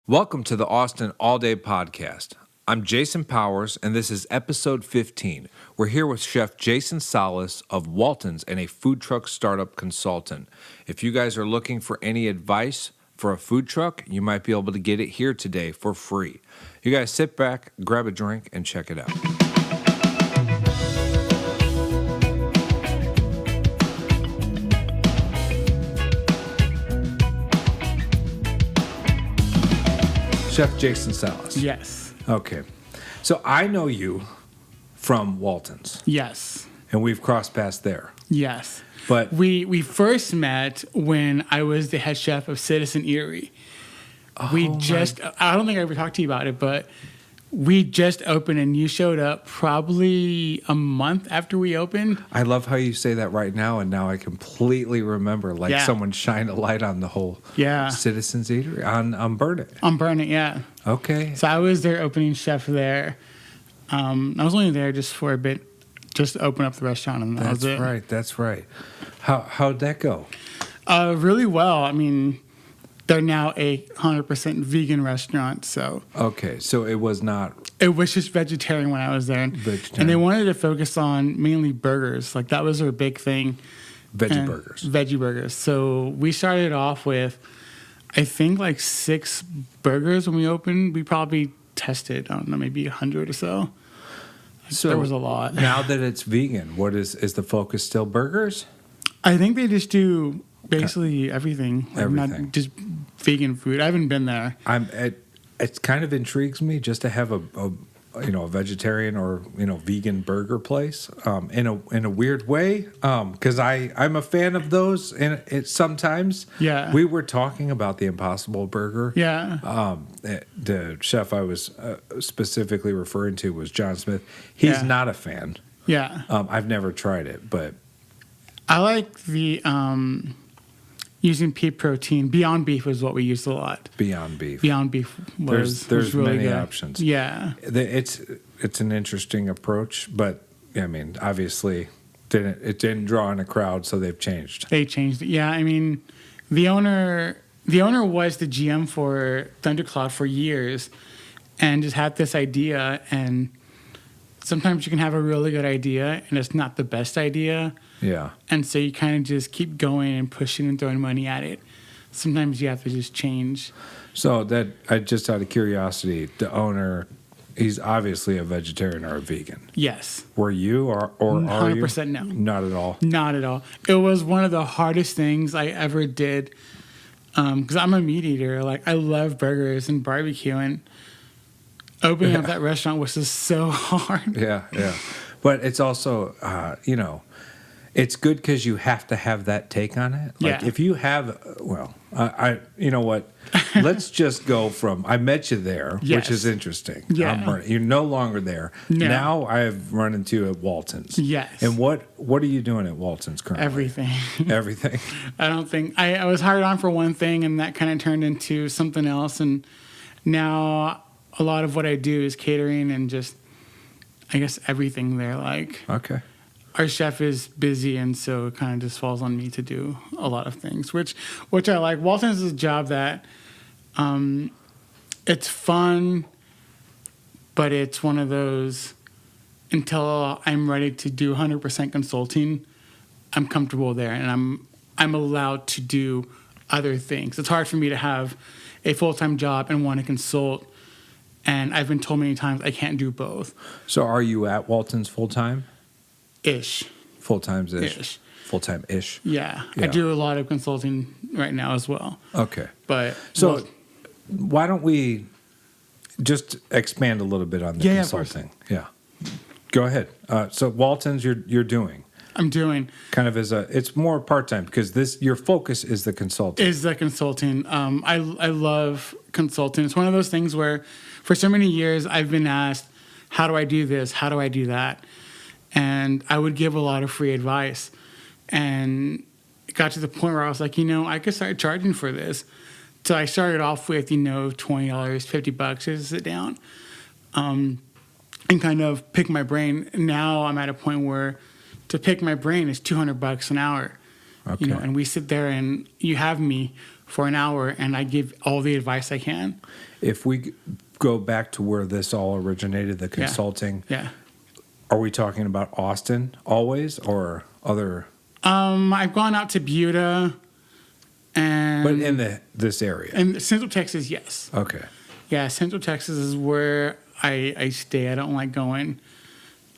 Welcome to the Austin All Day Podcast. I'm Jason Powers, and this is episode 15. We're here with Chef Jason Salas of Waltons and a food truck startup consultant. If you guys are looking for any advice for a food truck, you might be able to get it here today for free. You guys sit back, grab a drink, and check it out. Chef Jason Salas. Yes. Okay. So I know you from Waltons. Yes. And we've crossed paths there. Yes. But we first met when I was the head chef of Citizen Eatery. I don't think I ever talked to you about it, but we just opened and you showed up probably a month after we opened. I love how you say that right now, and now I completely remember, someone shined a light on the whole Citizens Eatery on Burn It. On Burn It, yeah. Okay. So I was their opening chef there. I was only there just for a bit, just to open up the restaurant, and that was it. That's right. How'd that go? Really well. I mean, they're now a 100% vegan restaurant, so. Okay, so it was not. It was just vegetarian when I was there. Vegetarian. And they wanted to focus on mainly burgers. Like, that was their big thing. Veggie burgers. So we started off with, I think, 6 burgers when we opened. We probably tested, I don't know, maybe 100 or so. So there was a lot. Now that it's vegan, what is the focus still burgers? I think they just do basically everything. Not just vegan food. I haven't been there. It kind of intrigues me just to have a vegetarian or vegan burger place in a weird way, because I'm a fan of those, and it sometimes. Yeah. We were talking about the Impossible Burger. Yeah. The chef I was specifically referring to was John Smith. He's not a fan. Yeah. I've never tried it, but I like the using pea protein. Beyond Beef was what we used a lot. Beyond Beef was there's really many good. options. Yeah. It's an interesting approach, but I mean, obviously it didn't draw in a crowd, so they've changed. They changed it. Yeah, I mean, the owner was the GM for Thundercloud for years, and just had this idea. And sometimes you can have a really good idea, and it's not the best idea. Yeah. And so you kind of just keep going and pushing and throwing money at it. Sometimes you have to just change. So just out of curiosity, the owner, he's obviously a vegetarian or a vegan. Yes. Were you or are you? 100% no. Not at all? Not at all. It was one of the hardest things I ever did, because I'm a meat eater. I love burgers and barbecue, and opening up that restaurant was just so hard. Yeah. But it's also, it's good because you have to have that take on it. If you have, you know what? Let's just go from, I met you there, which is interesting. Yeah. You're no longer there. No. Now I've run into you at Waltons. Yes. And what are you doing at Waltons currently? Everything. Everything. I don't think, I was hired on for one thing, and that kind of turned into something else. And now a lot of what I do is catering and just, I guess, everything there. Okay. Our chef is busy, and so it kind of just falls on me to do a lot of things, which I like. Waltons is a job that it's fun, but it's one of those, until I'm ready to do 100% consulting, I'm comfortable there, and I'm allowed to do other things. It's hard for me to have a full-time job and want to consult, and I've been told many times I can't do both. So are you at Waltons full-time? Ish. Full-time-ish. Full-time-ish. Yeah. I do a lot of consulting right now as well. Okay. But why don't we just expand a little bit on the consulting? Yeah. Go ahead. So Waltons, you're doing. I'm doing. Kind of it's more part-time because your focus is the consulting. I love consulting. It's one of those things where for so many years I've been asked, how do I do this? How do I do that? And I would give a lot of free advice. And it got to the point where I was like, I could start charging for this. So I started off with, $20, $50 just to sit down and kind of pick my brain. Now I'm at a point where to pick my brain is $200 an hour. Okay. And we sit there and you have me for an hour, and I give all the advice I can. If we go back to where this all originated, the consulting, Yeah. are we talking about Austin always or other? I've gone out to Buda, and But in this area. in Central Texas, yes. Okay. Yeah, Central Texas is where I stay. I don't like going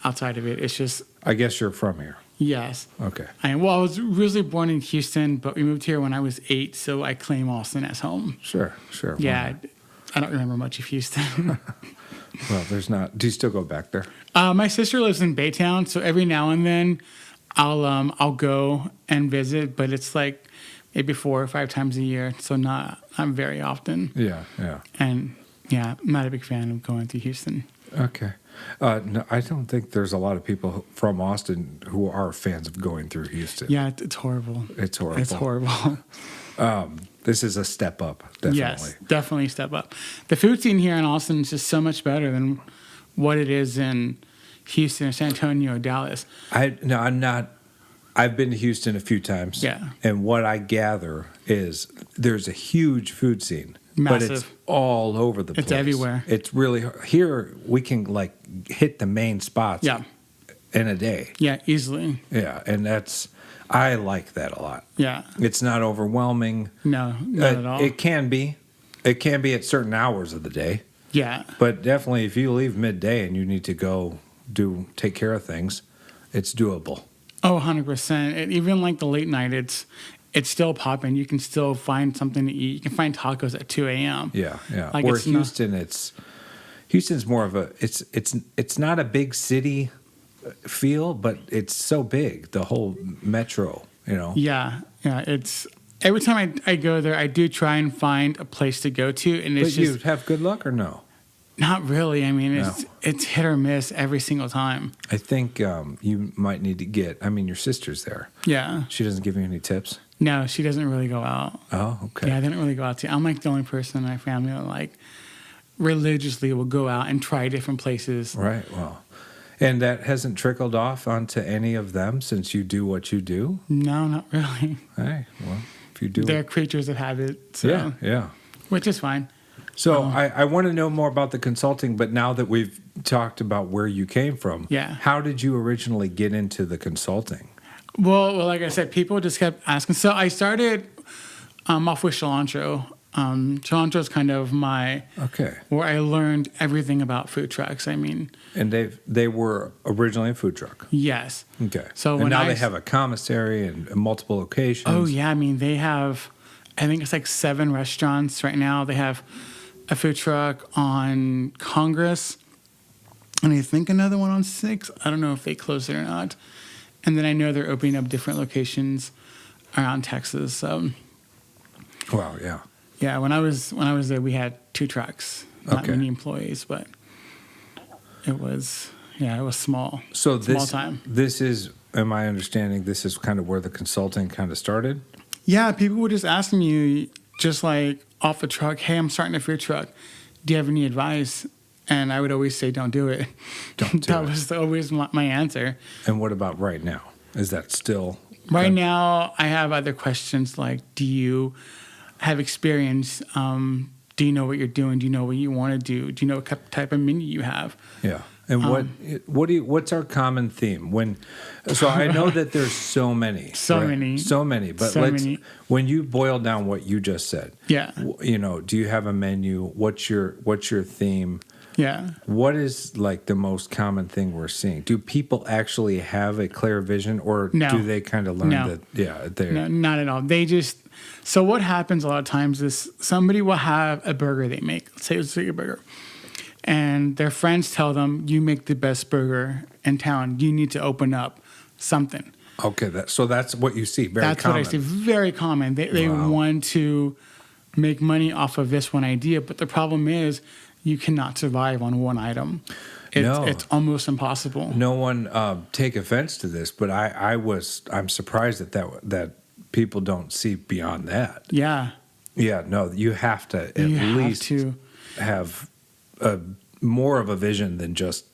outside of it. It's just, I guess you're from here. yes. Okay. I was originally born in Houston, but we moved here when I was 8, so I claim Austin as home. Sure. Yeah, I don't remember much of Houston. Well, there's not. Do you still go back there? My sister lives in Baytown, so every now and then I'll go and visit, but it's like maybe 4 or 5 times a year, so not very often. Yeah. And yeah, I'm not a big fan of going to Houston. Okay. No, I don't think there's a lot of people from Austin who are fans of going through Houston. Yeah, it's horrible. It's horrible. It's horrible. This is a step up, definitely. Yes, definitely a step up. The food scene here in Austin is just so much better than what it is in Houston or San Antonio or Dallas. I'm not. I've been to Houston a few times. Yeah. And what I gather is there's a huge food scene. Massive. But it's all over the place. It's everywhere. It's really here. We can like hit the main spots. Yeah. In a day. Yeah, easily. Yeah, and I like that a lot. Yeah. It's not overwhelming. No, not at all. It can be. It can be at certain hours of the day. Yeah. But definitely, if you leave midday and you need to go take care of things, it's doable. Oh, 100%. And even like the late night, it's still popping. You can still find something to eat. You can find tacos at 2 a.m. Yeah. Like Where it's Houston, Houston's more of a it's not a big city feel, but it's so big, the whole metro, Yeah. It's every time I go there, I do try and find a place to go to, and it's But just you have good luck or no? not really. I mean, it's hit or miss every single time. I think you might need to your sister's there. Yeah. She doesn't give you any tips? No, she doesn't really go out. Oh, okay. Yeah, I didn't really go out. I'm like the only person in my family that like religiously will go out and try different places. Right. Well, and that hasn't trickled off onto any of them since you do what you do? No, not really. Hey, well, if you do They're creatures of habit. So, Yeah. which is fine. So I want to know more about the consulting, but now that we've talked about where you came from, how did you originally get into the consulting? Well, like I said, people just kept asking. So I started off with cilantro. Cilantro is kind of where I learned everything about food trucks. I mean, and they were originally a food truck. Yes. Okay. So and now they have a commissary and multiple locations. Oh yeah, I mean they have, I think it's like 7 restaurants right now. They have a food truck on Congress, and I think another one on 6. I don't know if they closed it or not. And then I know they're opening up different locations around Texas. So. Wow. Yeah. Yeah, when I was there, we had 2 trucks, not many employees, but it was small. So small time. This is, am I understanding? This is kind of where the consulting kind of started. Yeah, people would just ask me, just like off the truck, "Hey, I'm starting a food truck. Do you have any advice?" And I would always say, "Don't do it." That was always my answer. And what about right now? Is that still right now? I have other questions like, do you have experience? Do you know what you're doing? Do you know what you want to do? Do you know what type of menu you have? Yeah. And what's our common theme? So I know that there's so many. So many. But when you boil down what you just said, do you have a menu? What's your theme? Yeah. What is like the most common thing we're seeing? Do people actually have a clear vision, or do they kind of learn that? Yeah, no, not at all. They just. So what happens a lot of times is somebody will have a burger they make. Let's say it's a burger, and their friends tell them, "You make the best burger in town. You need to open up something." Okay, so that's what you see. That's common. What I see. Very common. They want to make money off of this one idea, but the problem is, you cannot survive on one item. It's almost impossible. No one take offense to this, but I'm surprised that people don't see beyond that. Yeah. Yeah. No, you have to at least have more of a vision than just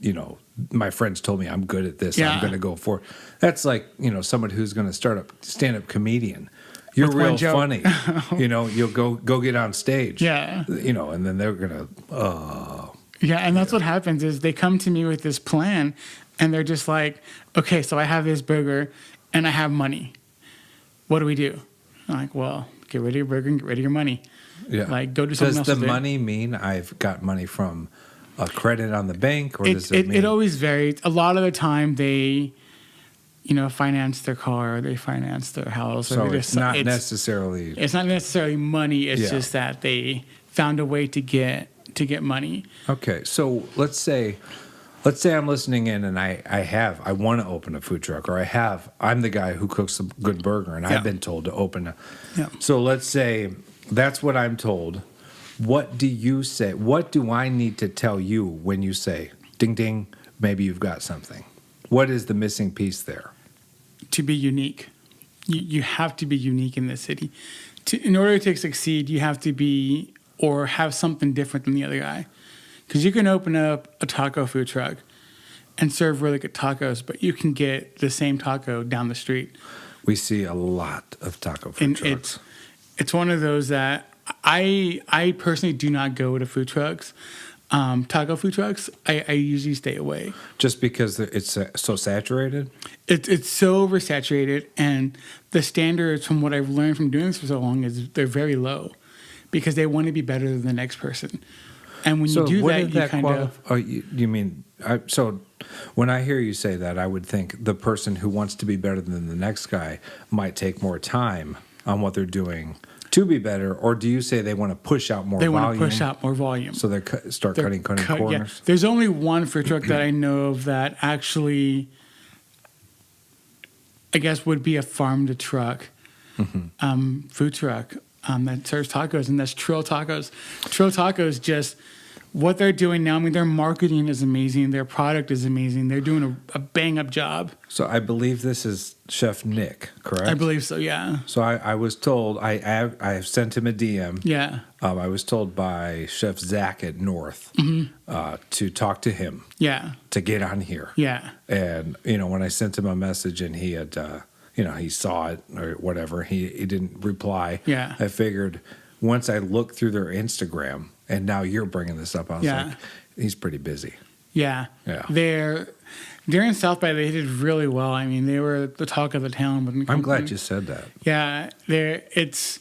my friends told me I'm good at this. I'm going to go for it. That's like someone who's going to start a stand-up comedian. You're with one real joke. funny. You'll go get on stage. Yeah. And then they're gonna. Yeah, and that's what happens is they come to me with this plan, and they're just like, okay, so I have this burger, and I have money. What do we do? I'm like, well, get rid of your burger and get rid of your money. Yeah. Like, go do something else. Does the money mean I've got money from a credit on the bank, or does it mean? It always varies. A lot of the time, they, finance their car, or they finance their house. So or it's not necessarily. It's not necessarily money. It's Yeah. just that they found a way to get money. Okay, so let's say I'm listening in and I want to open a food truck, or I'm the guy who cooks a good burger, and I've been told to open a. Yeah. So let's say that's what I'm told. What do you say? What do I need to tell you when you say, ding, ding, maybe you've got something? What is the missing piece there? To be unique. You have to be unique in this city. In order to succeed, you have to be or have something different than the other guy. Because you can open up a taco food truck and serve really good tacos, but you can get the same taco down the street. We see a lot of taco food trucks. It's one of those that I personally do not go to food trucks. Taco food trucks, I usually stay away. Just because it's so saturated? It's so oversaturated, and the standards from what I've learned from doing this for so long is they're very low because they want to be better than the next person. And when you do that, you kind of... Oh, you mean... So when I hear you say that, I would think the person who wants to be better than the next guy might take more time on what they're doing to be better, or do you say they want to push out more volume? They want to push out more volume. So they start cutting corners? Yeah. There's only one food truck that I know of that actually, I guess, would be a farm-to-truck food truck that serves tacos, and that's Trill Tacos. Trill Tacos just... What they're doing now, I mean, their marketing is amazing. Their product is amazing. They're doing a bang-up job. So I believe this is Chef Nick, correct? I believe so, yeah. So I was told, I have sent him a DM. Yeah. I was told by Chef Zach at North to talk to him. Yeah. To get on here. Yeah. And, when I sent him a message and he had, he saw it or whatever, he didn't reply. Yeah. I figured once I looked through their Instagram, and now you're bringing this up, I was like, he's pretty busy. Yeah. Yeah. During South by, they did really well. I mean, they were the talk of the town. I'm glad you said that. Yeah. It's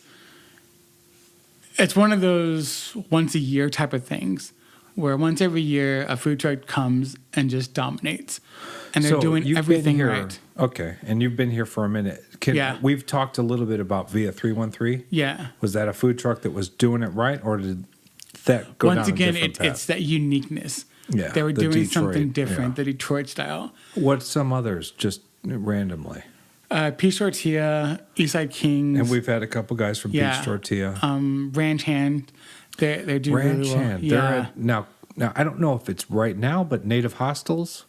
one of those once a year type of things where once every year a food truck comes and just dominates. And they're doing everything right. Okay. And you've been here for a minute. We've talked a little bit about Via 313. Yeah. Was that a food truck that was doing it right, or did that go Once down again, a different path? it's that uniqueness. Yeah, they were doing Detroit, something different, the Detroit style. What's some others, just randomly? Peach Tortilla, Eastside Kings. And we've had a couple guys from Peach Tortilla. Ranch Hand. They're doing Ranch really well. Hand. Yeah. Now, I don't know if it's right now, but Native Hostels,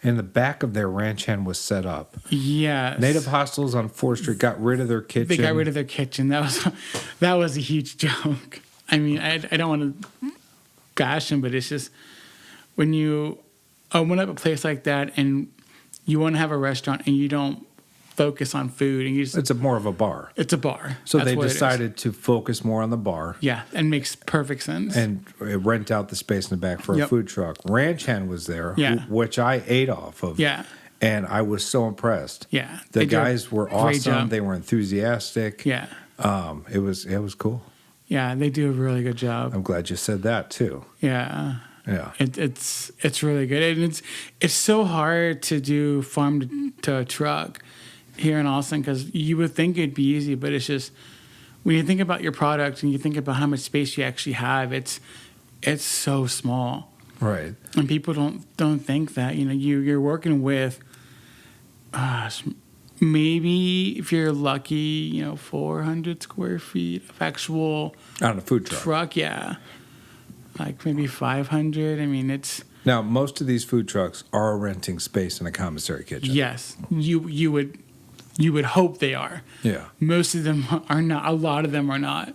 in the back of their Ranch Hand was set up. Yes. Native Hostels on 4th Street got rid of their kitchen. They got rid of their kitchen. That was a huge joke. I mean, I don't want to bash them, but it's just when you open up a place like that and you want to have a restaurant and you don't focus on food and it's more of a bar. It's a bar. So they decided to focus more on the bar. Yeah, and makes perfect sense. And rent out the space in the back for a food truck. Ranch Hand was there, which I ate off of. Yeah. And I was so impressed. Yeah. The guys were awesome. They were enthusiastic. Yeah. It was cool. Yeah, they do a really good job. I'm glad you said that too. Yeah. Yeah. It's really good. And it's so hard to do farm to truck here in Austin because you would think it'd be easy, but it's just when you think about your product and you think about how much space you actually have, it's so small. Right. And people don't think that. You're working with maybe if you're lucky, 400 square feet of actual on a food truck. Yeah. Like maybe 500. I mean, it's now most of these food trucks are renting space in a commissary kitchen. Yes, you would hope they are. Yeah. Most of them are not. A lot of them are not.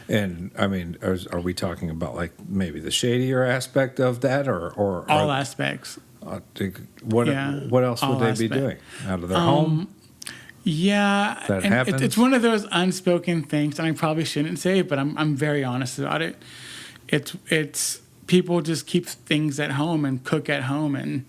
And I mean, are we talking about like maybe the shadier aspect of that, or all aspects? What else would they be doing out of their home? Yeah, That and happens? it's one of those unspoken things, and I probably shouldn't say it, but I'm very honest about it. It's people just keep things at home and cook at home, and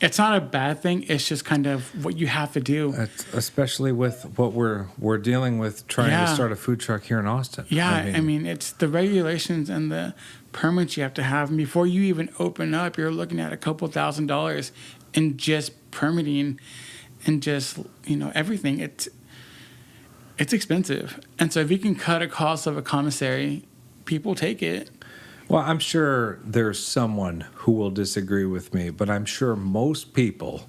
it's not a bad thing. It's just kind of what you have to do. Especially with what we're dealing with trying to start a food truck here in Austin. Yeah, I mean, it's the regulations and the permits you have to have. And before you even open up, you're looking at a couple $1,000s in just permitting and just, everything. It's expensive. And so if you can cut a cost of a commissary, people take it. Well, I'm sure there's someone who will disagree with me, but I'm sure most people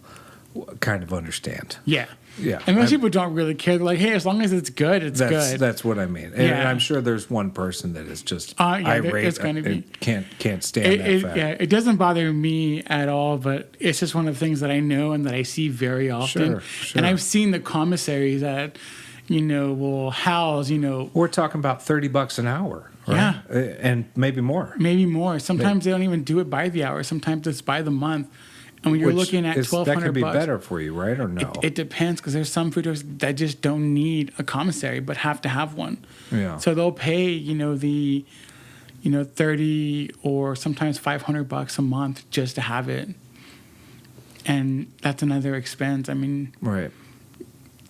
kind of understand. Yeah. Yeah. And most people don't really care. They're like, hey, as long as it's good, it's good. That's what I mean. And I'm sure there's one person that is just irate it's going to be. Can't stand that fact. Yeah, it doesn't bother me at all, but it's just one of the things that I know and that I see very often. Sure. And I've seen the commissaries that, will house, We're talking about $30 an hour. Right? Yeah. And maybe more. Maybe more. Sometimes they don't even do it by the hour. Sometimes it's by the month. And when you're looking at $1,200, that could be better for you, right? Or no? It depends, because there's some food trucks that just don't need a commissary but have to have one. Yeah. So they'll pay, the 30 or sometimes $500 a month just to have it. And that's another expense. I mean, right.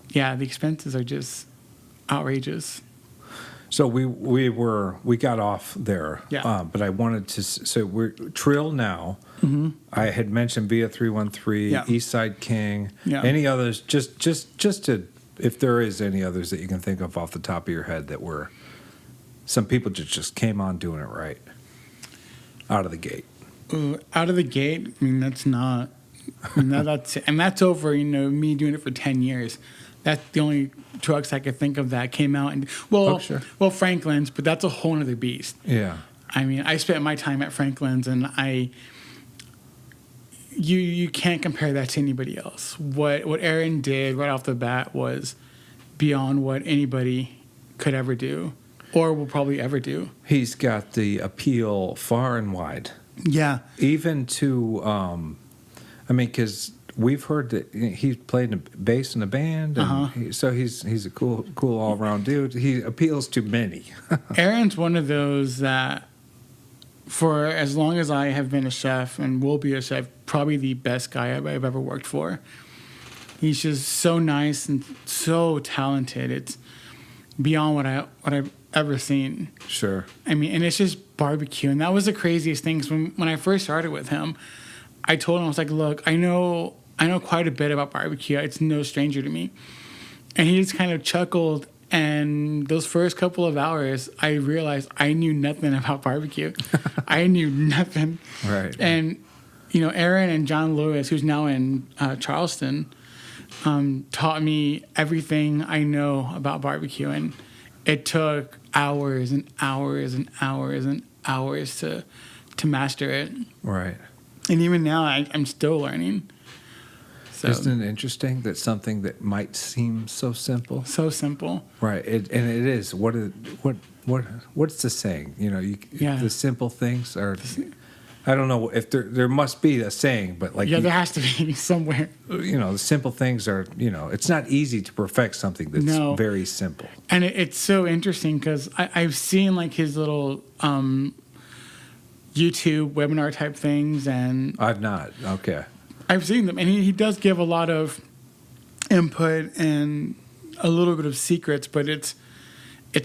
Yeah, the expenses are just outrageous. So we got off there, but I wanted to. So we're Trill now. Mm-hmm. I had mentioned Via 313, Eastside King. Yeah. Any others? Just to, if there is any others that you can think of off the top of your head that were, some people just came on doing it right, out of the gate. Out of the gate, I mean that's not. That's over. Me doing it for 10 years. That's the only trucks I could think of that came out. And well, Franklin's, but that's a whole other beast. Yeah. I mean, I spent my time at Franklin's, and you can't compare that to anybody else. What Aaron did right off the bat was beyond what anybody could ever do, or will probably ever do. He's got the appeal far and wide. Yeah. Even to, because we've heard that he played bass in a band, and so he's a cool all around dude. He appeals to many. Aaron's one of those that, for as long as I have been a chef and will be a chef, probably the best guy I've ever worked for. He's just so nice and so talented. It's beyond what I've ever seen. Sure. I mean, and it's just barbecue, and that was the craziest thing. When I first started with him, I told him, I was like, look, I know quite a bit about barbecue. It's no stranger to me. And he just kind of chuckled. And those first couple of hours, I realized I knew nothing about barbecue. I knew nothing. Right. And, Aaron and John Lewis, who's now in Charleston, taught me everything I know about barbecue. And it took hours and hours and hours and hours to master it. Right. And even now, I'm still learning. So, isn't it interesting that something that might seem so simple? So simple. Right. And it is. What's the saying? The simple things are. I don't know if there must be a saying, but there has to be somewhere. The simple things are. It's not easy to perfect something that's very simple. And it's so interesting because I've seen his little YouTube webinar type things, and I've not. Okay. I've seen them, and he does give a lot of input and a little bit of secrets, but it's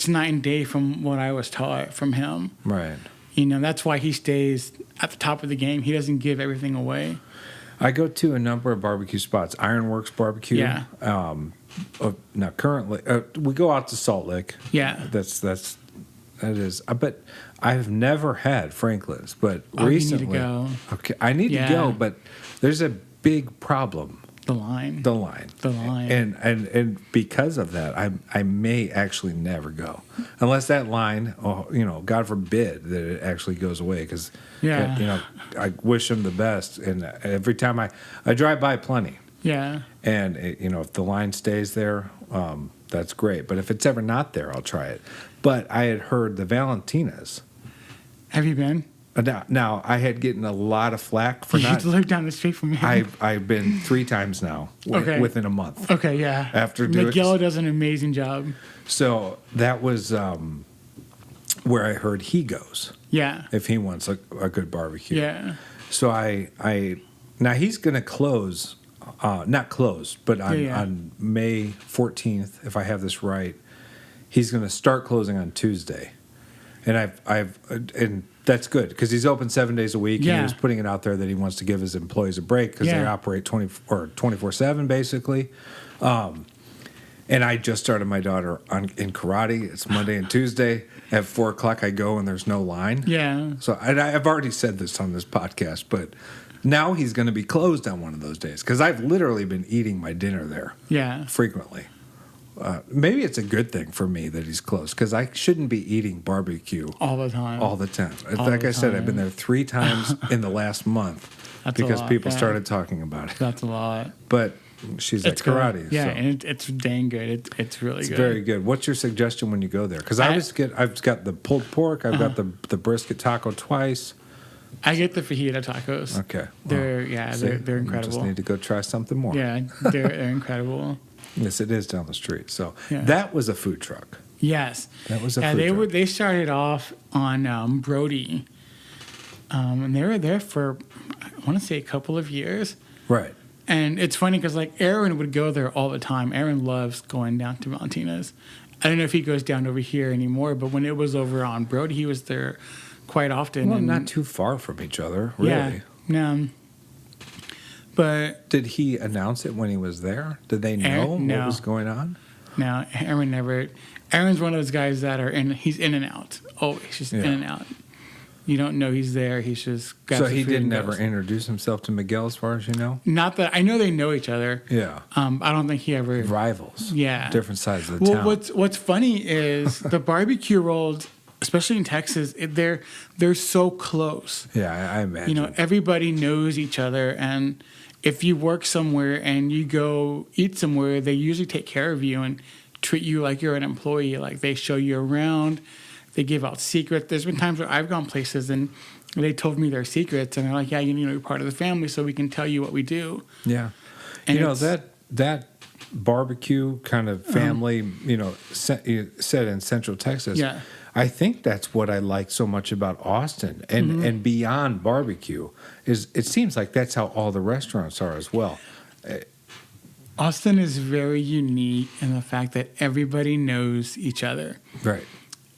night and day from what I was taught from him. Right. That's why he stays at the top of the game. He doesn't give everything away. I go to a number of barbecue spots. Ironworks Barbecue. Yeah. Now currently, we go out to Salt Lake. Yeah. That is. But I've never had Franklin's. But recently, you need to go. Okay, I need to go. But there's a big problem. The line. And because of that, I may actually never go unless that line, God forbid that it actually goes away. Because I wish them the best, and every time I drive by plenty. Yeah. And if the line stays there, that's great. But if it's ever not there, I'll try it. But I had heard the Valentina's. Have you been? Now I had gotten a lot of flack for You not. live down the street from him. I've been 3 times now Okay. within a month. Okay, yeah. After doing Miguel does an amazing job. So that was where I heard he goes Yeah. if he wants a good barbecue. Yeah. So I now he's going to close, not close, but on May 14th, if I have this right, he's going to start closing on Tuesday, and and that's good because he's open 7 days a week. Yeah. And he was putting it out there that he wants to give his employees a break because they operate 24/7 basically. And I just started my daughter in karate. It's Monday and Tuesday. At 4:00 I go and there's no line. Yeah. So I've already said this on this podcast, but now he's going to be closed on one of those days because I've literally been eating my dinner there Yeah. frequently. Maybe it's a good thing for me that he's closed because I shouldn't be eating barbecue All the time. all the time. All Like the I said, I've been time. there 3 times in the last month That's a because lot, people yeah. started talking about it. That's a lot. But she's It's at good. karate. Yeah, so. and it's dang good. It's really It's good. very good. What's your suggestion when you go there? Because I've got the pulled pork, I've got the brisket taco twice. I get the fajita tacos. Okay, They're see, they're we incredible. Just need to go try something more. Yeah, they're incredible. Yes, it is down the street. So Yeah. that was a food truck. Yes. That was a Yeah, food truck. they started off on Brody, and they were there for I want to say a couple of years. Right. And it's funny because like Aaron would go there all the time. Aaron loves going down to Valentina's. I don't know if he goes down over here anymore, but when it was over on Brody, he was there quite often. Well, and not too far from each other, really. Yeah, no. But Did he announce it when he was there? Did they know Aaron- no. what was going on? no, Aaron never. Aaron's one of those guys that are he's in and out. Always just in Yeah. and out. You don't know he's there. He's just grabs So the he food didn't and ever goes. introduce himself to Miguel, as far as you know? Not that I know they know each other. Yeah. I don't think he ever. Rivals. Yeah. Different sides of the Well, town. what's funny is the barbecue rolls, especially in Texas, they're so close. Yeah, I imagine. You know, everybody knows each other, and if you work somewhere and you go eat somewhere, they usually take care of you and treat you like you're an employee. Like they show you around, they give out secrets. There's been times where I've gone places and they told me their secrets, and they're like, "Yeah, you know, you're part of the family, so we can tell you what we do." Yeah. And You know, it's- that barbecue kind of family, set in Central Texas. Yeah. I think that's what I like so much about Austin and beyond barbecue is it seems like that's how all the restaurants are as well. Austin is very unique in the fact that everybody knows each other. Right.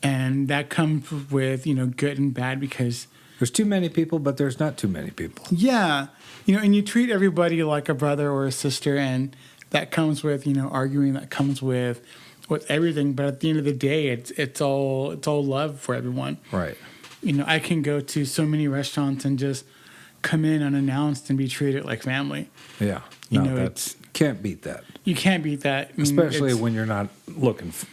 And that comes with, good and bad because, There's too many people, but there's not too many people. yeah, and you treat everybody like a brother or a sister, and that comes with, arguing, that comes with everything. But at the end of the day, it's all love for everyone. Right. I can go to so many restaurants and just come in unannounced and be treated like family. Yeah. You No, know, that's can't beat that. You can't beat that. I mean, Especially it's- when you're not looking for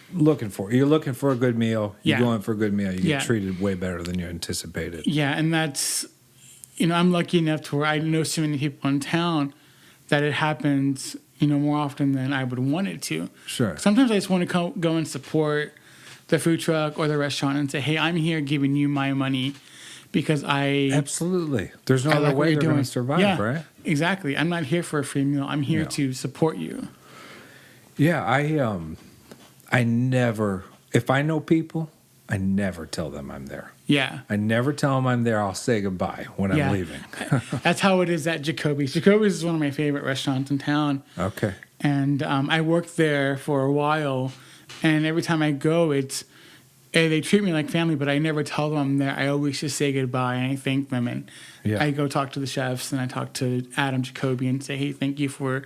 you're looking for a good meal. You're Yeah. going for a good meal. You get Yeah. treated way better than you anticipated. Yeah, and that's, I'm lucky enough to where I know so many people in town that it happens, more often than I would want it to. Sure. Sometimes I just want to go and support the food truck or the restaurant and say, hey, I'm here giving you my money because Absolutely. There's no I other like what way you're they're going doing. to survive, Yeah, right? exactly. I'm not here for a free meal. I'm here Yeah. to support you. Yeah, I never, if I know people, I never tell them I'm there. Yeah. I never tell them I'm there. I'll say goodbye when I'm Yeah. leaving. That's how it is at Jacoby's. Jacoby's is one of my favorite restaurants in town. Okay. And I worked there for a while, and every time I go, they treat me like family, but I never tell them I'm there. I always just say goodbye, and I thank them, and Yeah. I go talk to the chefs, and I talk to Adam Jacoby and say, hey, thank you for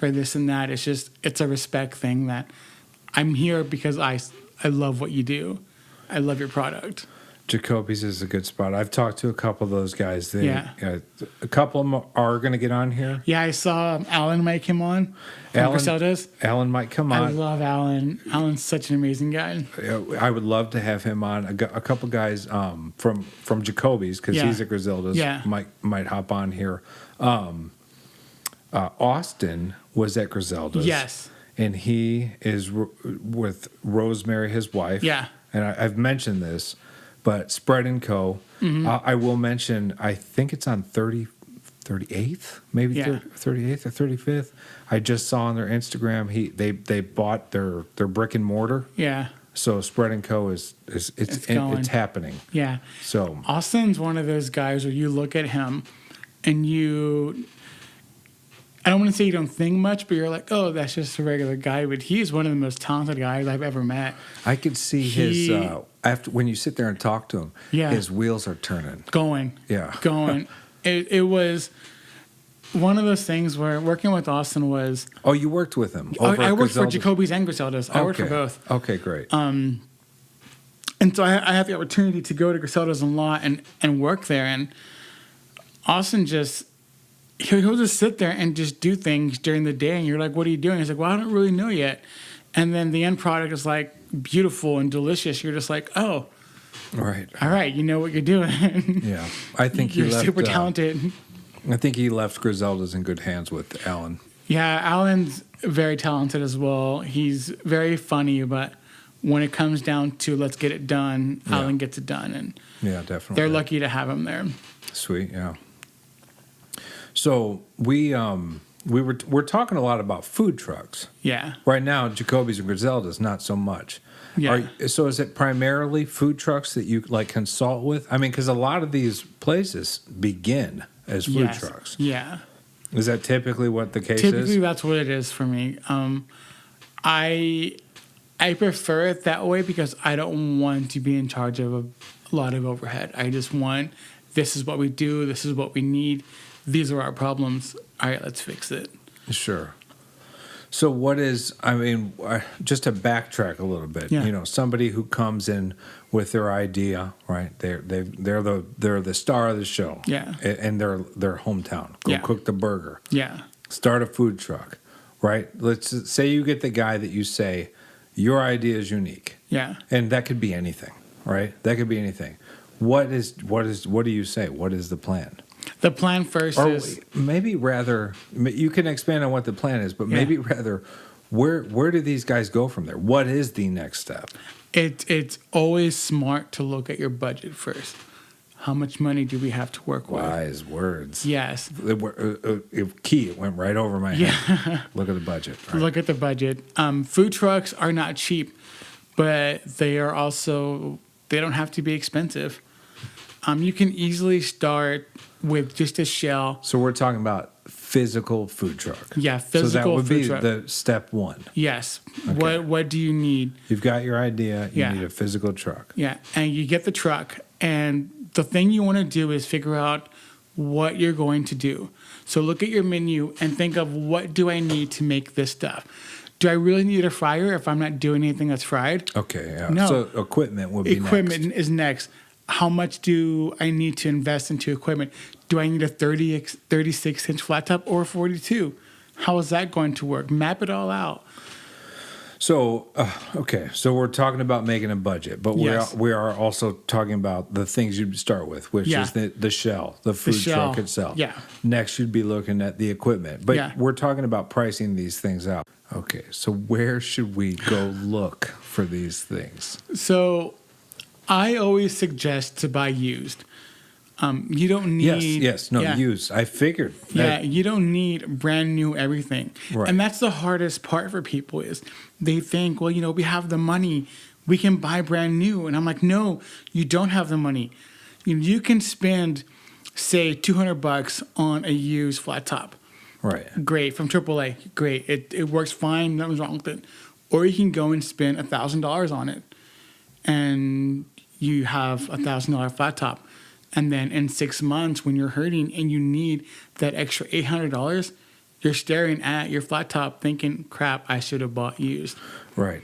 this and that. It's a respect thing that I'm here because I love what you do. I love your product. Jacoby's is a good spot. I've talked to a couple of those guys. Yeah. A couple of them are going to get on here. Yeah, I saw Alan Mike him on from Alan- Griselda's. Alan might come I on. love Alan. Alan's such an amazing guy. I would love to have him on. A couple guys from Jacoby's because Yeah. he's at Griselda's. Yeah. Might hop on here. Austin was at Griselda's. Yes. And he is with Rosemary, his wife. Yeah. And I've mentioned this, But Spread & Co. I will mention, I think it's on 38th, maybe Yeah. 38th or 35th. I just saw on their Instagram they bought their brick and mortar. Yeah. So Spread & Co. it's happening. Yeah. So Austin's one of those guys where you look at him and I don't want to say you don't think much, but you're like, oh, that's just a regular guy. But he's one of the most talented guys I've ever met. I could see his after when you sit there and talk to him, his wheels are turning. Going. Yeah. Going. It was one of those things where working with Austin was... Oh, you worked with him? I worked for Jacoby's and Griselda's. I worked for both. Okay, great. And so I had the opportunity to go to Griselda's a lot and work there. And Austin he'll just sit there and just do things during the day. And you're like, what are you doing? He's like, well, I don't really know yet. And then the end product is like beautiful and delicious. You're just like, oh, right. All right, you know what you're doing. Yeah. I think you're super talented. I think he left Griselda's in good hands with Alan. Yeah, Alan's very talented as well. He's very funny, but when it comes down to let's get it done, Alan gets it done. And yeah, definitely. They're lucky to have him there. Sweet, yeah. So we're talking a lot about food trucks. Yeah. Right now, Jacoby's and Griselda's not so much. Yeah. So is it primarily food trucks that you like consult with? I mean, because a lot of these places begin as food trucks. Yeah. Is that typically what the case is? Typically, that's what it is for me. I prefer it that way because I don't want to be in charge of a lot of overhead. I just want, this is what we do, this is what we need, these are our problems. All right, let's fix it. Sure. So what is, I mean, just to backtrack a little bit, somebody who comes in with their idea, right? They're the star of the show. Yeah. And their hometown. Go cook the burger. Yeah. Start a food truck, right? Let's say you get the guy that you say, your idea is unique. Yeah. And that could be anything, right? That could be anything. What do you say? What is the plan? The plan first is... Maybe rather, you can expand on what the plan is, but maybe rather, where do these guys go from there? What is the next step? It's always smart to look at your budget first. How much money do we have to work with? Wise words. Yes. It went right over my head. Look at the budget. Right. Look at the budget. Food trucks are not cheap, but they are also, they don't have to be expensive. You can easily start with just a shell. So we're talking about physical food truck. Yeah, physical food truck. So that would be the step one. Yes. Okay. What do you need? You've got your idea. You need a physical truck. Yeah, and you get the truck, and the thing you want to do is figure out what you're going to do. So look at your menu and think of, what do I need to make this stuff? Do I really need a fryer if I'm not doing anything that's fried? Okay, yeah. No. So equipment would be next. Equipment is next. How much do I need to invest into equipment? Do I need a 36-inch flat top or a 42? How is that going to work? Map it all out. So, so we're talking about making a budget, but we are also talking about the things you'd start with, which is the shell, the food truck itself. Yeah. Next, you'd be looking at the equipment, but we're talking about pricing these things out. Okay, so where should we go look for these things? So I always suggest to buy used. You don't need... Used. I figured. You don't need brand new everything. Right. And that's the hardest part for people is they think, well, we have the money. We can buy brand new. And I'm like, no, you don't have the money. You can spend, say, $200 on a used flat top. Right. Great. From AAA. Great. It works fine. Nothing's wrong with it. Or you can go and spend $1,000 on it. And you have a $1,000 flat top. And then in 6 months, when you're hurting and you need that extra $800, you're staring at your flat top thinking, crap, I should have bought used. Right.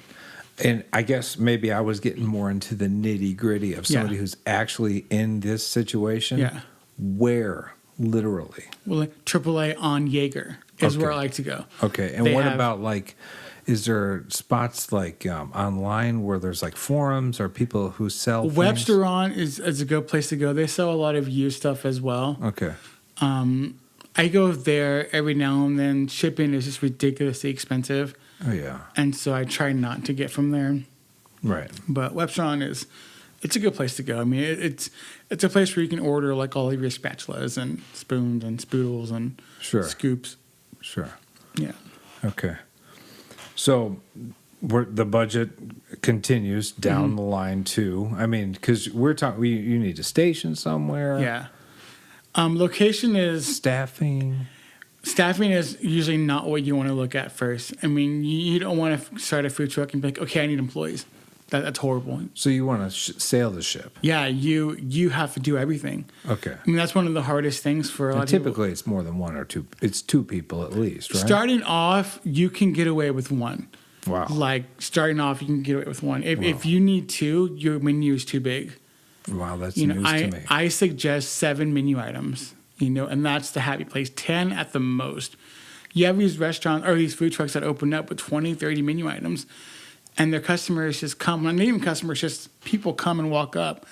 And I guess maybe I was getting more into the nitty gritty of somebody who's actually in this situation. Yeah. Where, literally? Well, like AAA on Jaeger is where I like to go. Okay. And what about is there spots like online where there's like forums or people who sell things? Webster On is a good place to go. They sell a lot of used stuff as well. Okay. I go there every now and then. Shipping is just ridiculously expensive. Oh, yeah. And so I try not to get from there. Right. But Webster On is it's a good place to go. I mean, it's a place where you can order like all of your spatulas and spoons and spoodles and Sure. scoops. Sure. Yeah. Okay. So the budget continues down the line too. I mean, because we're talking, you need a station somewhere. Yeah. Location is Staffing. Staffing is usually not what you want to look at first. I mean, you don't want to start a food truck and be like, okay, I need employees. That's horrible. So you want to sail the ship. Yeah, you have to do everything. Okay. I mean, that's one of the hardest things for a lot And of people. typically it's more than one or two. It's two people at least, right? Starting off, you can get away with one. Wow. Like, starting off, you can get away with one. If you need two, your menu is too big. Wow, that's You know, news to me. I suggest 7 menu items, and that's the happy place. 10 at the most. You have these restaurants or these food trucks that open up with 20, 30 menu items, and their customers just come. Not even customers, just people come and walk up,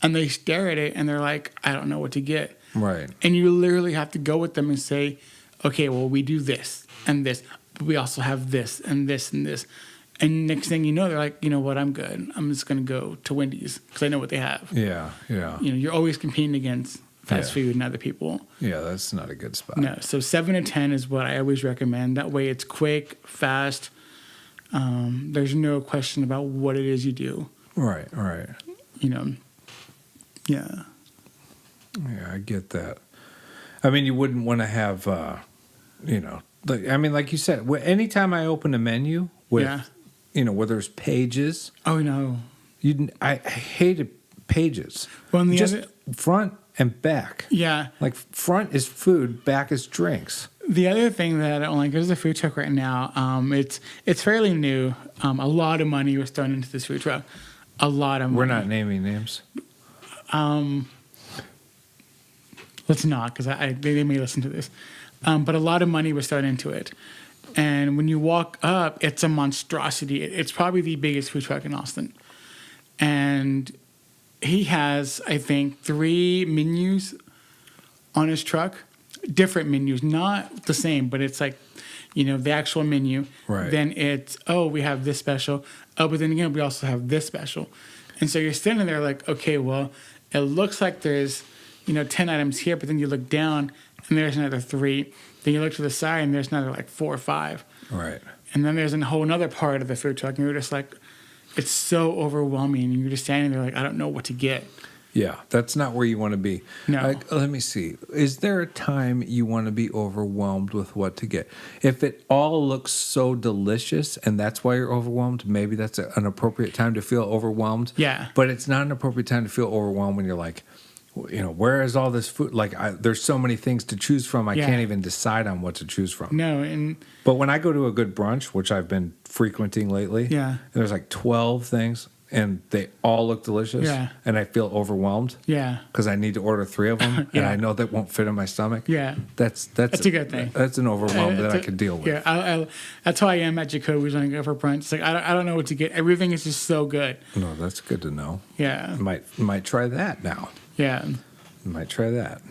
and they stare at it, and they're like, I don't know what to get. Right. And you literally have to go with them and say, okay, well, we do this and this, but we also have this and this and this. And next thing you know, they're like, you know what, I'm good. I'm just going to go to Wendy's because I know what they have. Yeah. You're always competing against fast food and other people. Yeah, that's not a good spot. No, so 7 to 10 is what I always recommend. That way it's quick, fast. There's no question about what it is you do. Right. Yeah. Yeah, I get that. I mean, you wouldn't want to have, like you said, anytime I open a menu with, where there's pages. Oh, no. I hated pages. Well, and just front and back. Yeah. Like front is food, back is drinks. The other thing that I don't like is the food truck right now. It's fairly new. A lot of money was thrown into this food truck. A lot of money. We're not naming names. Let's not, because they may listen to this. But a lot of money was thrown into it. And when you walk up, it's a monstrosity. It's probably the biggest food truck in Austin. And he has, I think, 3 menus on his truck. Different menus, not the same, but it's like, the actual menu. Right. Then it's, we have this special. Oh, but then again, we also have this special. And so you're standing there like, okay, well, it looks like there's, 10 items here, but then you look down and there's another 3. Then you look to the side and there's another like 4 or 5. Right. And then there's a whole other part of the food truck and you're just like, it's so overwhelming. And you're just standing there like, I don't know what to get. Yeah, that's not where you want to be. No. Let me see. Is there a time you want to be overwhelmed with what to get? If it all looks so delicious and that's why you're overwhelmed, maybe that's an appropriate time to feel overwhelmed. Yeah. But it's not an appropriate time to feel overwhelmed when you're like, where is all this food? Like, there's so many things to choose from. I can't even decide on what to choose from. No, But when I go to a good brunch, which I've been frequenting lately, there's like 12 things. And they all look delicious. Yeah. And I feel overwhelmed. Yeah. Because I need to order 3 of them. And I know that won't fit in my stomach. Yeah. That's a good thing. That's an overwhelm that I could deal with. Yeah. That's how I am at Jacoby's when I go for brunch. It's like, I don't know what to get. Everything is just so good. No, that's good to know. Yeah. Might try that now. Yeah. Might try that.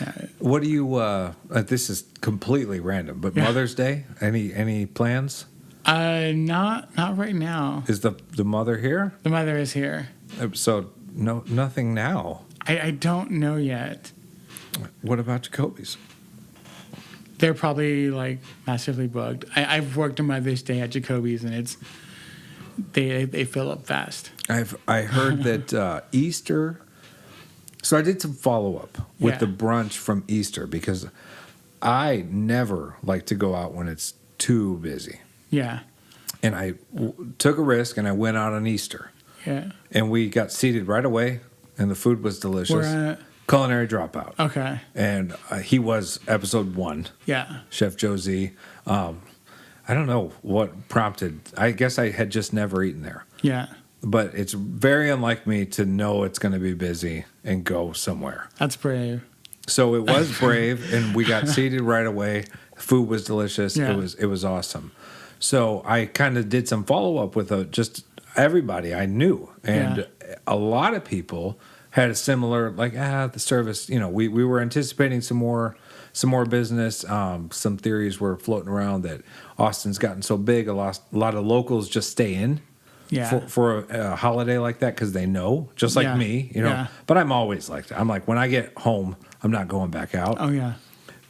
Yeah. What do you, this is completely random, but Mother's Day, any plans? Not right now. Is the mother here? The mother is here. So nothing now. I don't know yet. What about Jacoby's? They're probably like massively bugged. I've worked on Mother's Day at Jacoby's and it's they fill up fast. I heard that Easter. So I did some follow up with the brunch from Easter because I never like to go out when it's too busy. Yeah. And I took a risk and I went out on Easter. Yeah. And we got seated right away and the food was delicious. We're at Culinary Dropout. Okay. And he was episode 1. Yeah. Chef Joe Z. I don't know what prompted. I guess I had just never eaten there. Yeah. But it's very unlike me to know it's going to be busy and go somewhere. That's brave. So it was brave, and we got seated right away. Food was delicious. Yeah. It was awesome. So I kind of did some follow up with just everybody I knew, and a lot of people had a similar the service. We were anticipating some more business. Some theories were floating around that Austin's gotten so big, a lot of locals just stay in. Yeah. for a holiday like that because they know, just like Yeah. me, you know. Yeah. But I'm always like that. I'm like, when I get home, I'm not going back out. Oh, yeah.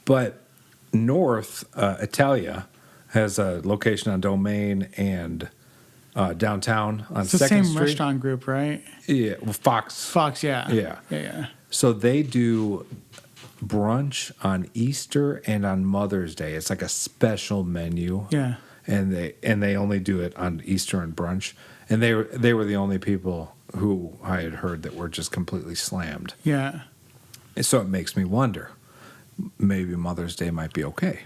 But North Italia has a location on Domain and downtown on It's the 2nd same Street. restaurant group, right? Yeah, well, Fox. Fox, yeah. Yeah. Yeah. So they do brunch on Easter and on Mother's Day. It's like a special menu. Yeah. And they only do it on Easter and brunch. And they were the only people who I had heard that were just completely slammed. Yeah. And so it makes me wonder, maybe Mother's Day might be okay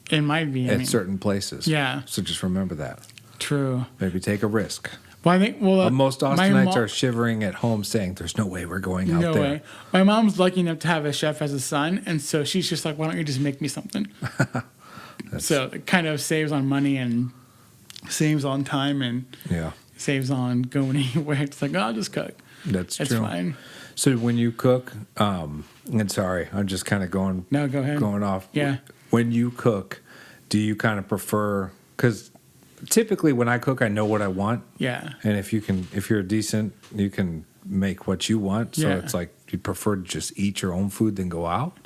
It might be. at certain places. Yeah. So just remember that. True. Maybe take a risk. Well, I think, Most Austinites are shivering at home saying, there's no way we're going out no there. way. My mom's lucky enough to have a chef as a son, and so she's just like, why don't you just make me something? So it kind of saves on money and saves on time and Yeah, saves on going anywhere. It's like, oh, I'll just cook. that's It's true. fine. So when you cook, and sorry, I'm just kind of going off. Yeah. When you cook, do you kind of prefer, because typically when I cook, I know what I want. Yeah. And if you're decent, you can make what you want. So Yeah. it's like, you prefer to just eat your own food than go out?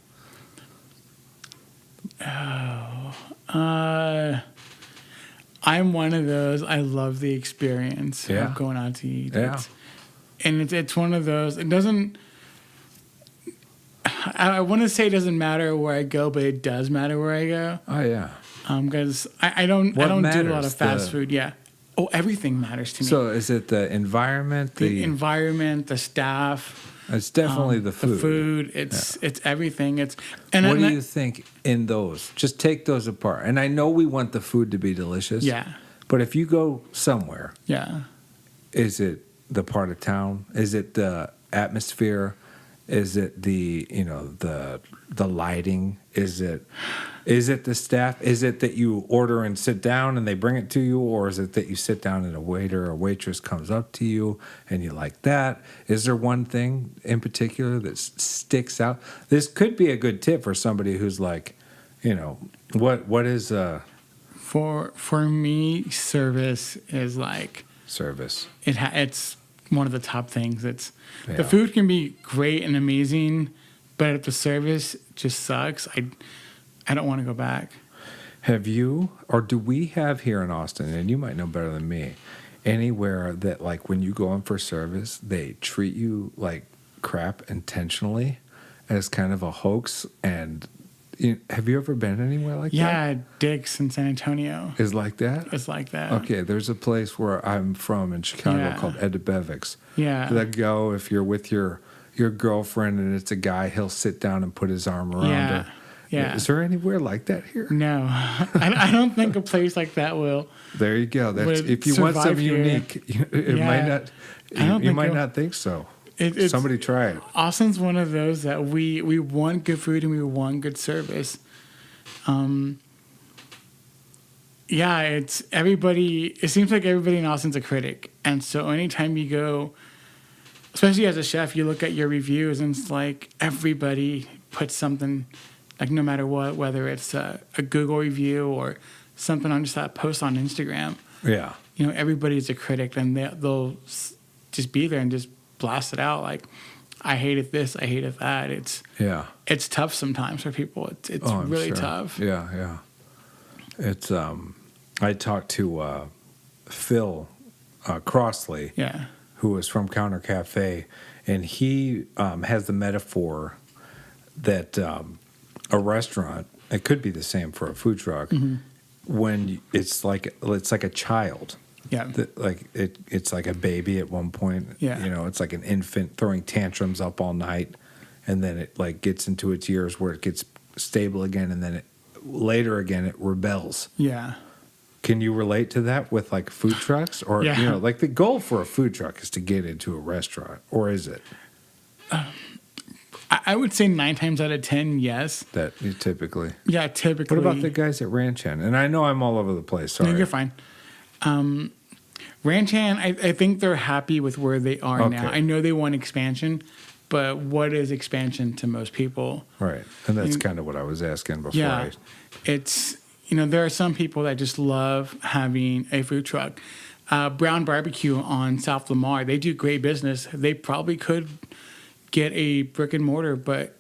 I'm one of those. I love the experience Yeah. of going out to eat. Yeah. It's one of those. It doesn't. I want to say it doesn't matter where I go, but it does matter where I go. Oh, yeah. Because I don't do a lot matters? of fast food. Yeah. Oh, everything matters to me. So is it the environment? The environment, the staff. It's definitely the food. The food. It's everything. What What do you think in those? Just take those apart. And I know we want the food to be delicious. Yeah. But if you go somewhere, Yeah. is it the part of town? Is it the atmosphere? Is it the lighting? Is it the staff? Is it that you order and sit down and they bring it to you, or is it that you sit down and a waiter or waitress comes up to you and you like that? Is there one thing in particular that sticks out? This could be a good tip for somebody who's like, what is For me, service is like service? it's one of the top things. Yeah. The food can be great and amazing, but if the service just sucks, I don't want to go back. Have you, or do we have here in Austin, and you might know better than me, anywhere that like when you go in for service, they treat you like crap intentionally as kind of a hoax? And have you ever been anywhere like that? Yeah, Dick's in San Antonio. Is like that? It's like that. Okay, there's a place where I'm from in Chicago Yeah. called Ed Bevick's. Yeah. That go, if you're with your girlfriend and it's a guy, he'll sit down and put his arm around her. Yeah. Is there anywhere like that here? No, I don't think a place like that will. There you go. That's Would if you want survive something here. unique, it Yeah. might not. I don't You think might it'll- not think so. It's- Somebody try it. Austin's one of those that we want good food and we want good service. Yeah, it's everybody. It seems like everybody in Austin's a critic, and so anytime you go, especially as a chef, you look at your reviews and it's like everybody puts something, like no matter what, whether it's a Google review or something on just that post on Instagram. Yeah. Everybody's a critic, and they'll just be there and just blast it out like, I hated this, I hated that. It's tough sometimes for people. It's I'm really sure. tough. Yeah. It's I talked to Phil Crossley, Yeah. who was from Counter Cafe, and he has the metaphor that a restaurant, it could be the same for a food truck, when it's like a child. Yeah. It's like a baby at one point. Yeah. It's like an infant throwing tantrums up all night, and then it like gets into its years where it gets stable again, and then later again it rebels. Yeah. Can you relate to that with like food trucks, or Yeah. like the goal for a food truck is to get into a restaurant, or is it I would say 9 times out of 10, yes. that you typically? Yeah, typically. What about the guys at Ranch Hand? And I know I'm all over the place. Sorry. No, you're fine. Ranch Hand, I think they're happy with where they are now. Okay. I know they want expansion, but what is expansion to most people? Right, and that's kind of what I was asking before. Yeah. It's, there are some people that just love having a food truck. Brown Barbecue on South Lamar. They do great business. They probably could get a brick and mortar, but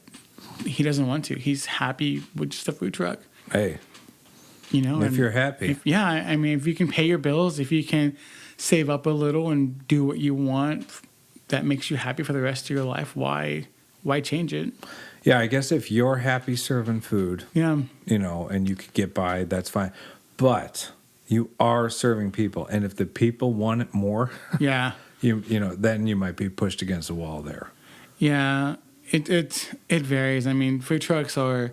he doesn't want to. He's happy with just a food truck. Hey, If you're happy. I mean, if you can pay your bills, if you can save up a little and do what you want, that makes you happy for the rest of your life. Why change it? Yeah, I guess if you're happy serving food, Yeah. And you could get by, that's fine. But you are serving people, and if the people want it more, Yeah. then you might be pushed against the wall there. Yeah. It varies. I mean, food trucks are.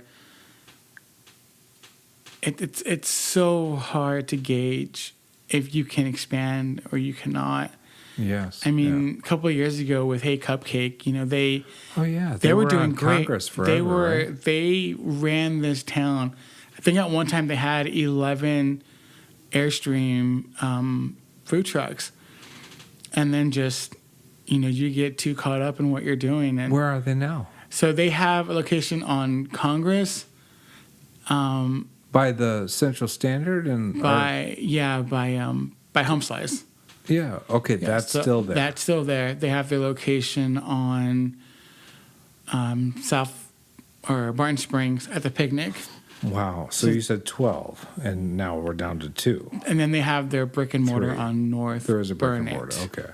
It's so hard to gauge if you can expand or you cannot. Yes. I mean, a couple of years ago with Hey Cupcake, they. Oh yeah, they were doing on great. Congress forever, right? They ran this town. I think at one time they had 11 Airstream food trucks, and then just you get too caught up in what you're doing. And where are they now? so they have a location on Congress. By the Central Standard By Home Slice. Yeah. Okay, Yeah, that's so still there. That's still there. They have their location on South or Barton Springs at the Picnic. Wow. So you said 12, and now we're down to 2. And then they have their brick and mortar 3. on North There is a brick and Burnett. mortar. Okay.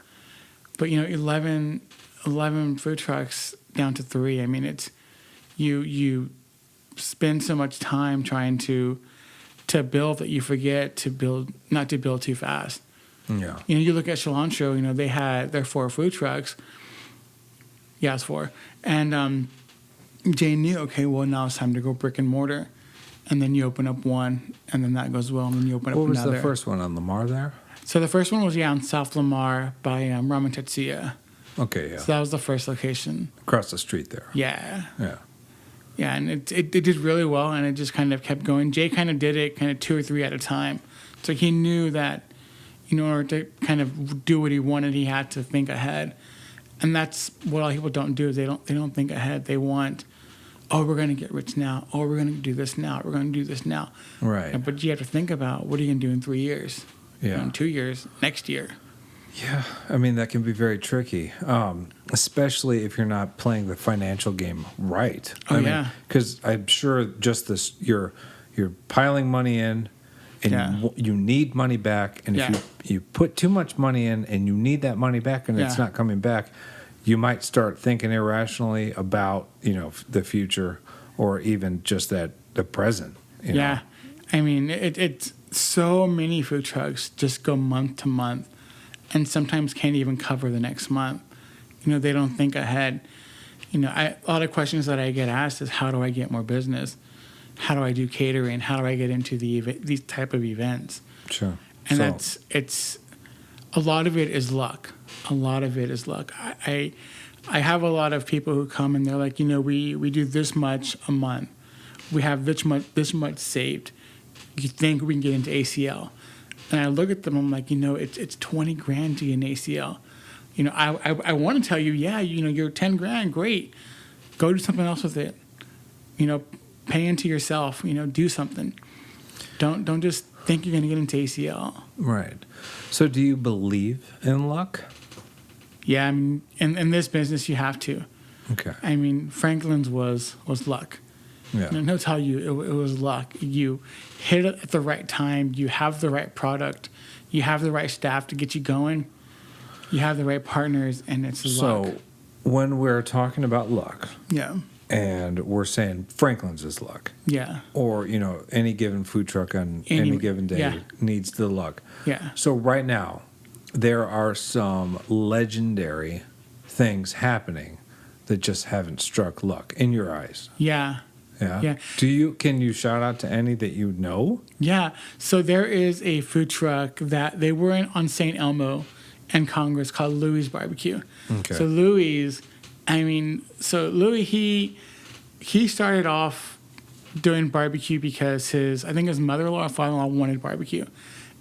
But 11 food trucks down to 3. I mean, it's you spend so much time trying to build that you forget not to build too fast. Yeah. You look at Cilantro, they had their 4 food trucks. Yeah, it's 4. And Jane knew, okay, well, now it's time to go brick and mortar. And then you open up one, and then that goes well, and then you open up another. What was the first one on Lamar there? So the first one was, on South Lamar by Ramen Tetsuya. Okay, yeah. So that was the first location. Across the street there. Yeah. Yeah. Yeah, and it did really well, and it just kind of kept going. Jay kind of did it 2 or 3 at a time. So he knew that, in order to kind of do what he wanted, he had to think ahead. And that's what a lot of people don't do, is they don't think ahead. They want, we're going to get rich now. We're going to do this now. We're going to do this now. Right. But you have to think about, what are you going to do in 3 years? Yeah. In 2 years, next year. Yeah, I mean, that can be very tricky, especially if you're not playing the financial game right. Yeah. Because I'm sure just this, you're piling money in, and you need money back. And if you put too much money in and you need that money back and it's not coming back, you might start thinking irrationally about, the future or even just the present. Yeah. I mean, it's so many food trucks just go month to month and sometimes can't even cover the next month. They don't think ahead. A lot of questions that I get asked is, how do I get more business? How do I do catering? How do I get into these type of events? Sure. And it's a lot of it is luck. A lot of it is luck. I have a lot of people who come and they're like, we do this much a month. We have this much saved. You think we can get into ACL? And I look at them, I'm like, it's $20,000 to get an ACL. I want to tell you, you're $10,000, great. Go do something else with it. Pay into yourself. Do something. Don't just think you're going to get into ACL. Right. So do you believe in luck? Yeah, I mean, in this business, you have to. Okay. I mean, Franklin's was luck. Yeah. And he'll tell you it was luck. You hit it at the right time. You have the right product. You have the right staff to get you going. You have the right partners, and it's luck. So when we're talking about luck, Yeah. and we're saying Franklin's is luck, Yeah. or any given food truck on any given day needs the luck. Yeah. So right now, there are some legendary things happening that just haven't struck luck in your eyes. Yeah. Yeah. Yeah. Can you shout out to any that you know? Yeah. So there is a food truck that they were on St. Elmo and Congress called Louis Barbecue. Okay. So Louis, he started off doing barbecue because his mother-in-law or father-in-law wanted barbecue.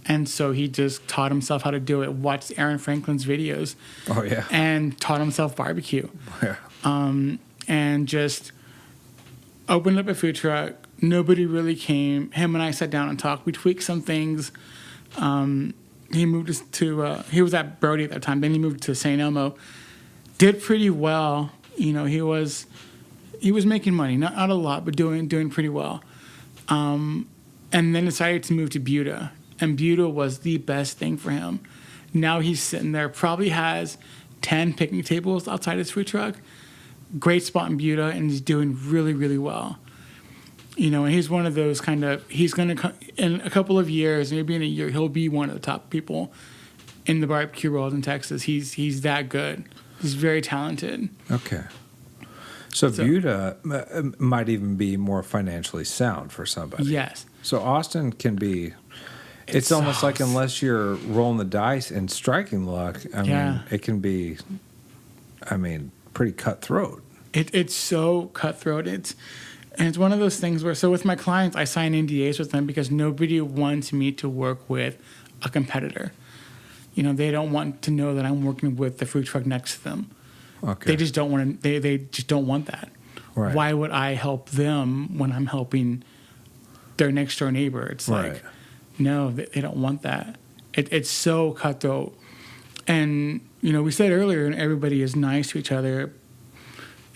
And so he just taught himself how to do it, watched Aaron Franklin's videos. Oh, yeah. And taught himself barbecue. Yeah. And just opened up a food truck. Nobody really came. Him and I sat down and talked. We tweaked some things. he moved to he was at Brody at that time. Then he moved to St. Elmo. Did pretty well. You know, he was making money, not a lot, but doing pretty well. And then decided to move to Buda, and Buda was the best thing for him. Now he's sitting there, probably has 10 picnic tables outside his food truck. Great spot in Buda, and he's doing really, really well. You know, and he's one of those he's going to, in a couple of years, maybe in a year, he'll be one of the top people in the barbecue world in Texas. He's that good. He's very talented. Okay. So Buda might even be more financially sound for somebody. Yes. So Austin can be, it's almost like unless you're rolling the dice and striking luck, I mean, it can be, pretty cutthroat. It's so cutthroat. And it's one of those things where, so with my clients, I sign NDAs with them because nobody wants me to work with a competitor. You know, they don't want to know that I'm working with the food truck next to them. Okay. They just don't want to. They just don't want that. Right. Why would I help them when I'm helping their next door neighbor? It's like, no, they don't want that. It's so cutthroat. And you know, we said earlier, everybody is nice to each other,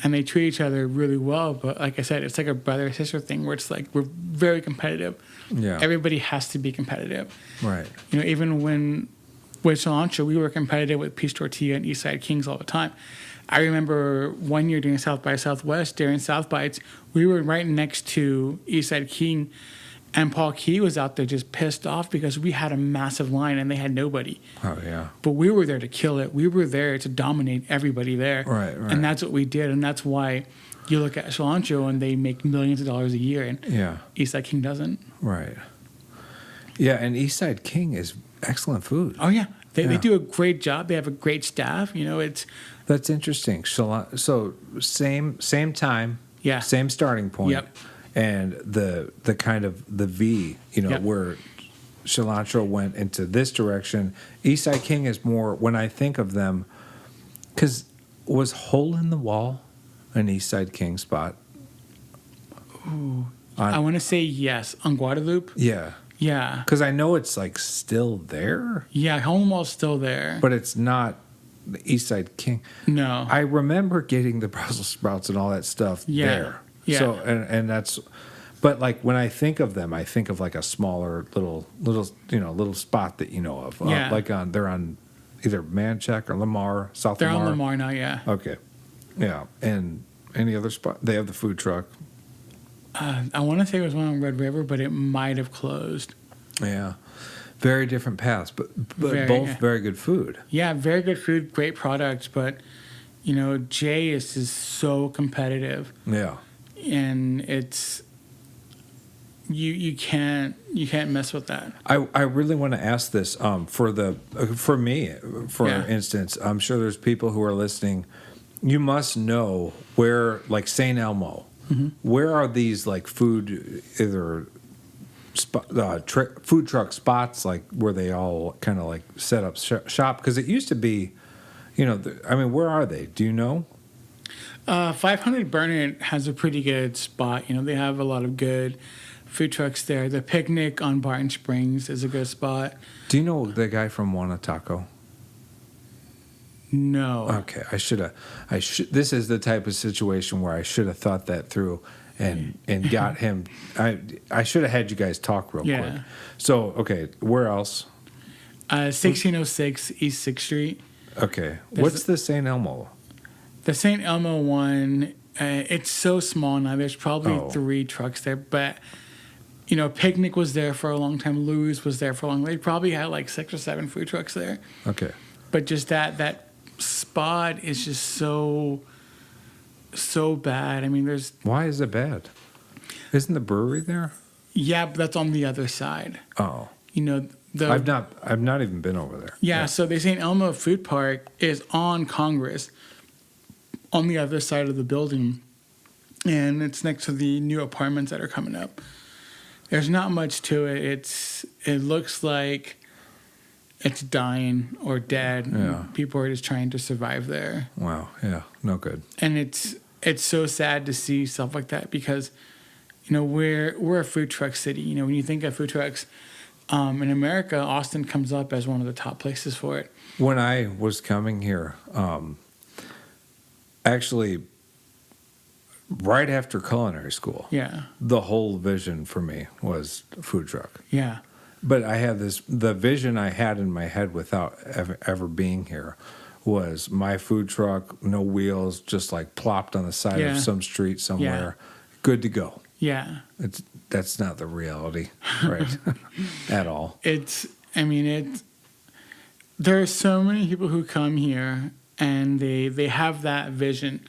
and they treat each other really well. But like I said, it's like a brother sister thing where it's like we're very competitive. Yeah. Everybody has to be competitive. Right. You know, even with cilantro, we were competitive with Peach Tortilla and Eastside Kings all the time. I remember one year during South by Southwest, during South Bites, we were right next to Eastside King, and Paul Key was out there just pissed off because we had a massive line and they had nobody. Oh, yeah. But we were there to kill it. We were there to dominate everybody there. Right. And that's what we did, and that's why you look at cilantro and they make millions of dollars a year, and Eastside King doesn't. Right. Yeah, and Eastside King is excellent food. Oh, yeah. They do a great job. They have a great staff. You know, That's interesting. So same time, same starting point, and the kind of the V, you know, where cilantro went into this direction. Eastside King is more, when I think of them, because was Hole in the Wall an Eastside King spot? Ooh, I want to say yes. On Guadalupe? Yeah. Yeah. Because I know it's like still there. Yeah, Hole in the Wall's still there. But it's not the Eastside King. No. I remember getting the Brussels sprouts and all that stuff there. Yeah. So and that's, but like when I think of them, I think of like a smaller little spot that you know of. Like they're on either Manchac or Lamar, South Lamar. They're on Lamar now, yeah. Okay. Yeah. And any other spot? They have the food truck. I want to say it was one on Red River, but it might have closed. Yeah. Very different paths, but both very good food. Yeah, very good food, great products, but you know, Jay is so competitive. Yeah. And it's you can't mess with that. I really want to ask this for me, instance. I'm sure there's people who are listening. You must know where, like St. Elmo, where are these like food food truck spots, like where they all kind of like set up shop? Because it used to be, you know, where are they? Do you know? 500 Burnett has a pretty good spot. You know, they have a lot of good food trucks there. The Picnic on Barton Springs is a good spot. Do you know the guy from Wanna Taco? No. Okay, I should. This is the type of situation where I should have thought that through and got him. I should have had you guys talk real quick. So, okay, where else? 1606 East 6th Street. Okay, what's the St. Elmo? The St. Elmo one, it's so small now. There's probably 3 trucks there, but you know, Picnic was there for a long time. Louis was there for a long time. They probably had like 6 or 7 food trucks there. Okay. But just that spot is just so bad. I mean, there's... Why is it bad? Isn't the brewery there? Yeah, but that's on the other side. Oh. You know, I've not even been over there. Yeah, so the St. Elmo Food Park is on Congress, on the other side of the building, and it's next to the new apartments that are coming up. There's not much to it. It looks like it's dying or dead. Yeah. People are just trying to survive there. Wow. Yeah. No good. And it's so sad to see stuff like that because, you know, we're a food truck city. You know, when you think of food trucks, In America, Austin comes up as one of the top places for it. When I was coming here, actually, right after culinary school, Yeah. the whole vision for me was a food truck. Yeah. But I had the vision I had in my head without ever being here was my food truck, no wheels, just like plopped on the side of some street somewhere, good to go. Yeah. That's not the reality, right? At all. There are so many people who come here and they have that vision.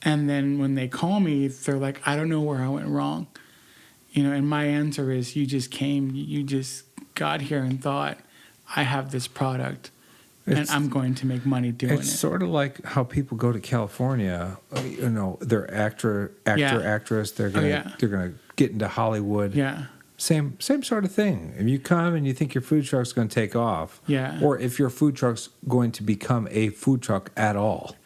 And then when they call me, they're like, I don't know where I went wrong. And my answer is, you just came, you just got here and thought, I have this product and I'm going to make money doing it. It's sort of like how people go to California, they're actress, they're gonna get into Hollywood. Yeah. Same sort of thing. If you come and you think your food truck's going to take off, or if your food truck's going to become a food truck at all.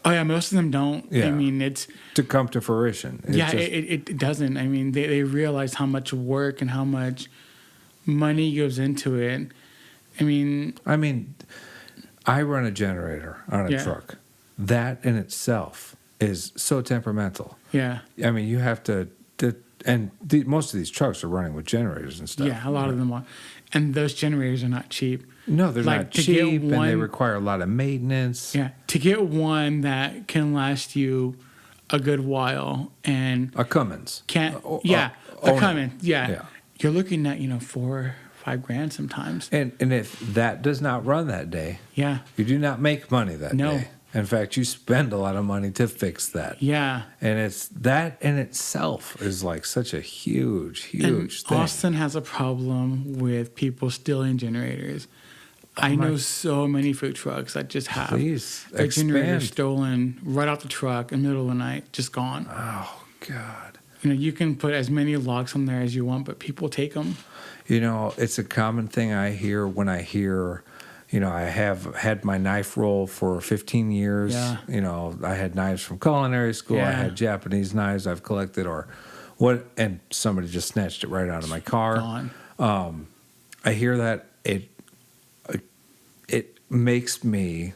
Oh yeah, most of them don't. Yeah. It's to come to fruition. It doesn't. They realize how much work and how much money goes into it. I run a generator on a truck. That in itself is so temperamental. Yeah. You have to most of these trucks are running with generators and stuff. Yeah, a lot of them are. And those generators are not cheap. No, they're not cheap, and they require a lot of maintenance. Yeah, to get one that can last you a good while, and a Cummins. A Cummins. Yeah. You're looking at $4 or $5 grand sometimes. And if that does not run that day, you do not make money that day. In fact, you spend a lot of money to fix that. Yeah. And it's that in itself is like such a huge thing. Austin has a problem with people stealing generators. I know so many food trucks that just have their generator stolen right off the truck in the middle of the night, just gone. Oh, God. You can put as many locks on there as you want, but people take them. It's a common thing I hear when I hear... I have had my knife roll for 15 years. Yeah. I had knives from culinary school. Yeah. I had Japanese knives I've collected and somebody just snatched it right out of my car. Gone. I hear that it makes me,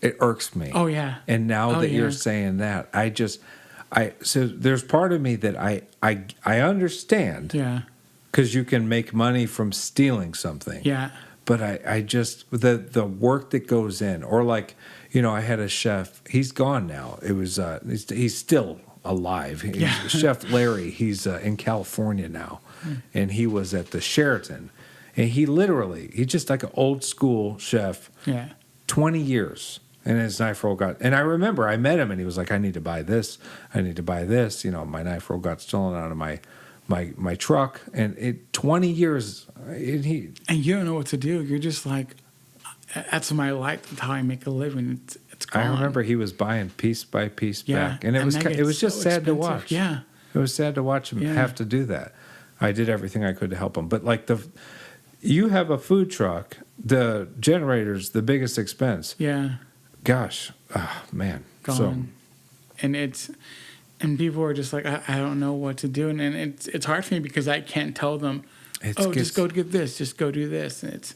it irks me. Oh, yeah. And now that you're saying that, so there's part of me that I understand. Yeah. Because you can make money from stealing something. Yeah. But I just, the work that goes in, or like, I had a chef, he's gone now. It was, he's still alive. Chef Larry, he's in California now. And he was at the Sheraton. And he's just like an old school chef. Yeah. 20 years. And his knife roll and I remember I met him and he was like, I need to buy this. I need to buy this. My knife roll got stolen out of my truck, and 20 years, and you don't know what to do. You're just like, that's my life. That's how I make a living. It's gone. I remember he was buying piece by piece back, and it was just sad to watch. Yeah, it was sad to watch him have to do that. I did everything I could to help him, but like you have a food truck, the generator's the biggest expense. Yeah, gosh, man, gone, and people are just like, I don't know what to do. And it's hard for me because I can't tell them, just go get this, just go do this. And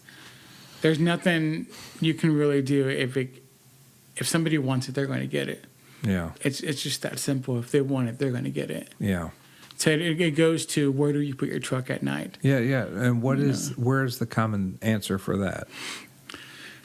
there's nothing you can really do. If somebody wants it, they're going to get it. Yeah. It's just that simple. If they want it, they're going to get it. Yeah. So it goes to, where do you put your truck at night? Yeah, yeah. And where's the common answer for that?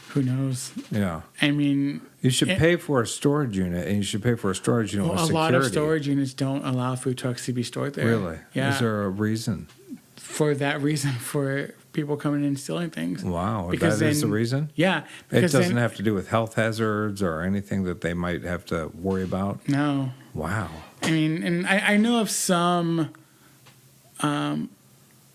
Who knows? Yeah. You should pay for a storage unit, and you should pay for a storage unit with security. A lot of storage units don't allow food trucks to be stored there. Really? Yeah. Is there a reason? For that reason, for people coming in and stealing things. Wow. That is the reason? Yeah. It doesn't have to do with health hazards or anything that they might have to worry about? No. Wow. And I know of some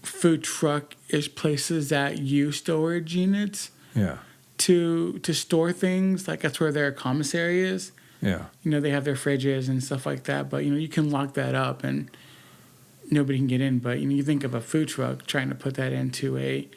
food truck-ish places that use storage units. Yeah. To store things, like that's where their commissary is. Yeah. They have their fridges and stuff like that, but you can lock that up and nobody can get in. But you think of a food truck trying to put that into a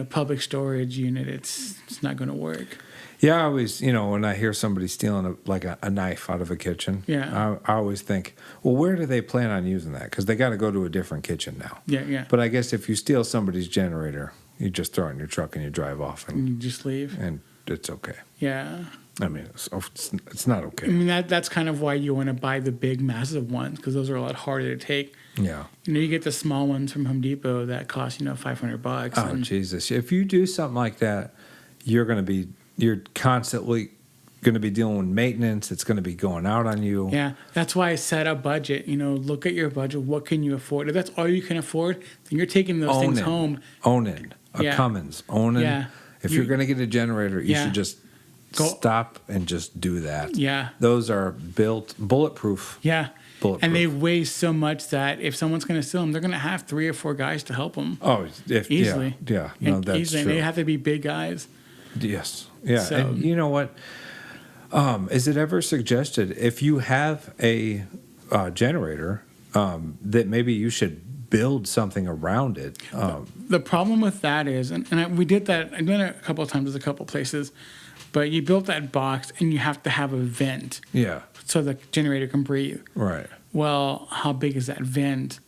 public storage unit, it's not going to work. Yeah, I always, when I hear somebody stealing a knife out of a kitchen, Yeah. I always think, well, where do they plan on using that? Because they got to go to a different kitchen now. Yeah. But I guess if you steal somebody's generator, you just throw it in your truck and you drive off, and You just leave. and it's okay. Yeah. I mean, it's not okay. I mean, that's kind of why you want to buy the big, massive ones, because those are a lot harder to take. Yeah. You get the small ones from Home Depot that cost, $500. Oh, and Jesus. If you do something like that, you're constantly going to be dealing with maintenance. It's going to be going out on you. Yeah, that's why I set a budget. Look at your budget. What can you afford? If that's all you can afford, then you're taking those things home. Owning a Cummins. Owning. Yeah. If you're going to get a generator, you should just stop and just do that. Yeah. Those are built bulletproof. Yeah. Bulletproof. And they weigh so much that if someone's going to steal them, they're going to have 3 or 4 guys to help them. Oh, easily. Yeah. No, that's easily. true. They have to be big guys. Yes. Yeah. So, and you know what? Is it ever suggested if you have a generator that maybe you should build something around it? The problem with that is, we did that. I've done it a couple of times at a couple of places, but you built that box and you have to have a vent. Yeah. So the generator can breathe. Right. Well, how big is that vent?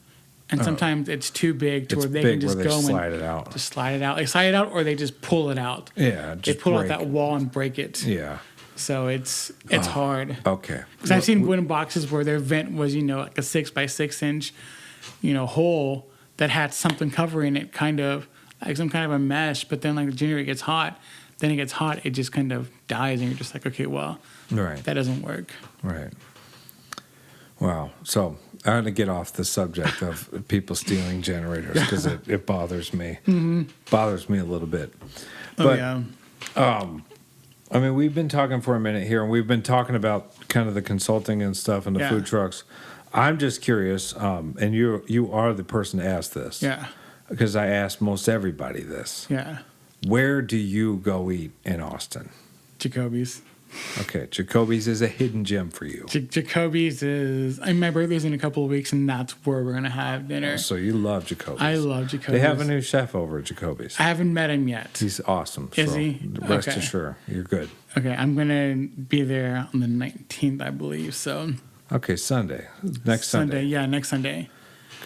And sometimes it's too big to where they can just go slide it out. Just slide it out. They slide it out, or they just pull it out. Yeah. They pull out that wall and break it. Yeah. So it's hard. Okay. Because I've seen wooden boxes where their vent was, like a 6 by 6 inch, hole that had something covering it, kind of like some kind of a mesh. But then, like, the generator gets hot. Then it gets hot. It just kind of dies, and you're just like, okay, well, right. That doesn't work. Right. Wow. So I'm going to get off the subject of people stealing generators because it bothers me. Mm-hmm. Bothers me a little bit. But, I mean, we've been talking for a minute here, and we've been talking about kind of the consulting and stuff and the food trucks. I'm just curious, and you are the person to ask this. Yeah. Because I ask most everybody this. Yeah. Where do you go eat in Austin? Jacoby's. Okay, Jacoby's is a hidden gem for you. Jacoby's is... my birthday's in a couple of weeks, and that's where we're going to have dinner. Oh, so you love Jacoby's. I love Jacoby's. They have a new chef over at Jacoby's. I haven't met him yet. He's awesome. Is so he? Rest Okay. assured, you're good. Okay, I'm going to be there on the 19th, I believe, so... Okay, Sunday. Next Sunday. Yeah, next Sunday.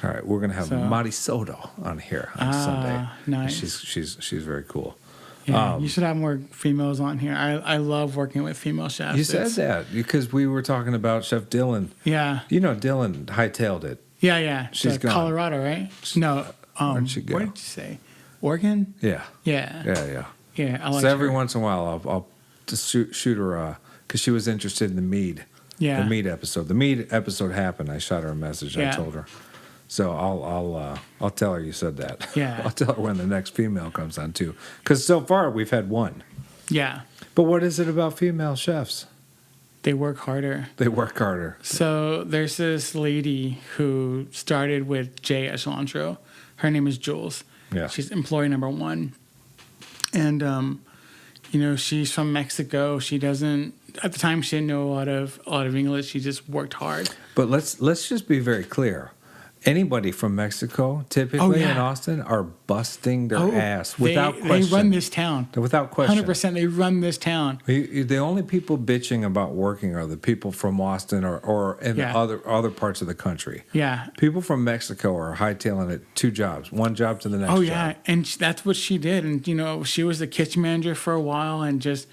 All right, we're going to have Mari Soto on here on Sunday. Nice. She's very cool. Yeah, you should have more females on here. I love working with female chefs. You said that because we were talking about Chef Dylan. Yeah. Dylan hightailed it. Yeah. She's gone. Colorado, right? No. Where'd she go? Where did you say? Oregon? Yeah. Yeah. Yeah, I like So every her. once in a while, I'll just shoot her because she was interested in the mead. Yeah. The mead episode. The mead episode happened. I shot her a message. Yeah. I told her. So I'll tell her you said that. Yeah. I'll tell her when the next female comes on too. Because so far we've had one. Yeah. But what is it about female chefs? They work harder. They work harder. So there's this lady who started with Jay at Cilantro. Her name is Jules. Yeah. She's employee number 1. And she's from Mexico. She doesn't at the time she didn't know a lot of English. She just worked hard. But let's just be very clear. Anybody from Mexico, typically in Austin, are busting their ass without question. They run this town. Without question. 100%, they run this town. The only people bitching about working are the people from Austin or in the other parts of the country. Yeah. People from Mexico are hightailing it 2 jobs, 1 job to the next job. Oh, yeah, and that's what she did. And, she was the kitchen manager for a while, and just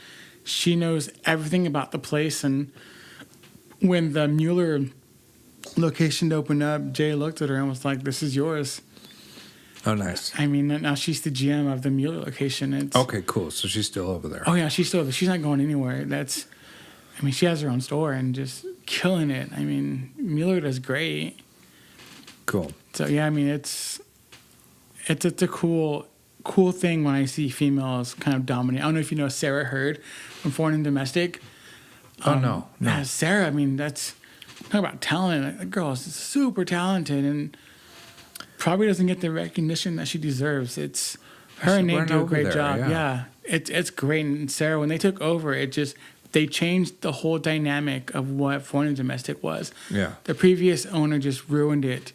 she knows everything about the place. And when the Mueller location opened up, Jay looked at her and was like, "This is yours." Oh, nice. I mean, now she's the GM of the Mueller location. Okay, cool. So she's still over there. Oh yeah, she's not going anywhere. She has her own store and just killing it. I mean, Mueller does great. Cool. So yeah, it's a cool thing when I see females kind of dominate. I don't know if you know Sarah Hurd from Foreign and Domestic. Oh no. Sarah. That's. Talk about talent. The girl is super talented and probably doesn't get the recognition that she deserves. It's her and Nate do a great job. Yeah. It's great. And Sarah, when they took over, they changed the whole dynamic of what Foreign and Domestic was. Yeah. The previous owner just ruined it.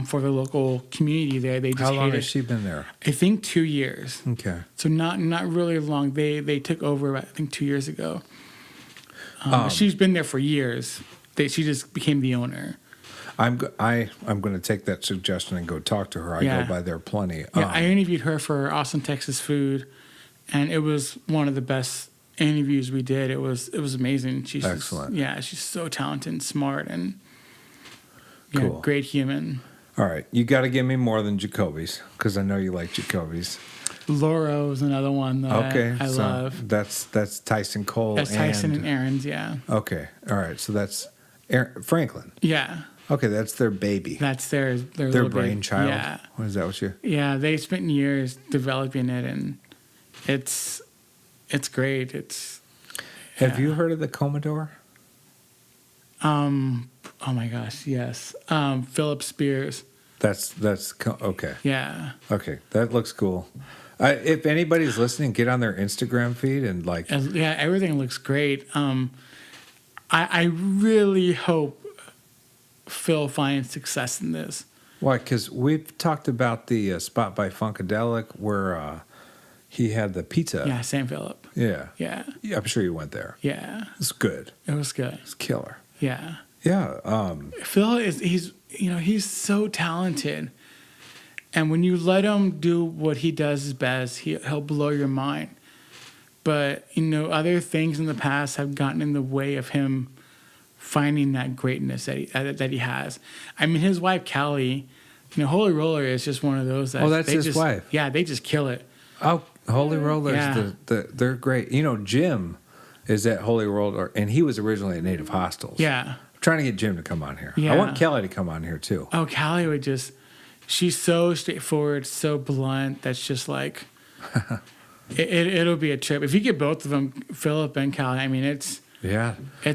for the local community there. They just How long hated- has she been there? I think 2 years. Okay. So not really long. They took over, I think, 2 years ago. She's been there for years. She just became the owner. I'm going to take that suggestion and go talk to her. I Yeah. go by there plenty. Yeah, I interviewed her for Austin, Texas Food, and it was one of the best interviews we did. It was amazing. She's Excellent. She's so talented and smart and Cool. great human. All right, you got to give me more than Jacoby's because I know you like Jacoby's. Loro is another one that I so love. That's Tyson Cole. That's Tyson and Aaron's, yeah. Okay, all right. So that's Franklin. Yeah, Okay, that's their baby. that's their Their little baby. brainchild. Yeah, What is that? What you? yeah. They spent years developing it, and it's great. Have you heard of the Commodore? Oh my gosh, yes. Philip Spears. Okay. Yeah. Okay, that looks cool. If anybody's listening, get on their Instagram feed and like. Yeah, everything looks great. I really hope Phil finds success in this. Why? Because we've talked about the spot by Funkadelic where he had the pizza. Yeah, St. Philip. Yeah. Yeah. Yeah, I'm sure you went there. Yeah. It's good. It was good. It's killer. Yeah. Yeah. Phil he's so talented. And when you let him do what he does his best, he'll blow your mind. But, other things in the past have gotten in the way of him finding that greatness that he has. I mean, his wife, Callie, Holy Roller is just one of those that... Oh, that's his wife. Yeah, they just kill it. Oh, Holy Rollers, Yeah. they're great. Jim is at Holy Roller, and he was originally at Native Hostels. Yeah. I'm trying to get Jim to come on here. Yeah. I want Kelly to come on here, too. Oh, Callie would just... She's so straightforward, so blunt. That's just like... it'll be a trip. If you get both of them, Philip and Callie, I mean, it's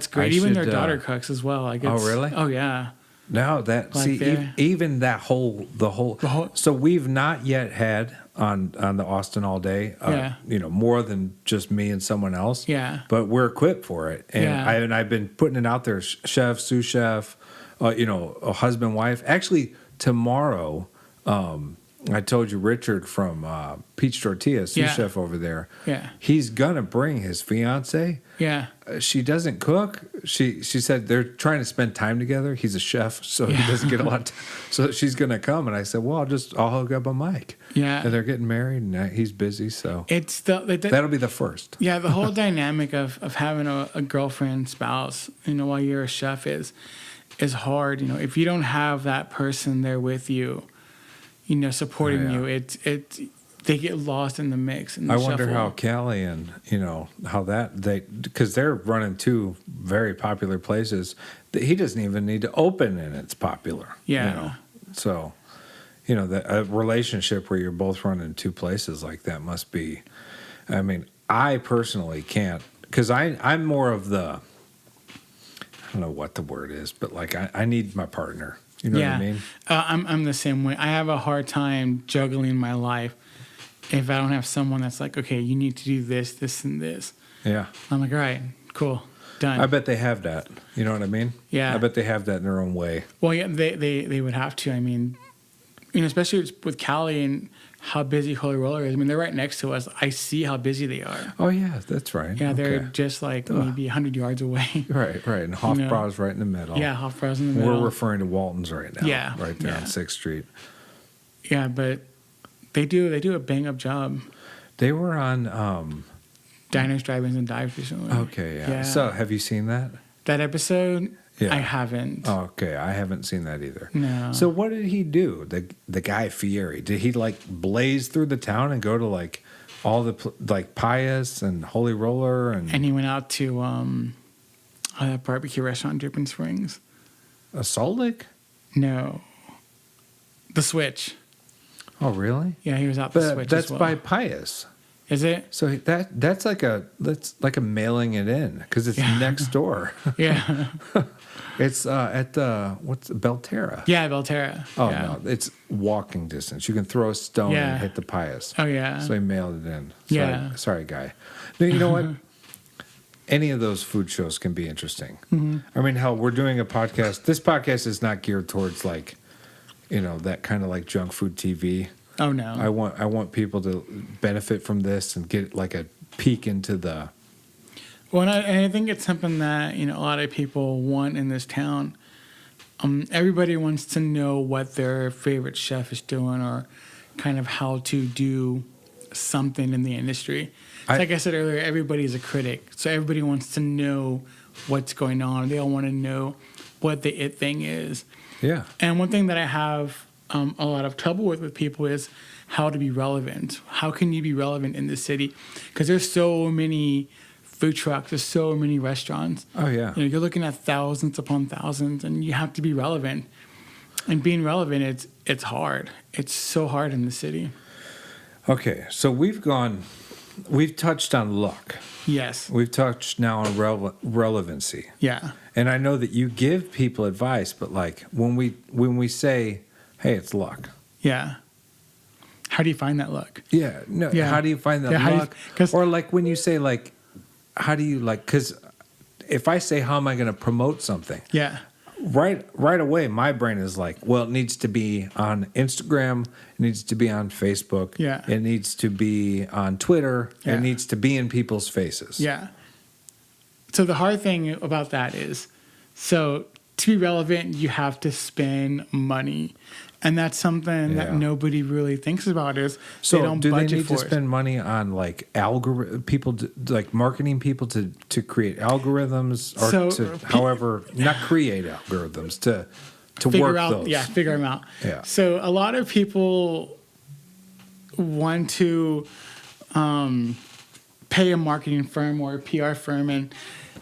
great. Even their daughter cooks as well. Like, oh, really? Oh, yeah. No, even that the whole. So we've not yet had on the Austin All Day. More than just me and someone else. Yeah. But we're equipped for it, and Yeah. I've been putting it out there. Chef, sous chef, a husband, wife. Actually, tomorrow, I told you Richard from Peach Tortilla, sous chef over there. Yeah. He's gonna bring his fiance. Yeah. She doesn't cook. She said they're trying to spend time together. He's a chef, so he doesn't get a lot. So she's gonna come, and I said, "Well, I'll hook up a mic." Yeah. And they're getting married, and he's busy, so It's that'll be the first. Yeah, the whole dynamic of having a girlfriend, spouse, while you're a chef is hard. If you don't have that person there with you, supporting you, they get lost in the mix. In the I wonder shuffle. how Callie and how because they're running two very popular places that he doesn't even need to open, and it's popular. Yeah. So, a relationship where you're both running two places like that must be. I mean, I personally can't because I'm more of the. I don't know what the word is, but like I need my partner. You know what I mean? I'm the same way. I have a hard time juggling my life if I don't have someone that's like, okay, you need to do this, this, and this. Yeah. I'm like, all right, cool, done. I bet they have that. You know what I mean? Yeah. I bet they have that in their own way. Well, yeah, they would have to. I mean, especially with Callie and how busy Holy Roller is. I mean, they're right next to us. I see how busy they are. Oh, yeah, that's right. Yeah, they're Okay. just like maybe 100 yards away. Right. And Hofbrau's right in the middle. Yeah, Hofbrau's in the middle. We're referring to Waltons right now. Yeah, Right there yeah. on 6th Street. Yeah, but they do a bang up job. They were on. Diners, Drive-ins, and Dives recently. Okay, yeah. So have you seen that? That episode, Yeah. I haven't. Oh, okay, I haven't seen that either. No. So what did he do? The guy Fieri, did he like blaze through the town and go to like all the like Pius and Holy Roller and And he went out to that barbecue restaurant, Dripping Springs. a Salt Lake? No, the Switch. Oh, really? Yeah, he was out the But Switch. that's as well. by Pius. Is it? So that's like a mailing it in because it's next door. Yeah. It's at the Belterra. Yeah, Belterra. Oh yeah. no, it's walking distance. You can throw a stone Yeah. and hit the Pius. Oh yeah. So he mailed it in. Yeah. Sorry, guy. No, you know what? Any of those food shows can be interesting. Mm-hmm. I mean, hell, we're doing a podcast. This podcast is not geared towards like that kind of like junk food TV. Oh no. I want people to benefit from this and get like a peek into the. Well, and I think it's something that a lot of people want in this town. Everybody wants to know what their favorite chef is doing, or kind of how to do something in the industry. Like I said earlier, everybody's a critic, so everybody wants to know what's going on. They all want to know what the it thing is. Yeah. And one thing that I have a lot of trouble with people is how to be relevant. How can you be relevant in this city? Because there's so many food trucks, there's so many restaurants. Oh yeah. You're looking at thousands upon thousands, and you have to be relevant. And being relevant, it's hard. It's so hard in the city. Okay, so we've touched on luck. Yes. We've touched now on relevancy. Yeah. And I know that you give people advice, but like when we say, "Hey, it's luck." Yeah. How do you find that luck? Yeah. No. Yeah. How do you find that luck? Or like when you say like, how do you like? Because if I say, "How am I going to promote something?" Yeah. Right away, my brain is like, well, it needs to be on Instagram, it needs to be on Facebook, Yeah. It needs to be on Twitter, Yeah. It needs to be in people's faces. Yeah. So the hard thing about that is, so to be relevant, you have to spend money. And that's something that nobody really thinks about is so they don't do budget they need for to spend money on like like marketing people to create algorithms or however not create algorithms to figure work out those. figure them out. Yeah. So a lot of people want to pay a marketing firm or a PR firm and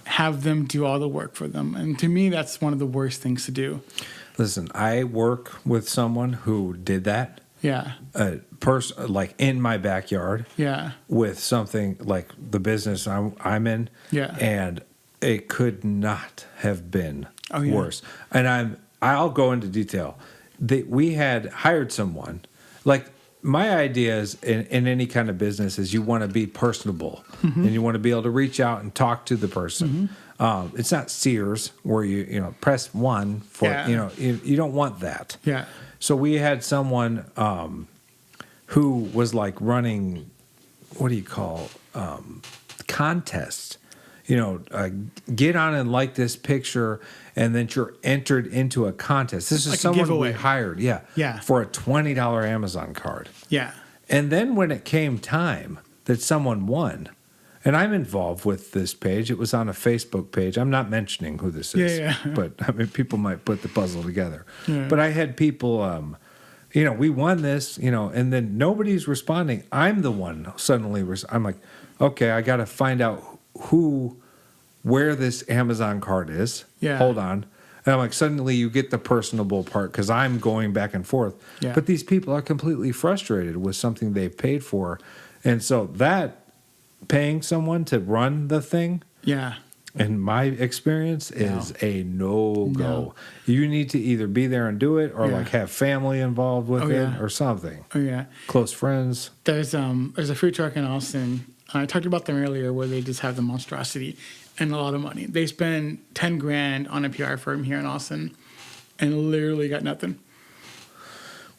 have them do all the work for them. And to me, that's one of the worst things to do. Listen, I work with someone who did that. Yeah. Like in my backyard. Yeah. With something like the business I'm in. Yeah. And it could not have been worse. And I'll go into detail. We had hired someone. Like my idea is in any kind of business is you want to be personable, and you want to be able to reach out and talk to the person. It's not Sears where you press one for you don't want that. Yeah. So we had someone who was like running, what do you call contests? Get on and like this picture, and then you're entered into a contest. This is like someone we hired, for a $20 Amazon card. Yeah. And then when it came time that someone won, and I'm involved with this page. It was on a Facebook page. I'm not mentioning who this is, but I mean, people might put the puzzle together. Yeah. But I had people, we won this, and then nobody's responding. I'm the one suddenly. I'm like, okay, I got to find out where this Amazon card is. Yeah. Hold on. And I'm like, suddenly you get the personable part because I'm going back and forth. Yeah. But these people are completely frustrated with something they've paid for, and so that. Paying someone to run the thing, in my experience, is a no-go. No. You need to either be there and do it, or like have family involved with it, or something. Oh yeah, close friends. There's a food truck in Austin. I talked about them earlier, where they just have the monstrosity and a lot of money. They spend $10,000 on a PR firm here in Austin, and literally got nothing.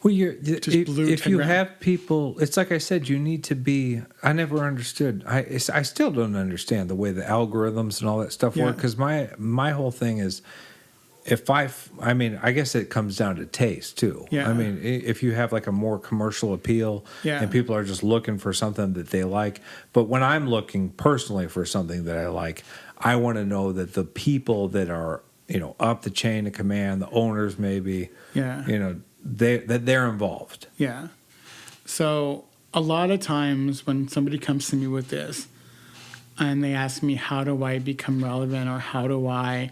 Well, if you have people, it's like I said, you need to be. I never understood. I still don't understand the way the algorithms and all that stuff work. Because my whole thing is, I mean, I guess it comes down to taste too. Yeah. I mean, if you have like a more commercial appeal, and people are just looking for something that they like. But when I'm looking personally for something that I like, I want to know that the people that are up the chain of command, the owners maybe, they're involved. Yeah. So a lot of times when somebody comes to me with this and they ask me, how do I become relevant, or how do I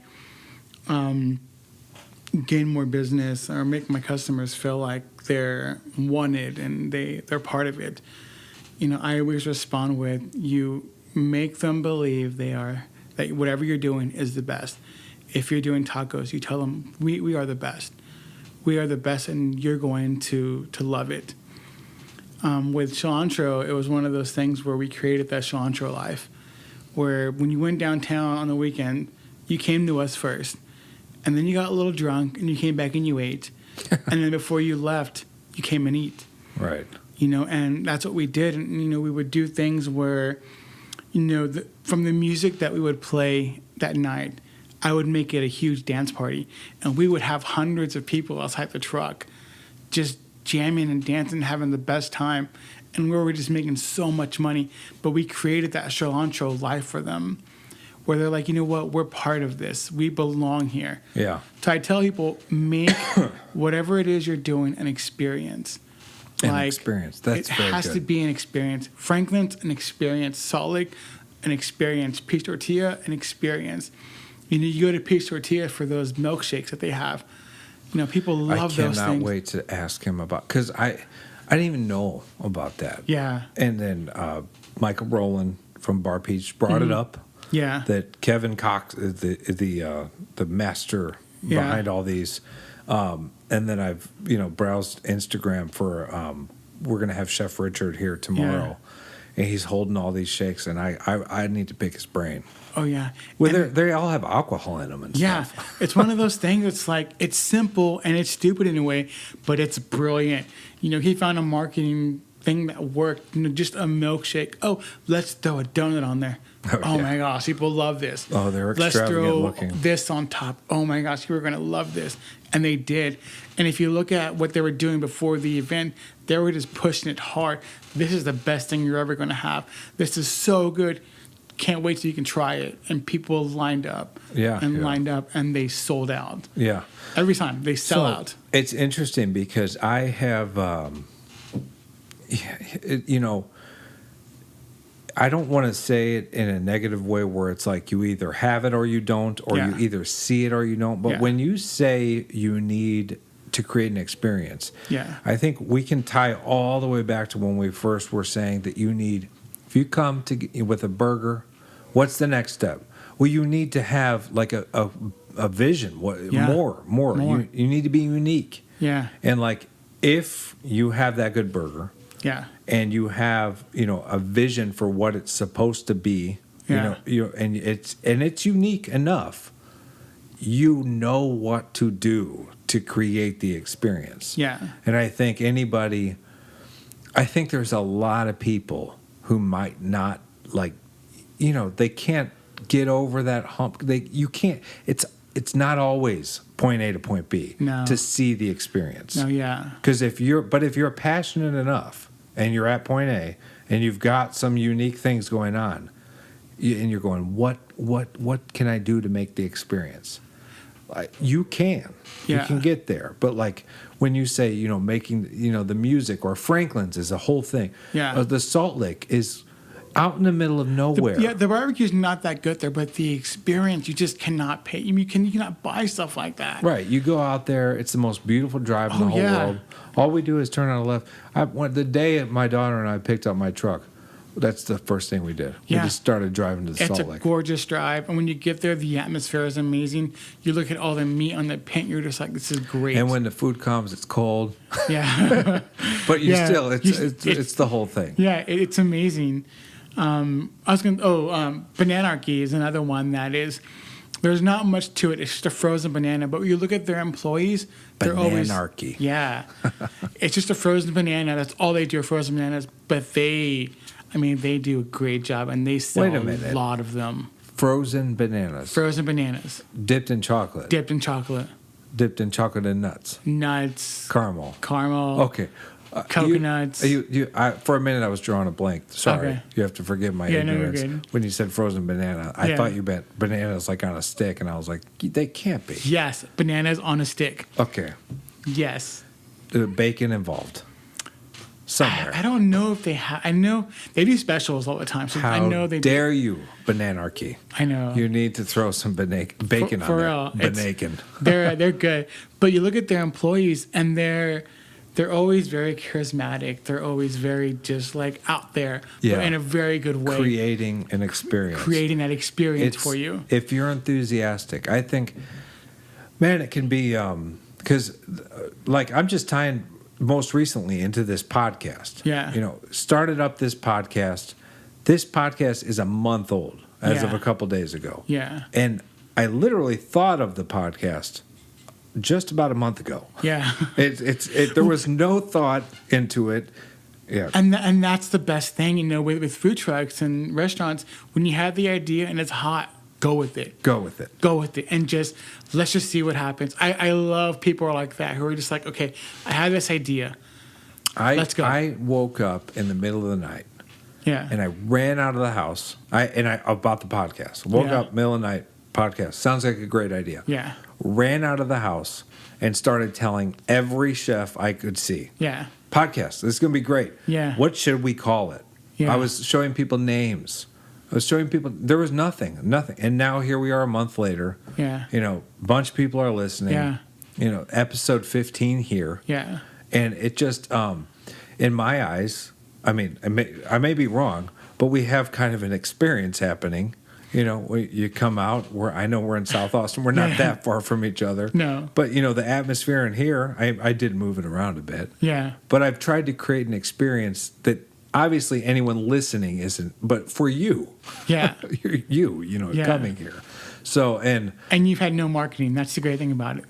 gain more business or make my customers feel like they're wanted and they're part of it, I always respond with, you make them believe that whatever you're doing is the best. If you're doing tacos, you tell them, we are the best. We are the best, and you're going to love it. With cilantro, it was one of those things where we created that cilantro life, where when you went downtown on the weekend, you came to us first, and then you got a little drunk, and you came back and you ate. And then before you left, you came and eat. Right. And that's what we did. And, we would do things where, from the music that we would play that night, I would make it a huge dance party. And we would have hundreds of people outside the truck just jamming and dancing, having the best time. And we were just making so much money. But we created that cilantro life for them where they're like, you know what, we're part of this. We belong here. Yeah. So I tell people, make whatever it is you're doing an experience. An experience. That's very good. It has to be an experience. Franklin's an experience. Salt Lake, an experience. Peach Tortilla, an experience. You go to Peach Tortilla for those milkshakes that they have. People love those things. I cannot wait to ask him about, because I didn't even know about that. Yeah. And then Michael Rowland from Bar Peach brought it up. Yeah. That Kevin Cox is the master behind all these. And then I've browsed Instagram for we're gonna have Chef Richard here tomorrow, and he's holding all these shakes, and I need to pick his brain. Oh yeah, well they all have alcohol in them and stuff. Yeah, it's one of those things. It's like it's simple and it's stupid in a way, but it's brilliant. He found a marketing thing that worked. Just a milkshake. Oh, let's throw a donut on there. Oh my gosh, people love this. Oh, they're extravagant looking. Let's throw this on top. Oh my gosh, you were going to love this. And they did. And if you look at what they were doing before the event, they were just pushing it hard. This is the best thing you're ever going to have. This is so good. Can't wait till you can try it. And people lined up. Lined up, and they sold out. Yeah. Every time they sell out. It's interesting because I have, I don't want to say it in a negative way where it's like you either have it or you don't, or you either see it or you don't. But when you say you need to create an experience, I think we can tie all the way back to when we first were saying that you need, if you come to with a burger, what's the next step? Well, you need to have like a vision. More. You need to be unique. Yeah. And like if you have that good burger. Yeah. And you have, a vision for what it's supposed to be, and it's unique enough. You know what to do to create the experience. Yeah. And I think there's a lot of people who might not they can't get over that hump. It's not always point A to point B to see the experience. No, yeah. Because if you're passionate enough and you're at point A and you've got some unique things going on, and you're going, what can I do to make the experience? You can get there. But like when you say, making, the music, or Franklin's is a whole thing. Yeah. The Salt Lake is out in the middle of nowhere. The barbecue's not that good there, but the experience, you just cannot pay. You cannot buy stuff like that. Right. You go out there, it's the most beautiful drive in the whole world. All we do is turn on the left. The day my daughter and I picked up my truck, that's the first thing we did. We just started driving to the Salt Lake. It's a gorgeous drive. And when you get there, the atmosphere is amazing. You look at all the meat on the paint, you're just like, this is great. And when the food comes, it's cold. Yeah. But it's the whole thing. Yeah, it's amazing. Bananarchy is another one that is, there's not much to it. It's just a frozen banana. But when you look at their employees, they're always... Bananarchy. Yeah. It's just a frozen banana. That's all they do, are frozen bananas. But they do a great job, and they sell a lot of them. Frozen bananas. Frozen bananas. Dipped in chocolate. Dipped in chocolate. Dipped in chocolate and nuts. Nuts. Caramel. Okay. Coconuts. For a minute, I was drawing a blank. Sorry. Okay. You have to forgive my ignorance. No, you're good. When you said frozen banana, I thought you meant bananas like on a stick, and I was like, they can't be. Yes, bananas on a stick. Okay. Yes. Bacon involved. Somewhere. I don't know if they have. I know they do specials all the time. So I know they dare you, Bananarchy. I know. You need to throw some bacon on there. Bacon. They're good. But you look at their employees, and they're always very charismatic. They're always very just like out there, but in a very good way. Creating an experience. Creating that experience for you. If you're enthusiastic, I think, man, it can be, because I'm just tying most recently into this podcast. Yeah. Started up this podcast. This podcast is a month old as of a couple days ago. Yeah. And I literally thought of the podcast just about a month ago. Yeah. There was no thought into it. Yeah. And that's the best thing, with food trucks and restaurants. When you have the idea and it's hot, go with it. Go with it. Go with it. And let's just see what happens. I love people like that who are just like, okay, I have this idea. Let's go. I woke up in the middle of the night. Yeah. And I ran out of the house. About the podcast. Woke up, middle of the night, podcast. Sounds like a great idea. Yeah. Ran out of the house and started telling every chef I could see. Yeah. Podcast. This is going to be great. Yeah. What should we call it? Yeah. I was showing people names. I was showing people. There was nothing. And now here we are a month later. Yeah. A bunch of people are listening. Yeah. Episode 15 here. Yeah. And it just, in my eyes, I mean, I may be wrong, but we have kind of an experience happening. You come out, I know we're in South Austin. We're not that far from each other. No. But, the atmosphere in here, I did move it around a bit. Yeah. But I've tried to create an experience that obviously anyone listening isn't, but for you. Yeah. Coming here. So, and you've had no marketing. That's the great thing about it.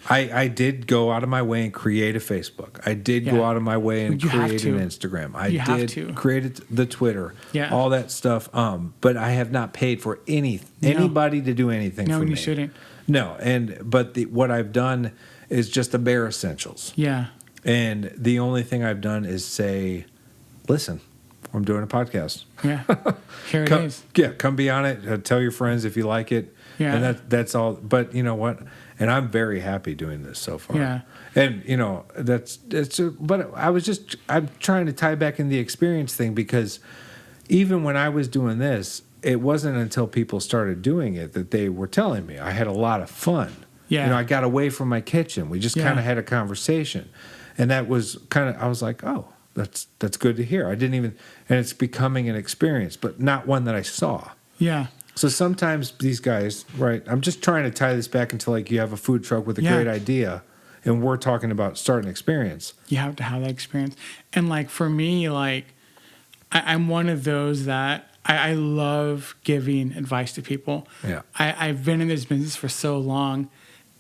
I did go out of my way and create a Facebook. I did go out of my way and create an Instagram. I did create the Twitter. Yeah. All that stuff. But I have not paid for anybody to do anything for me. No, you shouldn't. No, but what I've done is just the bare essentials. Yeah. And the only thing I've done is say, listen, I'm doing a podcast. Yeah. Here it is. Yeah, come be on it. Tell your friends if you like it. Yeah. And that's all. But you know what? And I'm very happy doing this so far. Yeah. And but I'm trying to tie back in the experience thing, because even when I was doing this, it wasn't until people started doing it that they were telling me I had a lot of fun. Yeah. I got away from my kitchen. We just kind of had a conversation. And that was I was like, oh, that's good to hear. I didn't even, and it's becoming an experience, but not one that I saw. Yeah. So sometimes these guys, right? I'm just trying to tie this back into you have a food truck with a great idea, and we're talking about starting an experience. You have to have that experience. And for me, I'm one of those that I love giving advice to people. Yeah. I've been in this business for so long,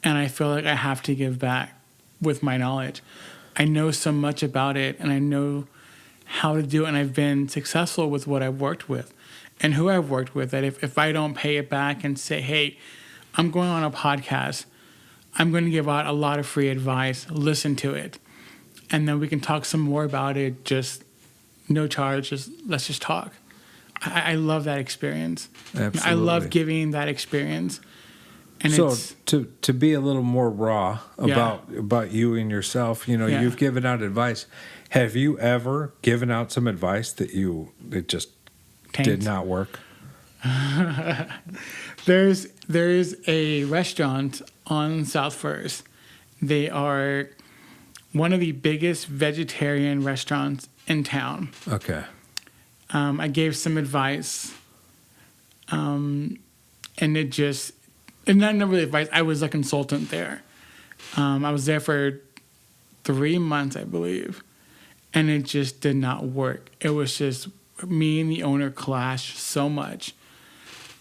and I feel like I have to give back with my knowledge. I know so much about it, and I know how to do it, and I've been successful with what I've worked with and who I've worked with, that if I don't pay it back and say, hey, I'm going on a podcast, I'm going to give out a lot of free advice, listen to it, and then we can talk some more about it, just no charge, let's just talk. I love that experience. Absolutely. I love giving that experience. And so to be a little more raw about you and yourself, you've given out advice. Have you ever given out some advice that it just did not work? There's a restaurant on South First. They are one of the biggest vegetarian restaurants in town. Okay. I gave some advice, and not really advice. I was a consultant there. I was there for 3 months, I believe, and it just did not work. It was just me and the owner clashed so much.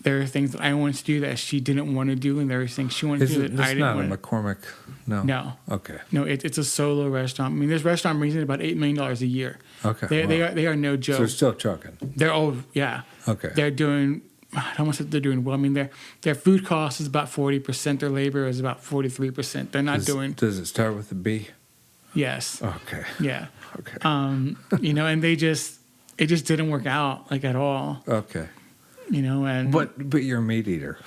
There are things that I wanted to do that she didn't want to do, and there were things she wanted to do that I didn't want to do. It's not a McCormick? No. No. Okay. No, it's a solo restaurant. I mean, this restaurant brings in about $8 million a year. Okay. They are no joke. So they're still trucking. Yeah. Okay. They're doing, I don't want to say they're doing well. I mean, their food cost is about 40%. Their labor is about 43%. They're not doing. Does it start with a B? Yes. Okay. Yeah. Okay. And it just didn't work out at all. Okay. And but you're a meat eater.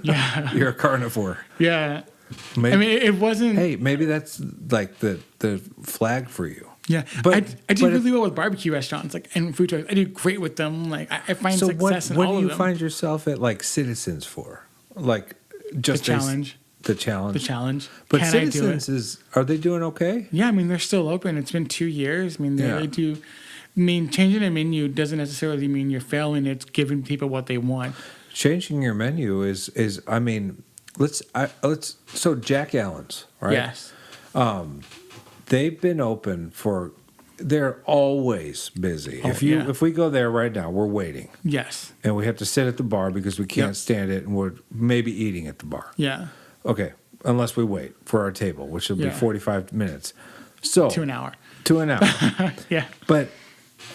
Yeah. You're a carnivore. Yeah. Maybe, I mean, it wasn't. Hey, maybe that's the flag for you. Yeah, but I do really well with barbecue restaurants, and food trucks. I do great with them. I find success in all of them. What do you find yourself at Citizens for? Just the challenge. The challenge. The challenge. But Citizens are they doing okay? Yeah, I mean they're still open. It's been 2 years. I mean they do. I mean, changing a menu doesn't necessarily mean you're failing. It's giving people what they want. Changing your menu is I mean, so Jack Allen's, right? Yes. They've been open they're always busy. If we go there right now, we're waiting. Yes. And we have to sit at the bar because we can't stand it, and we're maybe eating at the bar. Yeah. Okay. unless we wait for our table, which will be Yeah. 45 minutes. So To an hour. To an hour. Yeah. But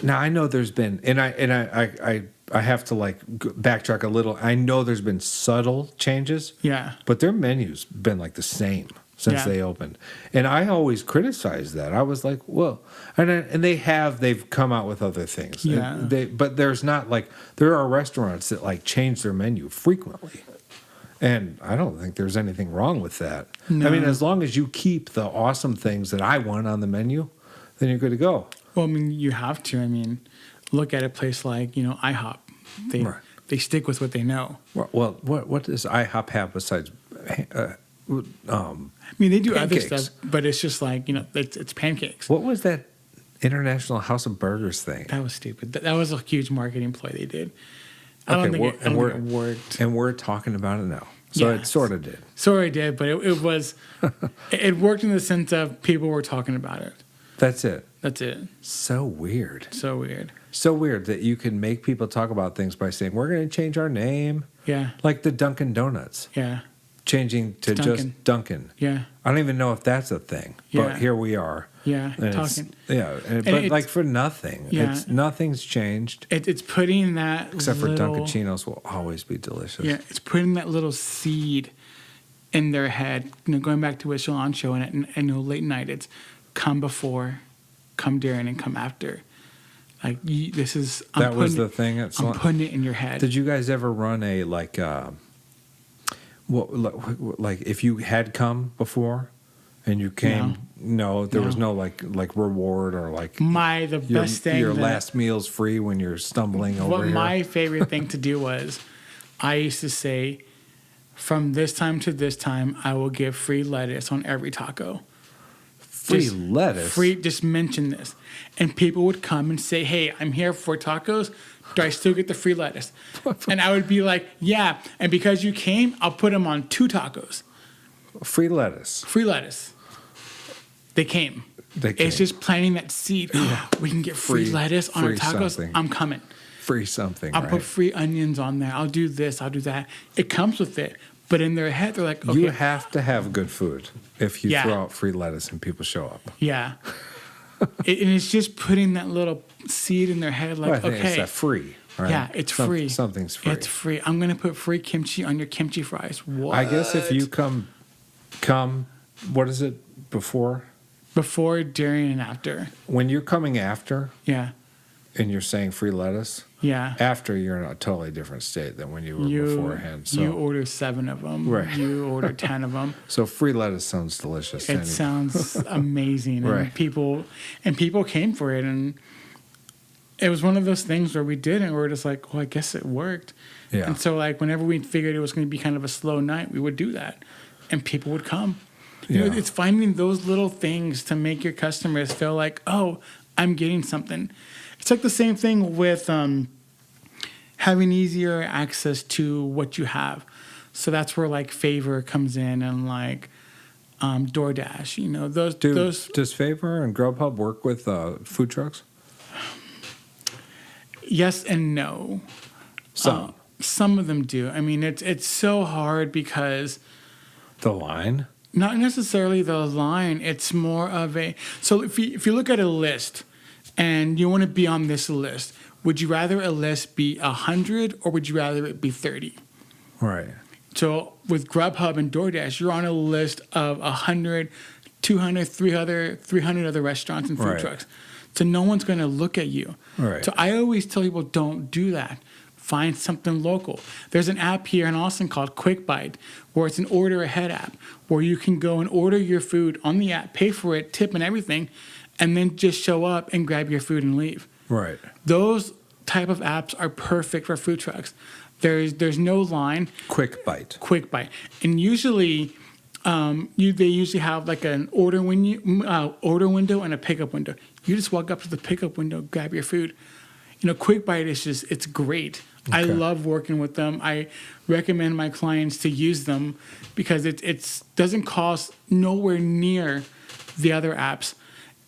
now I know there's been, and I have to like backtrack a little. I know there's been subtle changes. Yeah. But their menu's been like the same since they opened, and I always criticized that. I was like, well, and they've come out with other things. Yeah. But there's not like there are restaurants that like change their menu frequently. And I don't think there's anything wrong with that. No. I mean, as long as you keep the awesome things that I want on the menu, then you're good to go. Well, I mean, you have to. I mean, look at a place like, IHOP. They stick with what they know. Well, what does IHOP have besides? I mean, they do pancakes. other stuff, but it's just like, it's pancakes. What was that International House of Burgers thing? That was stupid. That was a huge marketing ploy they did. I don't think it worked. And we're talking about it now. So it sort of did. Sort of did, but it was, it worked in the sense of people were talking about it. That's it. That's it. So weird. So weird. So weird that you can make people talk about things by saying, we're going to change our name. Yeah. Like the Dunkin' Donuts. Yeah. Changing to just Dunkin'. Yeah. I don't even know if that's a thing, but here we are. Yeah, and talking. But like for nothing. Yeah. Nothing's changed. It's putting that except for Dunkachinos will always be delicious. Yeah, it's putting that little seed in their head. Going back to what Shalon show, and I know late night, it's come before, come during, and come after. Like this is. That was the thing. I'm putting it in your head. Did you guys ever run a like if you had come before and you came? No, there was no like reward or like the best thing. Your last meal's free when you're stumbling over here. My favorite thing to do was, I used to say, from this time to this time, I will give free lettuce on every taco. Lettuce? Just mention this. And people would come and say, hey, I'm here for tacos. Do I still get the free lettuce? And I would be like, yeah. And because you came, I'll put them on 2 tacos. Free lettuce. Free lettuce. They came. It's just planting that seed. We can get free lettuce on our tacos. Something. I'm coming. Free something. I'll put free onions on there. I'll do this. I'll do that. It comes with it. But in their head, they're like, okay. You have to have good food if you throw out free lettuce and people show up. Yeah. And it's just putting that little seed in their head, like, I think it's that free. Right? Yeah, it's free. Something's free. It's free. I'm going to put free kimchi on your kimchi fries. What? I guess if you come, what is it, before? Before, during, and after. When you're coming after. Yeah. And you're saying free lettuce. Yeah. After, you're in a totally different state than when you were beforehand. So. You order 7 of them. Right. You order 10 of them. So free lettuce sounds delicious. It sounds amazing. And right. People came for it. And it was one of those things where we did it and we were just like, well, I guess it worked. Yeah. And so like whenever we figured it was going to be kind of a slow night, we would do that. And people would come. You know, it's finding those little things to make your customers feel like, oh, I'm getting something. It's like the same thing with having easier access to what you have. So that's where like Favor comes in and like DoorDash. You know, those. Does Favor and Grubhub work with food trucks? Yes and no. Some of them do. I mean, it's so hard because the line. Not necessarily the line. It's more of a. So if you look at a list. And you want to be on this list. Would you rather a list be 100 or would you rather it be 30? Right. So with Grubhub and DoorDash, you're on a list of 100, 200, 300 other restaurants and food trucks. So no one's going to look at you. Right. So I always tell people, don't do that. Find something local. There's an app here in Austin called Quick Bite, where it's an order ahead app, where you can go and order your food on the app, pay for it, tip and everything, and then just show up and grab your food and leave. Right. Those type of apps are perfect for food trucks. There's no line. Quick Bite. And usually, they usually have like an order window and a pickup window. You just walk up to the pickup window, grab your food. You know, Quick Bite is it's great. Okay. I love working with them. I recommend my clients to use them because it doesn't cost nowhere near the other apps.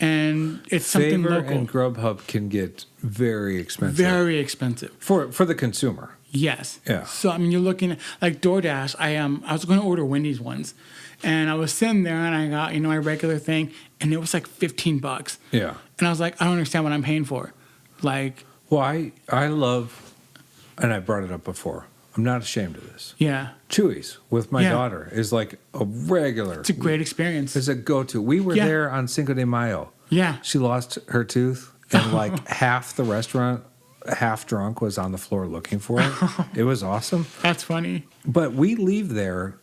And it's something local. Favor and Grubhub can get very expensive. Very expensive. For the consumer. Yes. Yeah. So, I mean, you're looking at, like DoorDash, I was going to order Wendy's once. And I was sitting there and I got, my regular thing, and it was like $15. Yeah. And I was like, I don't understand what I'm paying for. Like, well, I love, and I brought it up before, I'm not ashamed of this. Yeah. Chuy's with my daughter is like a regular. It's a great experience. It's a go-to. We were there on Cinco de Mayo. Yeah. She lost her tooth, and like half the restaurant, half drunk, was on the floor looking for it. It was awesome. That's funny. But we leave there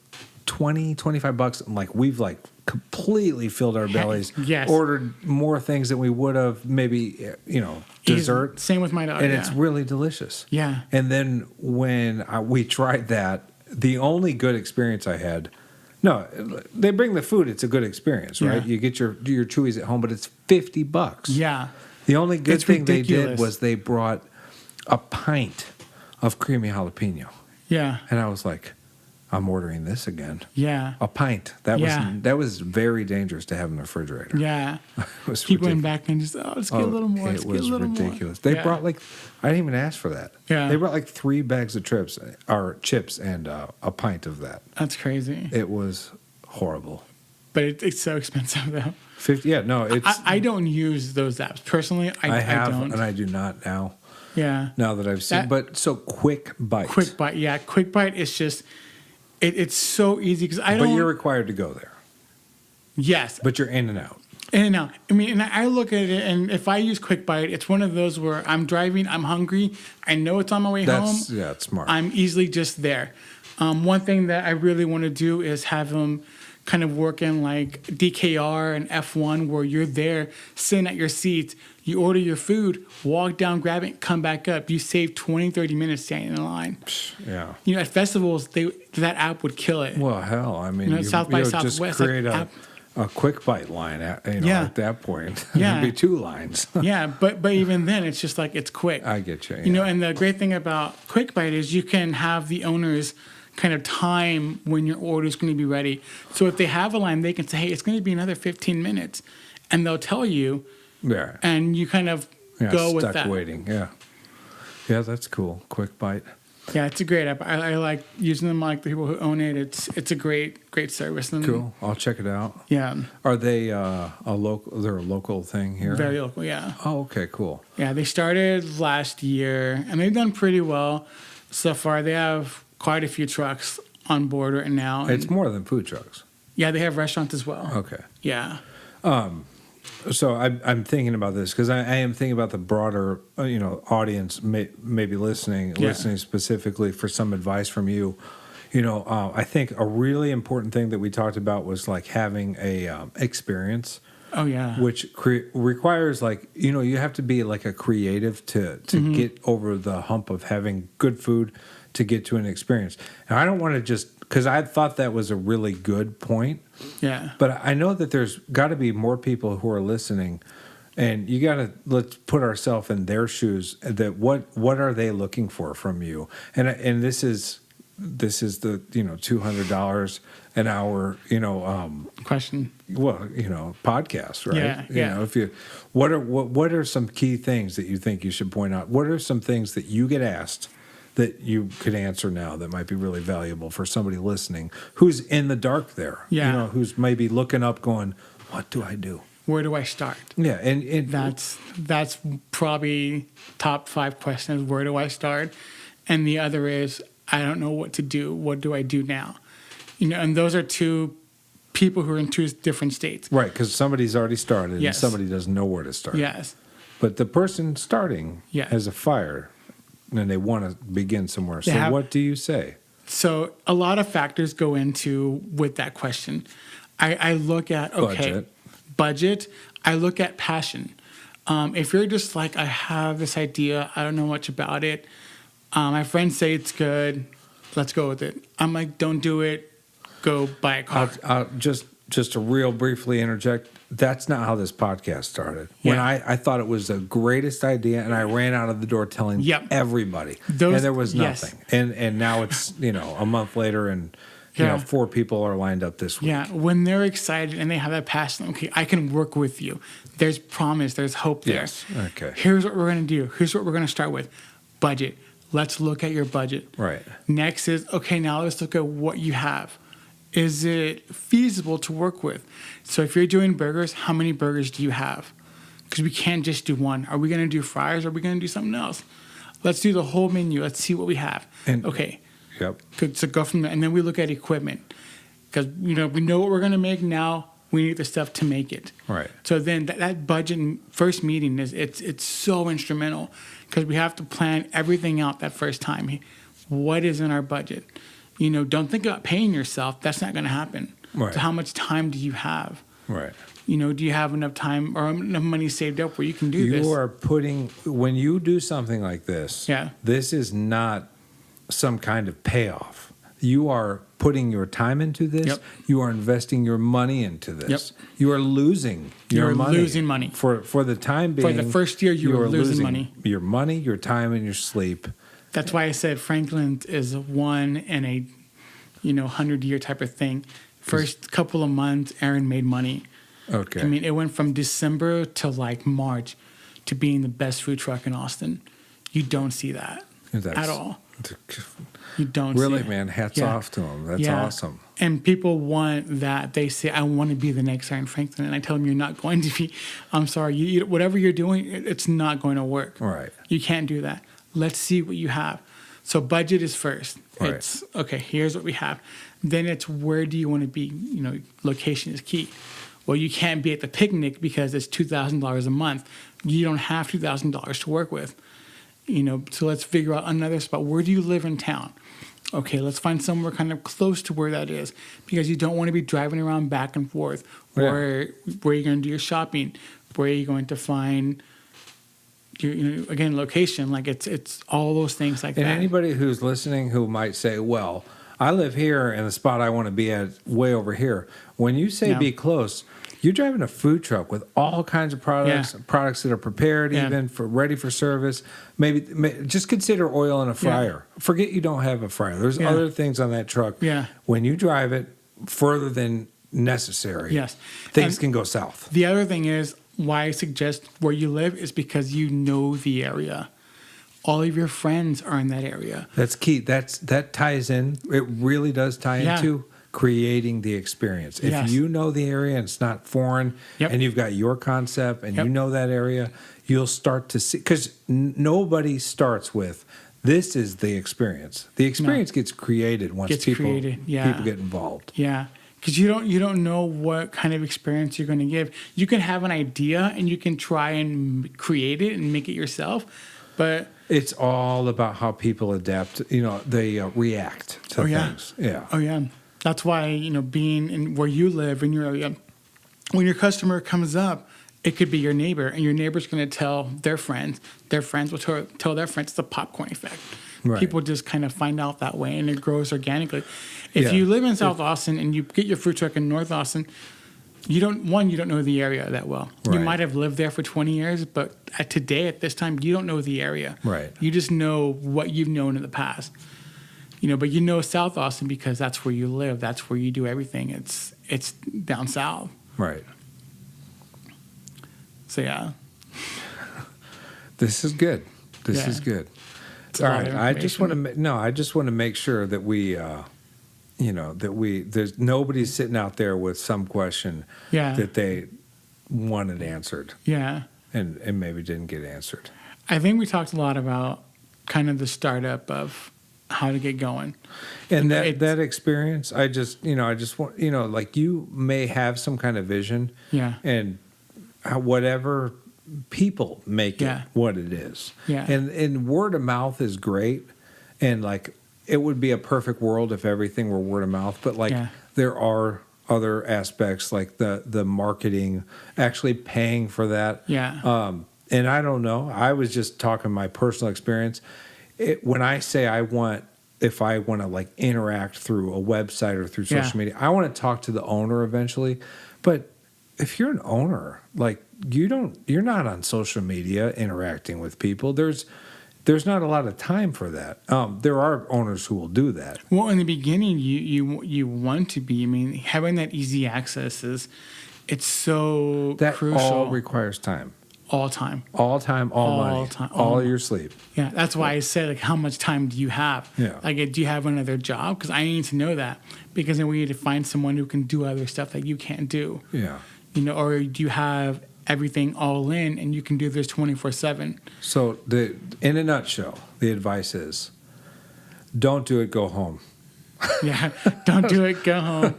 $20-$25, and like we've like completely filled our bellies. Yes. Ordered more things than we would have, maybe, dessert. Same with my daughter. And it's really delicious. Yeah. And then when we tried that, the only good experience I had, they bring the food, it's a good experience, right? Yeah. You get your Chuy's at home, but it's $50. Yeah. The only good thing ridiculous. they did was they brought a pint of creamy jalapeno. Yeah. And I was like, I'm ordering this again. Yeah. A pint. That was very dangerous to have in the refrigerator. Yeah. It was Keep ridiculous. going back and just, let's get a little more. It was ridiculous. They brought I didn't even ask for that. Yeah. They brought like 3 bags of chips and a pint of that. That's crazy. It was horrible. But it's so expensive though. 50. Yeah, no, it's. I don't use those apps personally. I have, I don't. and I do not now. Yeah. Now that I've seen, but so Quick Bite. Quick Bite. Yeah, Quick Bite is just. It's so easy because I don't. But you're required to go there. Yes. But you're in and out. And now, and I look at it, and if I use Quick Bite, it's one of those where I'm driving, I'm hungry, I know it's on my way home. Yeah, it's smart. I'm easily just there. One thing that I really want to do is have them kind of work in like DKR and F1, where you're there sitting at your seat, you order your food, walk down, grab it, come back up. You save 20, 30 minutes standing in line. Yeah. At festivals, that app would kill it. Well, hell, I mean, South by Southwest, just create like a Quick Bite line at that point. Yeah. It'd be 2 lines. Yeah, but even then, it's just like it's quick. I get you. And the great thing about Quick Bite is you can have the owners kind of time when your order is going to be ready. So if they have a line, they can say, hey, it's going to be another 15 minutes. And they'll tell you. Yeah. And you kind of go with that. Stuck waiting, yeah. Yeah, that's cool. Quick Bite. Yeah, it's a great app. I like using them like the people who own it. It's a great service. And cool. I'll check it out. Yeah. Are they a local? They're a local thing here. Very local. Yeah. Oh, okay, cool. Yeah, they started last year, and they've done pretty well so far. They have quite a few trucks on board right now. It's more than food trucks. Yeah, they have restaurants as well. Okay. Yeah. So I'm thinking about this because I am thinking about the broader, audience maybe listening specifically for some advice from you. I think a really important thing that we talked about was like having a experience. Oh yeah. Which requires you have to be like a creative to get over the hump of having good food to get to an experience. And I don't want to just, because I thought that was a really good point. Yeah. But I know that there's got to be more people who are listening, and let's put ourselves in their shoes. That what are they looking for from you? And this is the $200 an hour question. Well, podcast, right? Yeah. If you what are some key things that you think you should point out? What are some things that you get asked that you could answer now that might be really valuable for somebody listening who's in the dark there? Yeah. Who's maybe looking up going, what do I do? Where do I start? Yeah, and that's probably top 5 questions. Where do I start? And the other is, I don't know what to do. What do I do now? And those are 2 people who are in 2 different states. Right, because somebody's already started and somebody doesn't know where to start. Yes. But the person starting has a fire and they want to begin somewhere. So what do you say? So a lot of factors go into with that question. I look at, budget. I look at passion. If you're just like, I have this idea, I don't know much about it. My friends say it's good. Let's go with it. I'm like, don't do it. Go buy a car. I'll just to real briefly interject. That's not how this podcast started. When I thought it was the greatest idea, and I ran out of the door telling everybody, and there was nothing. And now it's a month later, and 4 people are lined up this week. Yeah, when they're excited and they have that passion, okay, I can work with you. There's promise. There's hope there. Yes. Okay. Here's what we're going to do. Here's what we're going to start with. Budget. Let's look at your budget. Right. Next is, okay, now let's look at what you have. is it feasible to work with? So if you're doing burgers, how many burgers do you have? Because we can't just do one. Are we going to do fries? Or are we going to do something else? Let's do the whole menu. Let's see what we have. Okay. Yep. Good. So go from there. And then we look at equipment. Because, we know what we're going to make now. We need the stuff to make it. Right. So then that budget first meeting it's so instrumental because we have to plan everything out that first time. What is in our budget? Don't think about paying yourself. That's not going to happen. Right. So how much time do you have? Right. Do you have enough time or enough money saved up where you can do this? You are when you do something like this, this is not some kind of payoff. You are putting your time into this. Yep. You are investing your money into this. Yep. You are losing your money. You're losing money. For the time being. For the first year, you are losing money. Your money, your time, and your sleep. That's why I said Franklin is one in a 100-year type of thing. First couple of months, Aaron made money. Okay. I mean, it went from December to like March to being the best food truck in Austin. You don't see that at all. You don't really, see it. Man. Hats off to them. That's awesome. And people want that. They say, "I want to be the next Aaron Franklin," and I tell them, "You're not going to be. I'm sorry. You whatever you're doing, it's not going to work. Right. You can't do that. Let's see what you have." So budget is first. Right. It's okay. Here's what we have. Then it's where do you want to be? Location is key. Well, you can't be at the picnic because it's $2,000 a month. You don't have $2,000 to work with. So let's figure out another spot. Where do you live in town? Okay, let's find somewhere kind of close to where that is because you don't want to be driving around back and forth. Or where are you going to do your shopping? Where are you going to find your, again, location? Like it's all those things like that. And anybody who's listening who might say, well, I live here and the spot I want to be at way over here. When you say be close, you're driving a food truck with all kinds of products that are prepared even for ready for service. Maybe just consider oil in a fryer. Forget you don't have a fryer. There's other things on that truck. Yeah. When you drive it further than necessary, things can go south. The other thing is why I suggest where you live is because you know the area. All of your friends are in that area. That's key. That ties in. It really does tie into creating the experience. If you know the area and it's not foreign and you've got your concept and you know that area, you'll start to see, because nobody starts with, this is the experience. The experience gets created once people get involved. Yeah. Because you don't know what kind of experience you're going to give. You can have an idea and you can try and create it and make it yourself, but it's all about how people adapt. They react to things. Yeah. Oh yeah. That's why being in where you live in your area, when your customer comes up, it could be your neighbor, and your neighbor's going to tell their friends. Their friends will tell their friends. It's the popcorn effect. Right. People just kind of find out that way, and it grows organically. If you live in South Austin and you get your food truck in North Austin, you don't know the area that well. Right. You might have lived there for 20 years, but at this time, you don't know the area. Right. You just know what you've known in the past. But South Austin because that's where you live. That's where you do everything. It's down south. Right. So yeah. This is good. This is good. All right. I just want to make sure that we there's nobody sitting out there with some question that they wanted answered. Yeah. And maybe didn't get answered. I think we talked a lot about kind of the startup of how to get going. And that experience, I just want, like you may have some kind of vision. Yeah. And whatever people make it what it is. Yeah. And word of mouth is great. And like, it would be a perfect world if everything were word of mouth, but like there are other aspects like the marketing, actually paying for that. Yeah. And I don't know. I was just talking my personal experience. When I say if I want to like interact through a website or through social media, I want to talk to the owner eventually. But if you're an owner, like you're not on social media interacting with people. There's not a lot of time for that. There are owners who will do that. Well, in the beginning, you want to be. I mean, having that easy access it's so that crucial. all requires time. all time. All time, all money, time, all your sleep. Yeah, that's why I said, like, how much time do you have? Yeah. Like, do you have another job? Because I need to know that, because then we need to find someone who can do other stuff that you can't do. Yeah. You know, or do you have everything all in and you can do this 24/7? So in a nutshell, the advice is, don't do it, go home. Yeah, don't do it, go home.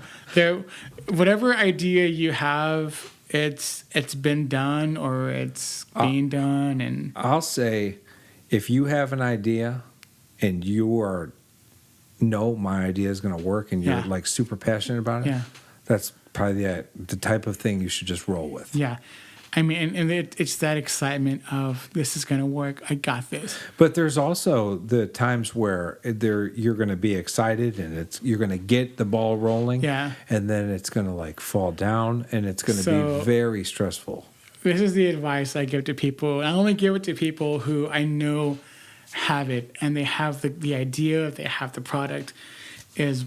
Whatever idea you have, it's been done or it's being done. And I'll say, if you have an idea and you know my idea is going to work and you're like super passionate about it, that's probably the type of thing you should just roll with. Yeah. I mean, and it's that excitement of, this is going to work. I got this. But there's also the times where you're going to be excited and you're going to get the ball rolling. Yeah. And then it's going to like fall down and it's going to be very stressful. This is the advice I give to people. I only give it to people who I know have it and they have the idea, they have the product. Is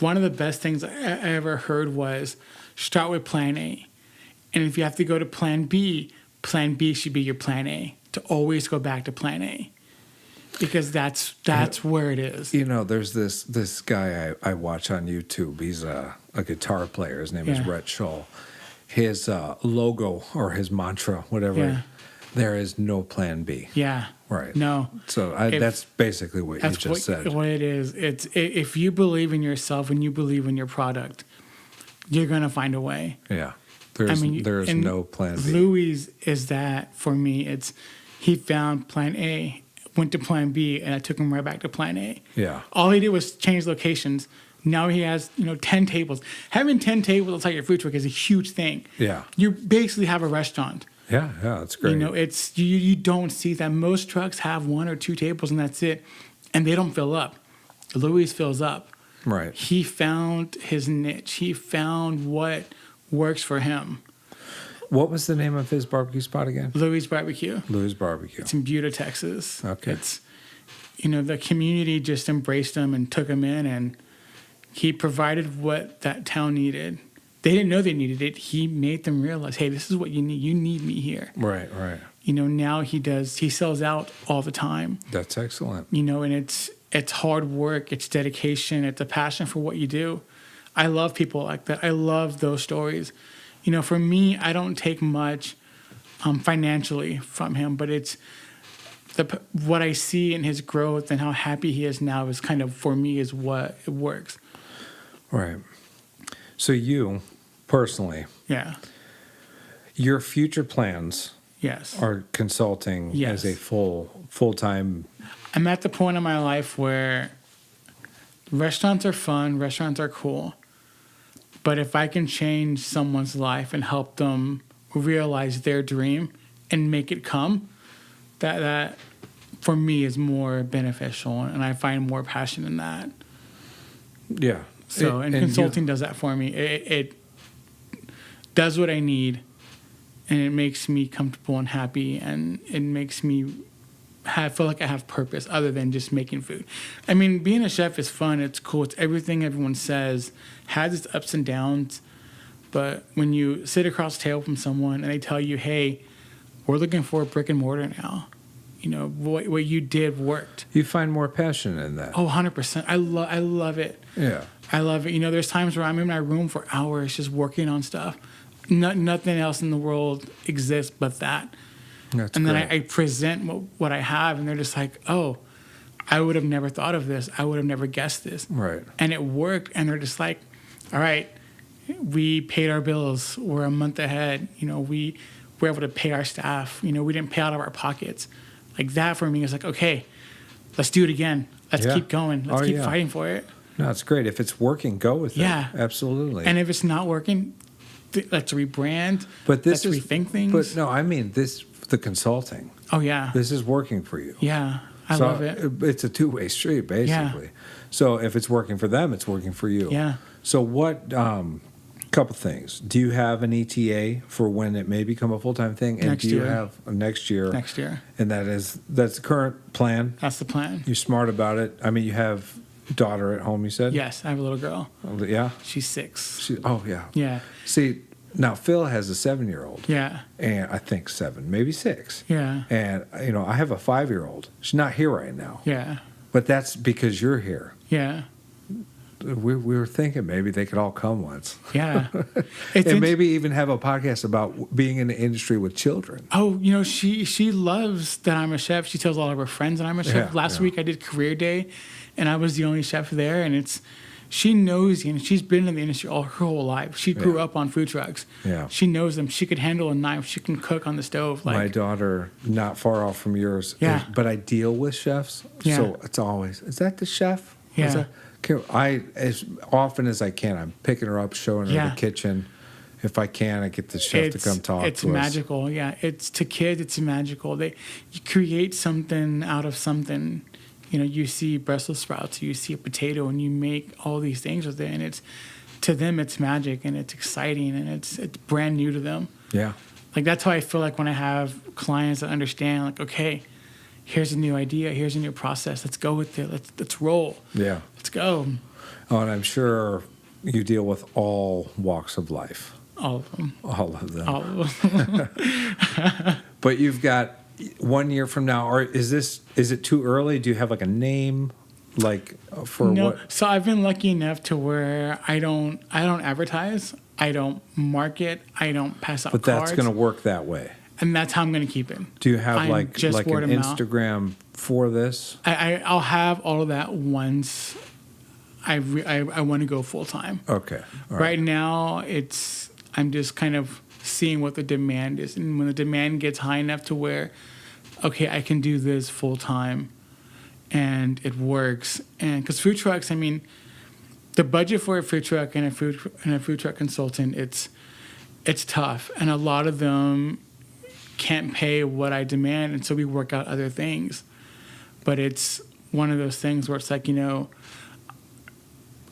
one of the best things I ever heard was, start with plan A. And if you have to go to plan B should be your plan A, to always go back to plan A, because that's where it is. You know, there's this guy I watch on YouTube. He's a guitar player. His name is Rhett Shull. His logo or his mantra, whatever, there is no plan B. Yeah. Right. No. So that's basically what you just said. What it is. It's if you believe in yourself and you believe in your product, you're gonna find a way. Yeah. There's no plan B. Louis is that for me. He found plan A, went to plan B, and I took him right back to plan A. Yeah. All he did was change locations. Now he has 10 tables. Having 10 tables outside your food truck is a huge thing. Yeah. You basically have a restaurant. Yeah, that's great. You know, it's you don't see that. Most trucks have 1 or 2 tables and that's it, and they don't fill up. Louis fills up. Right. He found his niche. He found what works for him. What was the name of his barbecue spot again? Louis Barbecue. Louis Barbecue. It's in Buda, Texas. Okay. It's, the community just embraced him and took him in, and he provided what that town needed. They didn't know they needed it. He made them realize, hey, this is what you need. You need me here. Right, right. Now he sells out all the time. That's excellent. And it's hard work, it's dedication, it's a passion for what you do. I love people like that. I love those stories. For me, I don't take much financially from him, but it's what I see in his growth and how happy he is now is kind of, for me, is what it works. Right. So you, personally, your future plans are consulting as a full-time. I'm at the point in my life where restaurants are fun, restaurants are cool. But if I can change someone's life and help them realize their dream and make it come, that for me is more beneficial, and I find more passion in that. Yeah. So, and consulting does that for me. It does what I need, and it makes me comfortable and happy, and it makes me feel like I have purpose other than just making food. I mean, being a chef is fun. It's cool. It's everything everyone says. Has its ups and downs. But when you sit across the table from someone and they tell you, hey, we're looking for a brick and mortar now. What you did worked. You find more passion in that. Oh, 100%. I love it. Yeah. I love it. There's times where I'm in my room for hours just working on stuff. Nothing else in the world exists but that. That's and then great. I present what I have, and they're just like, oh, I would have never thought of this. I would have never guessed this. Right. And it worked, and they're just like, all right, we paid our bills. We're a month ahead. We were able to pay our staff. We didn't pay out of our pockets. Like that for me is like, okay, let's do it again. Let's keep going. Let's keep fighting for it. No, it's great. If it's working, go with it. Yeah. Absolutely. And if it's not working, let's rebrand. But let's rethink things. But no, I mean the consulting. Oh, yeah. This is working for you. Yeah. I love it. It's a two-way street, basically. Yeah. So if it's working for them, it's working for you. Yeah. So what, couple things. Do you have an ETA for when it may become a full-time thing? And next do you year. have Next year? Next year. And that's the current plan? That's the plan. You're smart about it. I mean, you have a daughter at home, you said? Yes, I have a little girl. Yeah? She's 6. Oh, yeah. Yeah. See, Now, Phil has a 7-year-old. Yeah. And I think 7, maybe 6. Yeah. And, I have a 5-year-old. She's not here right now. Yeah. But that's because you're here. Yeah. We were thinking maybe they could all come once. Yeah. And maybe even have a podcast about being in the industry with children. Oh, she loves that I'm a chef. She tells all of her friends that I'm a chef. Last week I did career day, and I was the only chef there. And she knows, she's been in the industry all her whole life. She grew up on food trucks. Yeah. She knows them. She could handle a knife. She can cook on the stove. My daughter, not far off from yours. Yeah. But I deal with chefs. Yeah. So it's always, is that the chef? Yeah. As often as I can, I'm picking her up, showing her the kitchen. If I can, I get the chef to come talk to us. It's magical. Yeah. It's to kids, it's magical. You create something out of something. You see Brussels sprouts, you see a potato, and you make all these things with it. And to them, it's magic, and it's exciting, and it's brand new to them. Yeah. Like, that's how I feel like when I have clients that understand, like, okay, here's a new idea, here's a new process. Let's go with it. Let's roll. Yeah. Let's go. Oh, and I'm sure you deal with all walks of life. All of them. All of them. All of them. But you've got 1 year from now, or is it too early? Do you have like a name, for no. what? So I've been lucky enough to where I don't advertise, I don't market, I don't pass out But cards. that's going to work that way. And that's how I'm going to keep it. Do you have like an word of mouth. Instagram for this? I'll have all of that once I want to go full time. Okay. All Right now, I'm just kind of seeing what the demand is, and when the demand gets high enough to where, okay, I can do this full time, and it works, and because food trucks, the budget for a food truck and a food truck consultant, it's tough, and a lot of them can't pay what I demand, and so we work out other things. But it's one of those things where it's like,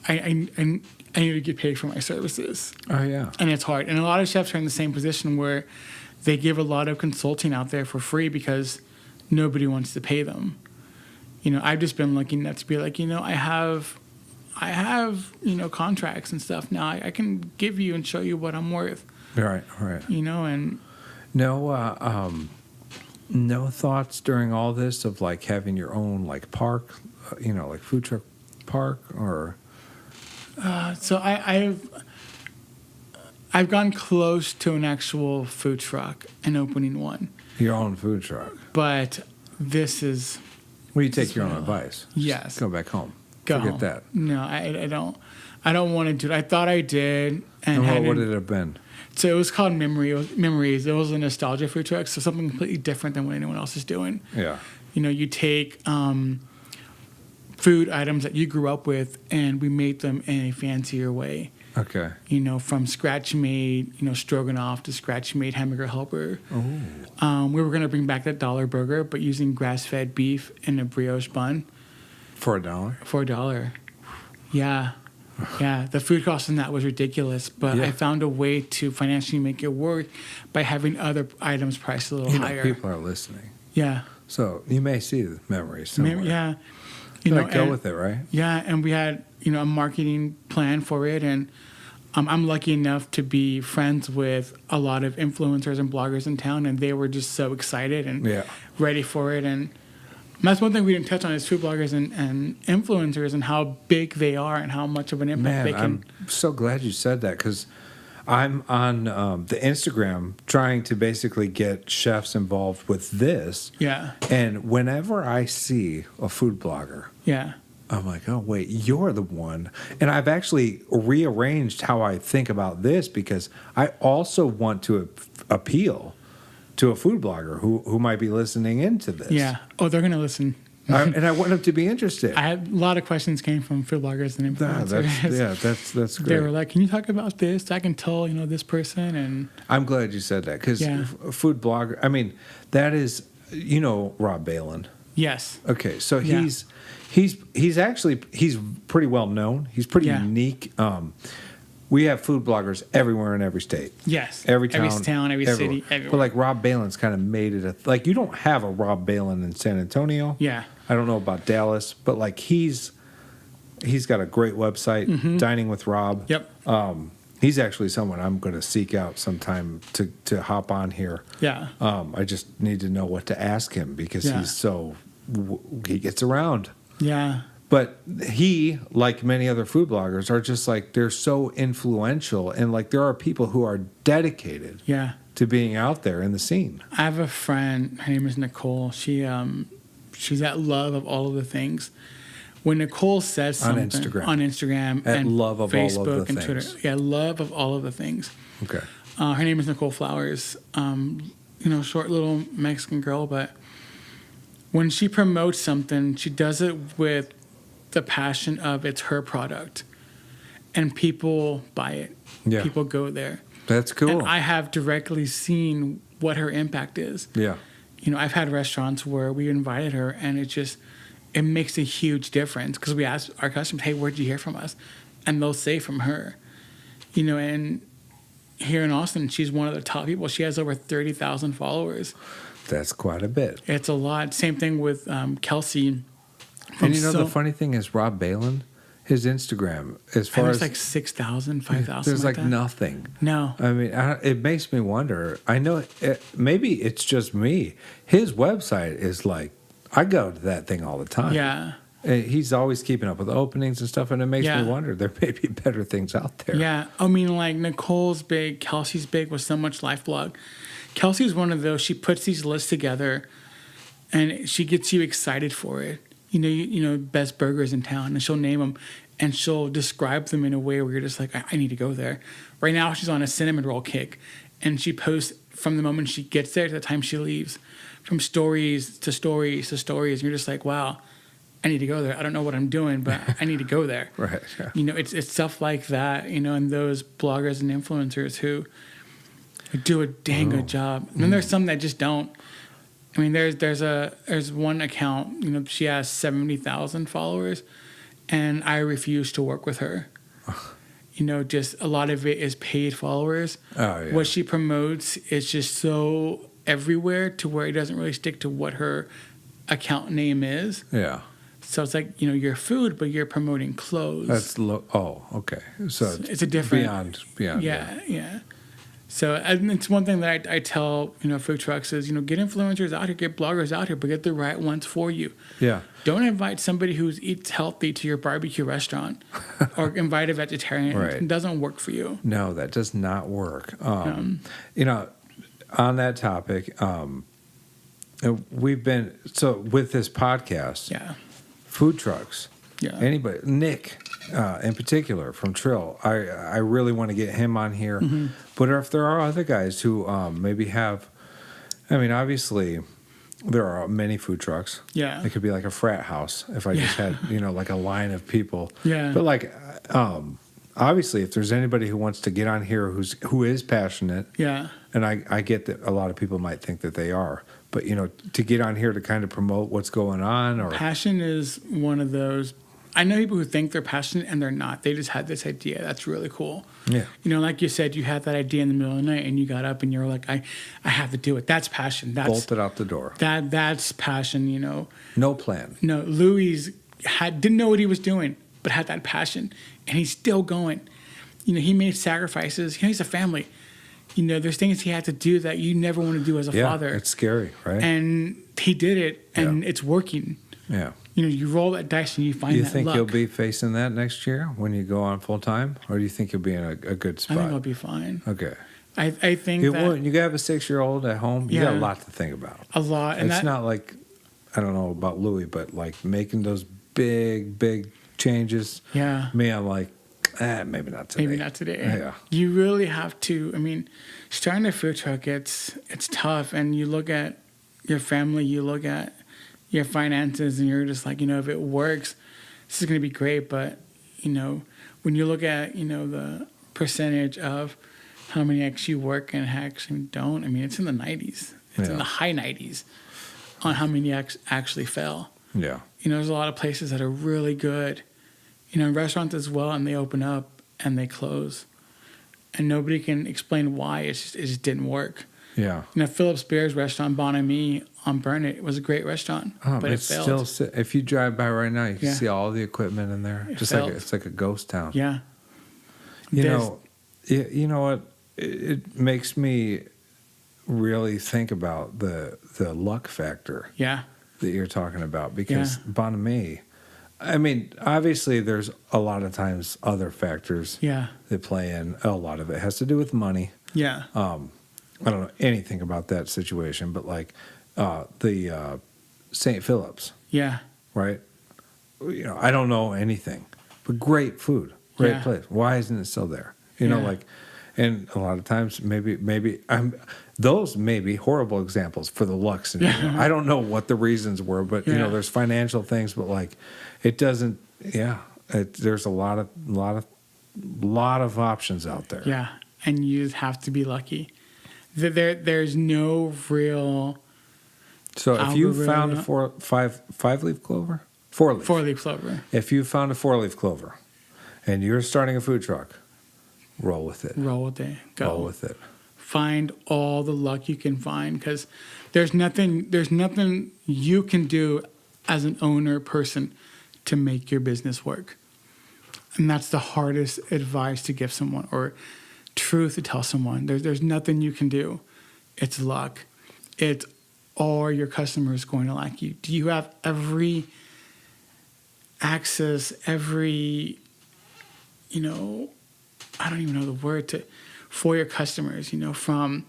I need to get paid for my services. Oh, yeah. And it's hard. And a lot of chefs are in the same position where they give a lot of consulting out there for free because nobody wants to pay them. I've just been lucky enough to be like, I have contracts and stuff now. I can give you and show you what I'm worth. Right. And no thoughts during all this of like having your own like park, like food truck park or. So I've gone close to an actual food truck and opening one. Your own food truck. But this is. Well, you take your own advice. Yes. Just go back home. Go Forget home. that. No, I don't. I don't want to do it. I thought I did. And what would it have been? So it was called Memories. It was a nostalgia food truck, so something completely different than what anyone else is doing. Yeah. You take food items that you grew up with, and we made them in a fancier way. Okay. From scratch made, stroganoff to scratch made hamburger helper. Oh. We were going to bring back that dollar burger, but using grass-fed beef in a brioche bun. For $1? For $1. Yeah. Yeah, the food cost in that was ridiculous, but I found a way to financially make it work by having other items priced a little higher. People are listening. Yeah. So you may see the memories somewhere. Yeah. Go with it, right? Yeah, and we had, a marketing plan for it, and I'm lucky enough to be friends with a lot of influencers and bloggers in town, and they were just so excited and ready for it. And that's one thing we didn't touch on is food bloggers and influencers and how big they are and how much of an impact they can. I'm so glad you said that because I'm on the Instagram trying to basically get chefs involved with this. Yeah. And whenever I see a food blogger, I'm like, oh, wait, you're the one. And I've actually rearranged how I think about this because I also want to appeal to a food blogger who might be listening into this. Yeah. Oh, they're going to listen. And I want them to be interested. I had a lot of questions came from food bloggers and influencers. That's great. They were like, can you talk about this? I can tell, this person. And I'm glad you said that because food blogger, that is, Rob Balin. Yes. Okay. So he's pretty well known. He's pretty unique. We have food bloggers everywhere in every state. Yes. Every town, every city, everywhere. But like Rob Balin's kind of made it like you don't have a Rob Balin in San Antonio. Yeah. I don't know about Dallas, but like he's got a great website, Dining with Rob. Yep. He's actually someone I'm going to seek out sometime to hop on here. Yeah. I just need to know what to ask him because Yeah. he gets around. Yeah. But he, like many other food bloggers, are just like, they're so influential. And like, there are people who are dedicated Yeah. to being out there in the scene. I have a friend, her name is Nicole. She's at Love of All of the Things. When Nicole says something on Instagram at and Love of Facebook all of the and Twitter. things. Yeah, Love of All of the Things. Okay. Her name is Nicole Flowers. Short little Mexican girl, but when she promotes something, she does it with the passion of it's her product. And people buy it. Yeah. People go there. That's cool. And I have directly seen what her impact is. Yeah. I've had restaurants where we invited her, and it makes a huge difference because we ask our customers, hey, where'd you hear from us? And they'll say from her. And here in Austin, she's one of the top people. She has over 30,000 followers. That's quite a bit. It's a lot. Same thing with Kelsey. And the funny thing is Rob Balin, his Instagram, as far as... like 6,000, 5,000. There's like that. Nothing. No. I mean, it makes me wonder. I know maybe it's just me. His website is like, I go to that thing all the time. Yeah. He's always keeping up with openings and stuff, and it makes me wonder. There may be better things out there. Yeah. I mean, like Nicole's big, Kelsey's big with So Much Life blog. Kelsey's one of those, she puts these lists together, and she gets you excited for it. Best burgers in town, and she'll name them, and she'll describe them in a way where you're just like, I need to go there. Right now, she's on a cinnamon roll kick, and she posts from the moment she gets there to the time she leaves, from stories to stories to stories. And you're just like, wow, I need to go there. I don't know what I'm doing, but I need to go there. Right. Yeah. It's stuff like that, and those bloggers and influencers who do a dang good job. And then there's some that just don't. I mean, there's one account, she has 70,000 followers, and I refuse to work with her. Just a lot of it is paid followers. Oh, yeah. What she promotes is just so everywhere to where it doesn't really stick to what her account name is. Yeah. So it's like, your food, but you're promoting clothes. That's okay. So it's a different... Beyond. Yeah. So it's one thing that I tell, food trucks is, get influencers out here, get bloggers out here, but get the right ones for you. Yeah. Don't invite somebody who eats healthy to your barbecue restaurant or invite a vegetarian. Right. It doesn't work for you. No, that does not work. On that topic, we've been, with this podcast, food trucks, anybody, Nick in particular from Trill, I really want to get him on here. Mm-hmm. But if there are other guys who maybe have, obviously there are many food trucks. Yeah. It could be like a frat house if I just had, like a line of people. Yeah. But like, obviously if there's anybody who wants to get on here who is passionate. Yeah. And I get that a lot of people might think that they are. But, to get on here to kind of promote what's going on. Or passion is one of those. I know people who think they're passionate and they're not. They just had this idea. That's really cool. Yeah. Like you said, you had that idea in the middle of the night and you got up and you were like, I have to do it. That's passion. That's bolted out the door. That's passion, No plan. No, Louis didn't know what he was doing, but had that passion. And he's still going. He made sacrifices. He's a family. There's things he had to do that you never want to do as a father. It's scary, right? And he did it, and it's working. Yeah. You roll that dice and you find that luck. Do you think you'll be facing that next year when you go on full time? Or do you think you'll be in a good spot? I think I'll be fine. Okay. I think you have a 6-year-old at home. You got a lot to think about. A lot. And it's not like, I don't know about Louis, but like making those big changes. Yeah. Me, I'm like, maybe not today. Maybe not today. Yeah. You really have to. Starting a food truck, it's tough. And you look at your family, you look at your finances, and you're just like, if it works, this is going to be great. But, when you look at, the percentage of how many actually work and actually don't, it's in the 90s. It's in the high 90s on how many actually fail. Yeah. There's a lot of places that are really good, restaurants as well, and they open up and they close. And nobody can explain why. It just didn't work. Yeah. Phillips Beer's restaurant, Bon Ami on Burnett, was a great restaurant, but it failed. If you drive by right now, you can see all the equipment in there. It's like a ghost town. Yeah. Yeah, you know what? It makes me really think about the luck factor Yeah. that you're talking about, because bon me, I mean, obviously there's a lot of times other factors Yeah. that play in. A lot of it has to do with money. Yeah. I don't know anything about that situation, but like the St. Philip's, Yeah. right? You know, I don't know anything, but great food, great place. Why isn't it still there? You know, like, and a lot of times maybe those may be horrible examples for the luck scenario. I don't know what the reasons were, but you know, there's financial things, but like, it doesn't. Yeah, there's a lot of options out there. Yeah, and you just have to be lucky. There's no real. So if you found a five-leaf clover, four-leaf clover. If you found a four-leaf clover, and you're starting a food truck, roll with it. Roll with it. Go. Roll with it. Find all the luck you can find, because there's nothing you can do as an owner person to make your business work. And that's the hardest advice to give someone, or truth to tell someone. There's nothing you can do. It's luck. It's are your customers going to like you? Do you have every access, every, you know, I don't even know the word for your customers, you know, from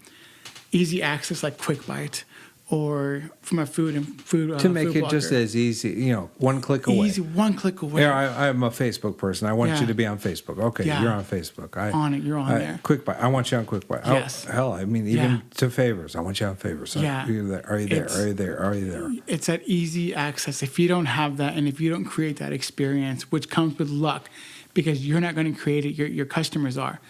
easy access like Quick Bite, or from a food to make food it blogger. just as easy, you know, one click away. Easy, one click away. Yeah, I'm a Facebook person. I want you to be on Facebook. Okay, you're on Facebook. You're on there. Quick Bite. I want you on Quick Bite. Yes. Oh, hell, I mean, even to favors. I want you on favors. Yeah. Are you there? Are you there? Are you there? Are you there? It's that easy access. If you don't have that, and if you don't create that experience, which comes with luck, because you're not going to create it, your customers are.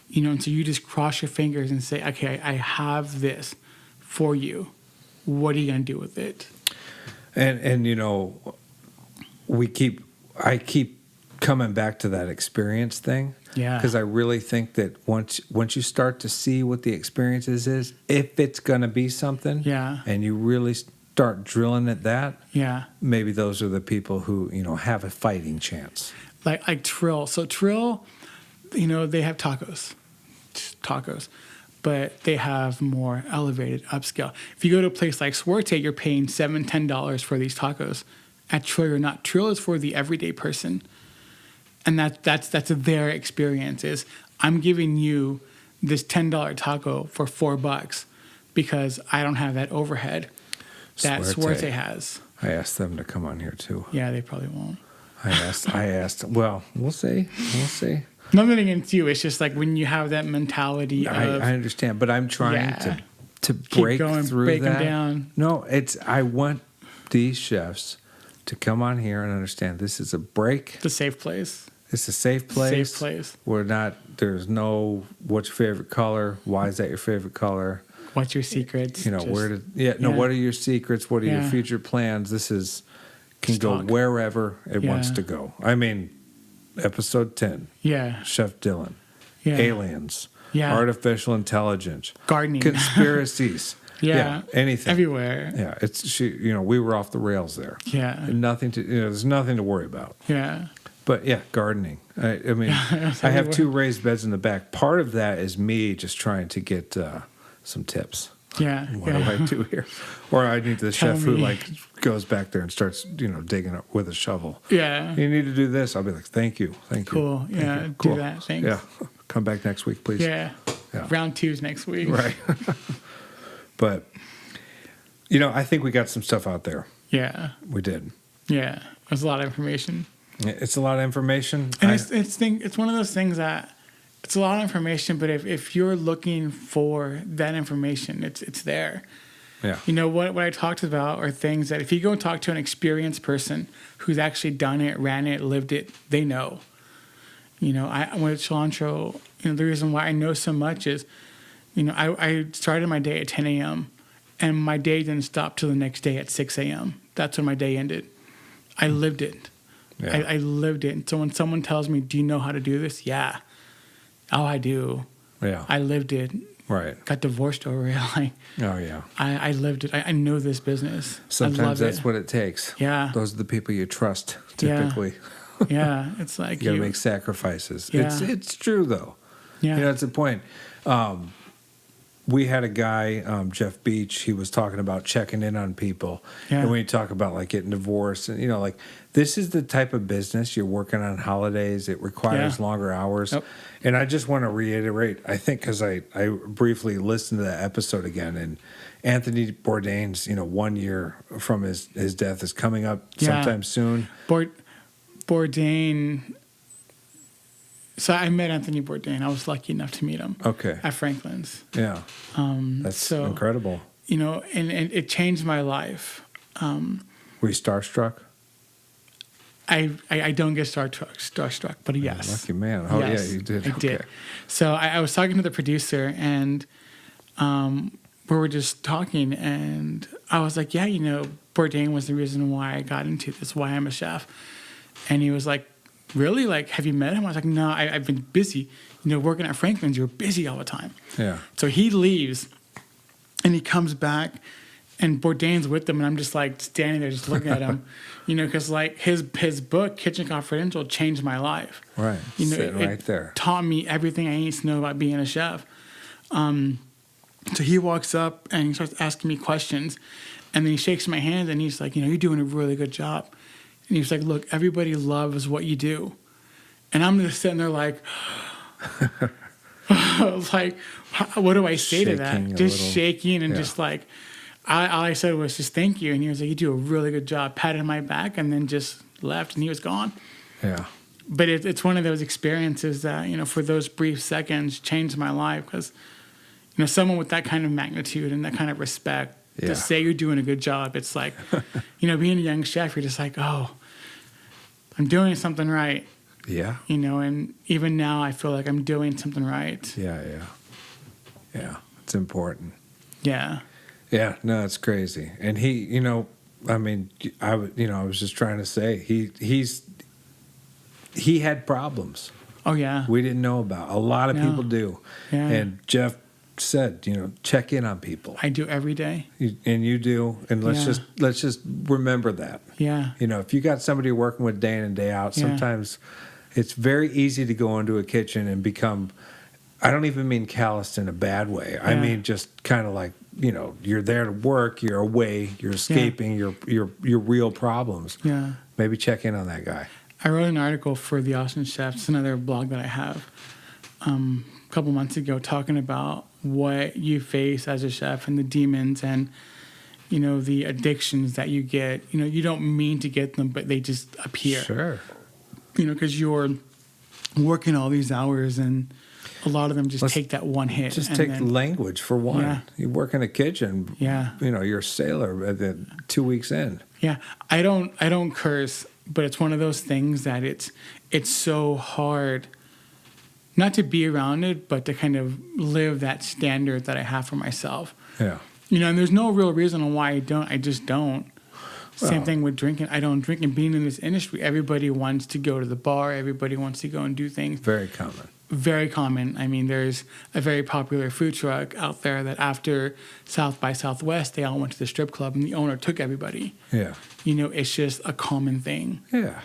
You know, and so you just cross your fingers and say, okay, I have this for you. What are you going to do with it? And you know, I keep coming back to that experience thing. Yeah. Because I really think that once you start to see what the experience is, if it's going to be something, and you really start drilling at that, maybe those are the people who, you know, have a fighting chance. Like Trill. So Trill, you know, they have tacos, but they have more elevated upscale. If you go to a place like Suerte, you're paying $7, $10 for these tacos. At Trill, you're not. Trill is for the everyday person, and that's their experience. Is I'm giving you this $10 taco for $4 because I don't have that overhead that Suerte has. I asked them to come on here too. Yeah, they probably won't. I asked. Well, we'll see. Nothing against you. It's just like when you have that mentality of... I understand, but I'm trying to break through that. Them down. No, I want these chefs to come on here and understand this is a break. It's a safe place. It's a safe place. There's no, what's your favorite color? Why is that your favorite color? What's your secrets? You know, what are your secrets? What are your future plans? This can go wherever it wants to go. I mean... Episode 10. Yeah. Chef Dylan. Yeah. Aliens. Yeah. Artificial intelligence. Gardening. Conspiracies. Anything. Everywhere. Yeah. We were off the rails there. Yeah. And there's nothing to worry about. Yeah. But yeah, gardening. I mean, I have 2 raised beds in the back. Part of that is me just trying to get some tips. Yeah. What do I do here? Or I need the chef who goes back there and starts, digging up with a shovel. Yeah. You need to do this. I'll be like, thank you. Cool. Yeah. Do that. Thanks. Yeah. Come back next week, please. Yeah. Round 2's next week. Right. But, I think we got some stuff out there. Yeah. We did. Yeah. There's a lot of information. It's a lot of information. And it's one of those things that it's a lot of information, but if you're looking for that information, it's there. Yeah. You know, what I talked about are things that if you go and talk to an experienced person who's actually done it, ran it, lived it, they know. You know, with cilantro, the reason why I know so much is, I started my day at 10 a.m. and my day didn't stop till the next day at 6 a.m. That's when my day ended. I lived it. Yeah. I lived it. And so when someone tells me, do you know how to do this? Yeah. Oh, I do. Yeah. I lived it. Right. Got divorced over it. Oh, yeah. I lived it. I know this business. Sometimes that's what it takes. Yeah. Those are the people you trust, typically. Yeah. It's like you got to make sacrifices. Yeah. It's true, though. Yeah. You know, that's the point. We had a guy, Jeff Beach, he was talking about checking in on people. Yeah. And when you talk about like getting divorced and, you know, like this is the type of business you're working on holidays. It requires longer hours. Yep. And I just want to reiterate, I think, because I briefly listened to that episode again, and Anthony Bourdain's, 1 year from his death is coming up sometime soon. Bourdain. So I met Anthony Bourdain. I was lucky enough to meet him. Okay. At Franklin's. Yeah. That's incredible. And it changed my life. Were you starstruck? I don't get starstruck, but yes. Lucky man. Oh, yes, yeah, you did. I did. So I was talking to the producer, and we were just talking, and I was like, yeah, Bourdain was the reason why I got into this, why I'm a chef. And he was like, really? Like, have you met him? I was like, no, I've been busy. Working at Franklin's, you're busy all the time. Yeah. So he leaves, and he comes back, and Bourdain's with him, and I'm just like standing there just looking at him, because like his book, Kitchen Confidential, changed my life. Right. Sitting right there. Taught me everything I need to know about being a chef. So he walks up and he starts asking me questions, and then he shakes my hand and he's like, you're doing a really good job. And he's like, look, everybody loves what you do. And I'm just sitting there like, what do I say to that? Just shaking and just like, all I said was just thank you. And he was like, you do a really good job. Patted my back and then just left, and he was gone. Yeah. But it's one of those experiences that, for those brief seconds changed my life, because, someone with that kind of magnitude and that kind of respect to say you're doing a good job, it's like, being a young chef, you're just like, oh, I'm doing something right. Yeah. And even now I feel like I'm doing something right. Yeah. It's important. Yeah. Yeah, no, it's crazy. And he, I was just trying to say he had problems. Oh yeah. We didn't know about. A lot of people do. Yeah. And Jeff said, check in on people. I do every day. And you do. And let's just remember that. Yeah. If you got somebody you're working with day in and day out, sometimes it's very easy to go into a kitchen and become, I don't even mean calloused in a bad way. I mean just kind of like, you're there to work, you're away, you're escaping your real problems. Yeah. Maybe check in on that guy. I wrote an article for The Austin Chef. It's another blog that I have. A couple months ago, talking about what you face as a chef and the demons and, the addictions that you get. You don't mean to get them, but they just appear. Sure. Because you're working all these hours, and a lot of them just take that one hit. Just take language for one. Yeah. You work in a kitchen. Yeah. You're a sailor 2 weeks in. Yeah. I don't curse, but it's one of those things that it's so hard not to be around it, but to kind of live that standard that I have for myself. Yeah. And there's no real reason on why I don't. I just don't. Same thing with drinking. I don't drink. And being in this industry, everybody wants to go to the bar. Everybody wants to go and do things. Very common. Very common. I mean, there's a very popular food truck out there that after South by Southwest, they all went to the strip club and the owner took everybody. Yeah. It's just a common thing. Yeah.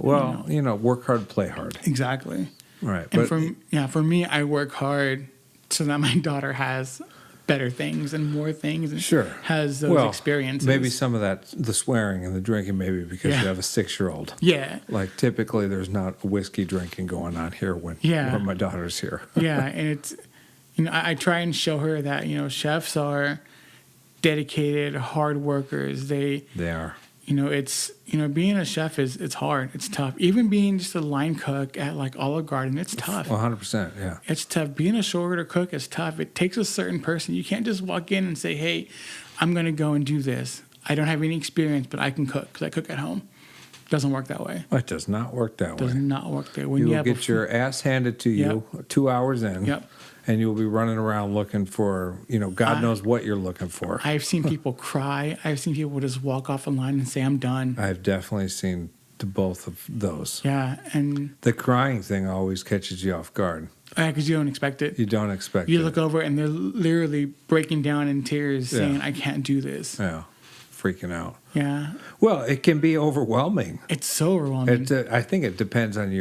Well, work hard, play hard. Exactly. Right. And for me, I work hard so that my daughter has better things and more things and has those experiences. Maybe some of that, the swearing and the drinking, maybe because you have a 6-year-old. Yeah. Like typically there's not a whiskey drinking going on here when my daughter's here. Yeah. And it's, I try and show her that, chefs are dedicated, hard workers. They are. It's, being a chef it's hard. It's tough. Even being just a line cook at like Olive Garden, it's tough. 100%, yeah. It's tough. Being a short order cook is tough. It takes a certain person. You can't just walk in and say, hey, I'm going to go and do this. I don't have any experience, but I can cook because I cook at home. It doesn't work that way. It does not work that way. It does not work that way. You will get your ass handed to you 2 hours in. Yep. And you'll be running around looking for, God knows what you're looking for. I've seen people cry. I've seen people just walk off a line and say, I'm done. I've definitely seen both of those. Yeah. And the crying thing always catches you off guard. Yeah, because you don't expect it. You don't expect it. You look over and they're literally breaking down in tears saying, I can't do this. Yeah. Freaking out. Yeah. Well, it can be overwhelming. It's so overwhelming. I think it depends on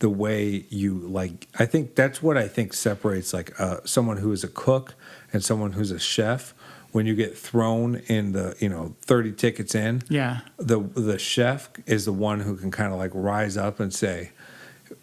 the way you like. I think that's what I think separates like someone who is a cook and someone who's a chef. When you get thrown in the 30 tickets in, the chef is the one who can kind of like rise up and say,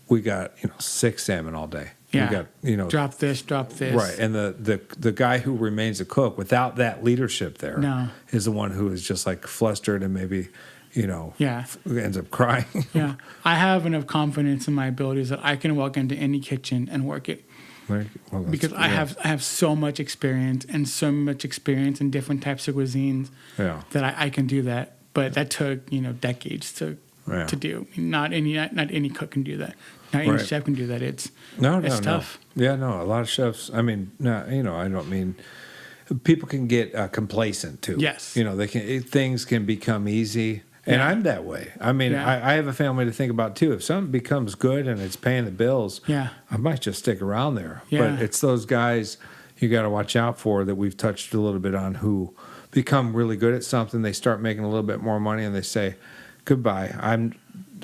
we got 6 salmon all day. Yeah. We got drop this. Right. And the guy who remains a cook without that leadership there is the one who is just like flustered and maybe ends up crying. Yeah. I have enough confidence in my abilities that I can walk into any kitchen and work it. Well, because I have so much experience in different types of cuisines that I can do that. But that took decades to do. Not any cook can do that. Not any chef can do that. It's tough. Yeah, no. A lot of chefs. I mean, I don't mean. People can get complacent too. Yes. They can. Things can become easy. And I'm that way. I mean, I have a family to think about too. If something becomes good and it's paying the bills, I might just stick around there. Yeah. But it's those guys you got to watch out for that we've touched a little bit on who become really good at something. They start making a little bit more money and they say, goodbye.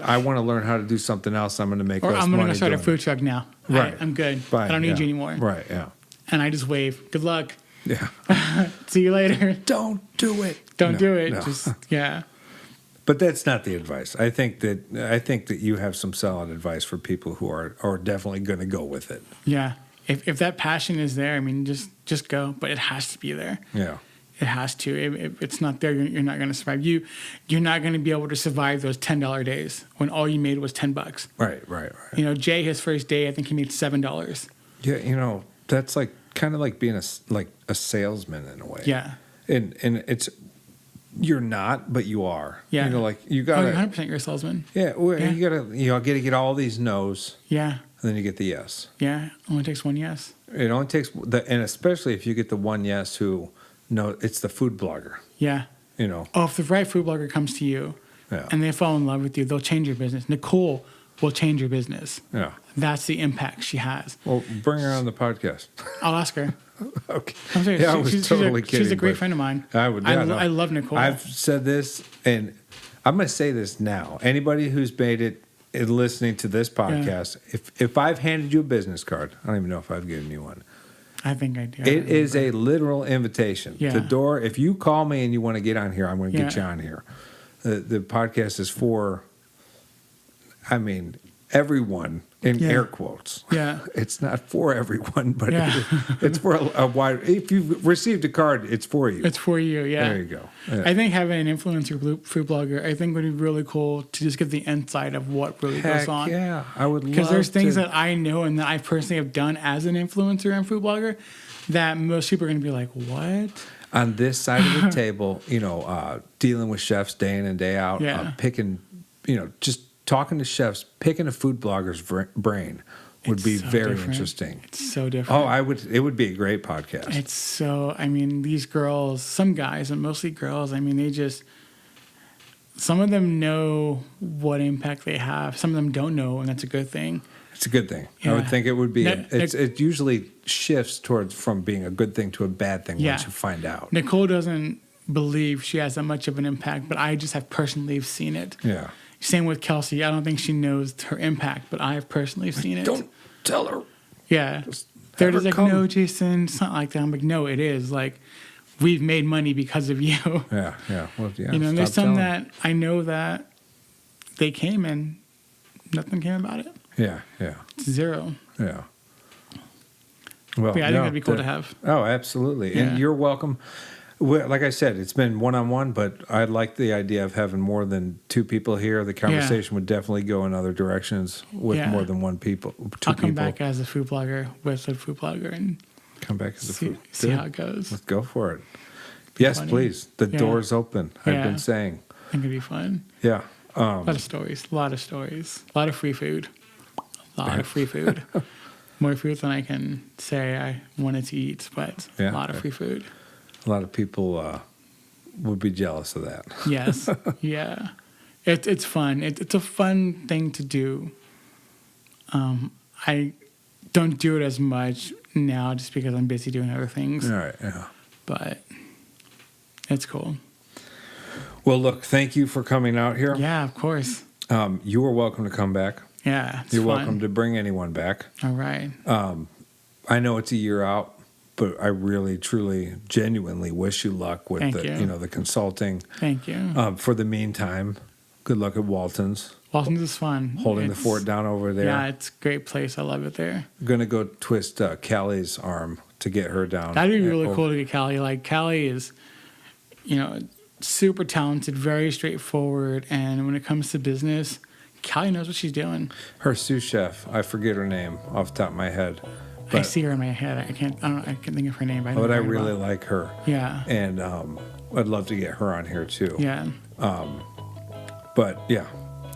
I want to learn how to do something else. I'm going to make less money. Or I'm going to start a food truck now. Right. I'm good. Bye. I don't need you anymore. Right, yeah. And I just wave. Good luck. Yeah. See you later. Don't do it. Don't do it. No. Just, But that's not the advice. I think that you have some solid advice for people who are definitely going to go with it. Yeah. If that passion is there, I mean, just go. But it has to be there. Yeah. It has to. If it's not there, you're not going to survive. You're not going to be able to survive those $10 days when all you made was $10. Right. Jay, his first day, I think he made $7. Yeah. That's like kind of like being a salesman in a way. Yeah. And it's. You're not, but you are. Yeah. You got. 100% you're a salesman. Yeah. Well, you got to get all these no's. Yeah. And then you get the yes. Yeah. Only takes one yes. It only takes and especially if you get the one yes who it's the food blogger. Yeah. If the right food blogger comes to you, and they fall in love with you, they'll change your business. Nicole will change your business. Yeah. That's the impact she has. Well, bring her on the podcast. I'll ask her. Okay. I'm serious. Yeah, I was totally kidding. She's a great friend of mine. I would. I love Nicole. I've said this, and I'm going to say this now. Anybody who's made it in listening to this podcast, if I've handed you a business card, I don't even know if I've given you one. I think I do. It is a literal invitation. Yeah. The door. If you call me and you want to get on here, I'm going to get you on here. The podcast is for. I mean, everyone. In air quotes. Yeah. It's not for everyone, but it's for a wide... If you've received a card, it's for you. It's for you, yeah. There you go. Yeah. I think having an influencer food blogger, I think would be really cool to just get the insight of what really goes on. Yeah, I would love to. Because there's things that I know and that I personally have done as an influencer and food blogger that most people are going to be like, what? On this side of the table, dealing with chefs day in and day out, picking, just... Talking to chefs, picking a food blogger's brain would be very interesting. It's so different. It would be a great podcast. It's so, these girls, some guys, and mostly girls, some of them know what impact they have. Some of them don't know, and that's a good thing. It's a good thing. Yeah. I would think it would be. It usually shifts from being a good thing to a bad thing once you find out. Nicole doesn't believe she has that much of an impact, but I just have personally seen it. Yeah. Same with Kelsey. I don't think she knows her impact, but I have personally seen it. Don't tell her. Yeah. They're just like, no, Jason, it's not like that. I'm like, no, it is. Like, we've made money because of you. Yeah. Well, yeah. And there's some that I know that they came and nothing came about it. Yeah. It's zero. Yeah. Well, I think that'd be cool to have. Oh, absolutely. Yeah. And you're welcome. Like I said, it's been one-on-one, but I like the idea of having more than 2 people here. The conversation would definitely go in other directions with more than 2 people. I'll come back as a food blogger with a food blogger and come back as a food. See how it goes. Let's go for it. Yes, funny. Please. The door's open. I've been saying. I think it'd be fun. Yeah. A lot of stories. A lot of free food. More food than I can say I wanted to eat, but a lot of free food. A lot of people would be jealous of that. Yes. Yeah. It's fun. It's a fun thing to do. I don't do it as much now just because I'm busy doing other things. All right. Yeah. But it's cool. Well, look, thank you for coming out here. Yeah, of course. You are welcome to come back. Yeah, it's You're fun. welcome to bring anyone back. All right. I know it's a year out, but I really, truly, genuinely wish you luck with Thank the, you. the consulting. Thank you. For the meantime, good luck at Waltons. Waltons is fun. Holding the It's- fort down over there. Yeah, it's a great place. I love it there. Going to go twist Callie's arm to get her down. That'd be really cool to get Callie. Like, Callie is, super talented, very straightforward. And when it comes to business, Callie knows what she's doing. Her sous chef, I forget her name off the top of my head. I see her in my head. I can't think of her name. But I really like her. Yeah. And I'd love to get her on here too. Yeah. But yeah.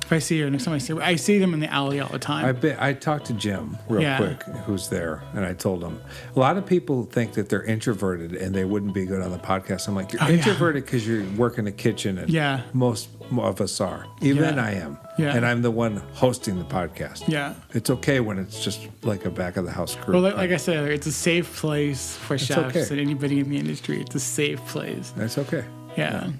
If I see her next time I see them in the alley all the time. I talked to Jim real quick, who's there, and I told him a lot of people think that they're introverted and they wouldn't be good on the podcast. I'm like, you're introverted because you work in the kitchen, and most of us are. Even I am, and I'm the one hosting the podcast. Yeah, it's okay when it's just like a back of the house group. Well, like I said, it's a safe place for chefs and anybody in the industry. It's a safe place. That's okay. Yeah.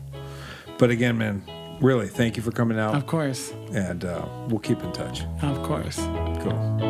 But again, man, really, thank you for coming out. Of course. And we'll keep in touch. Of course. Cool.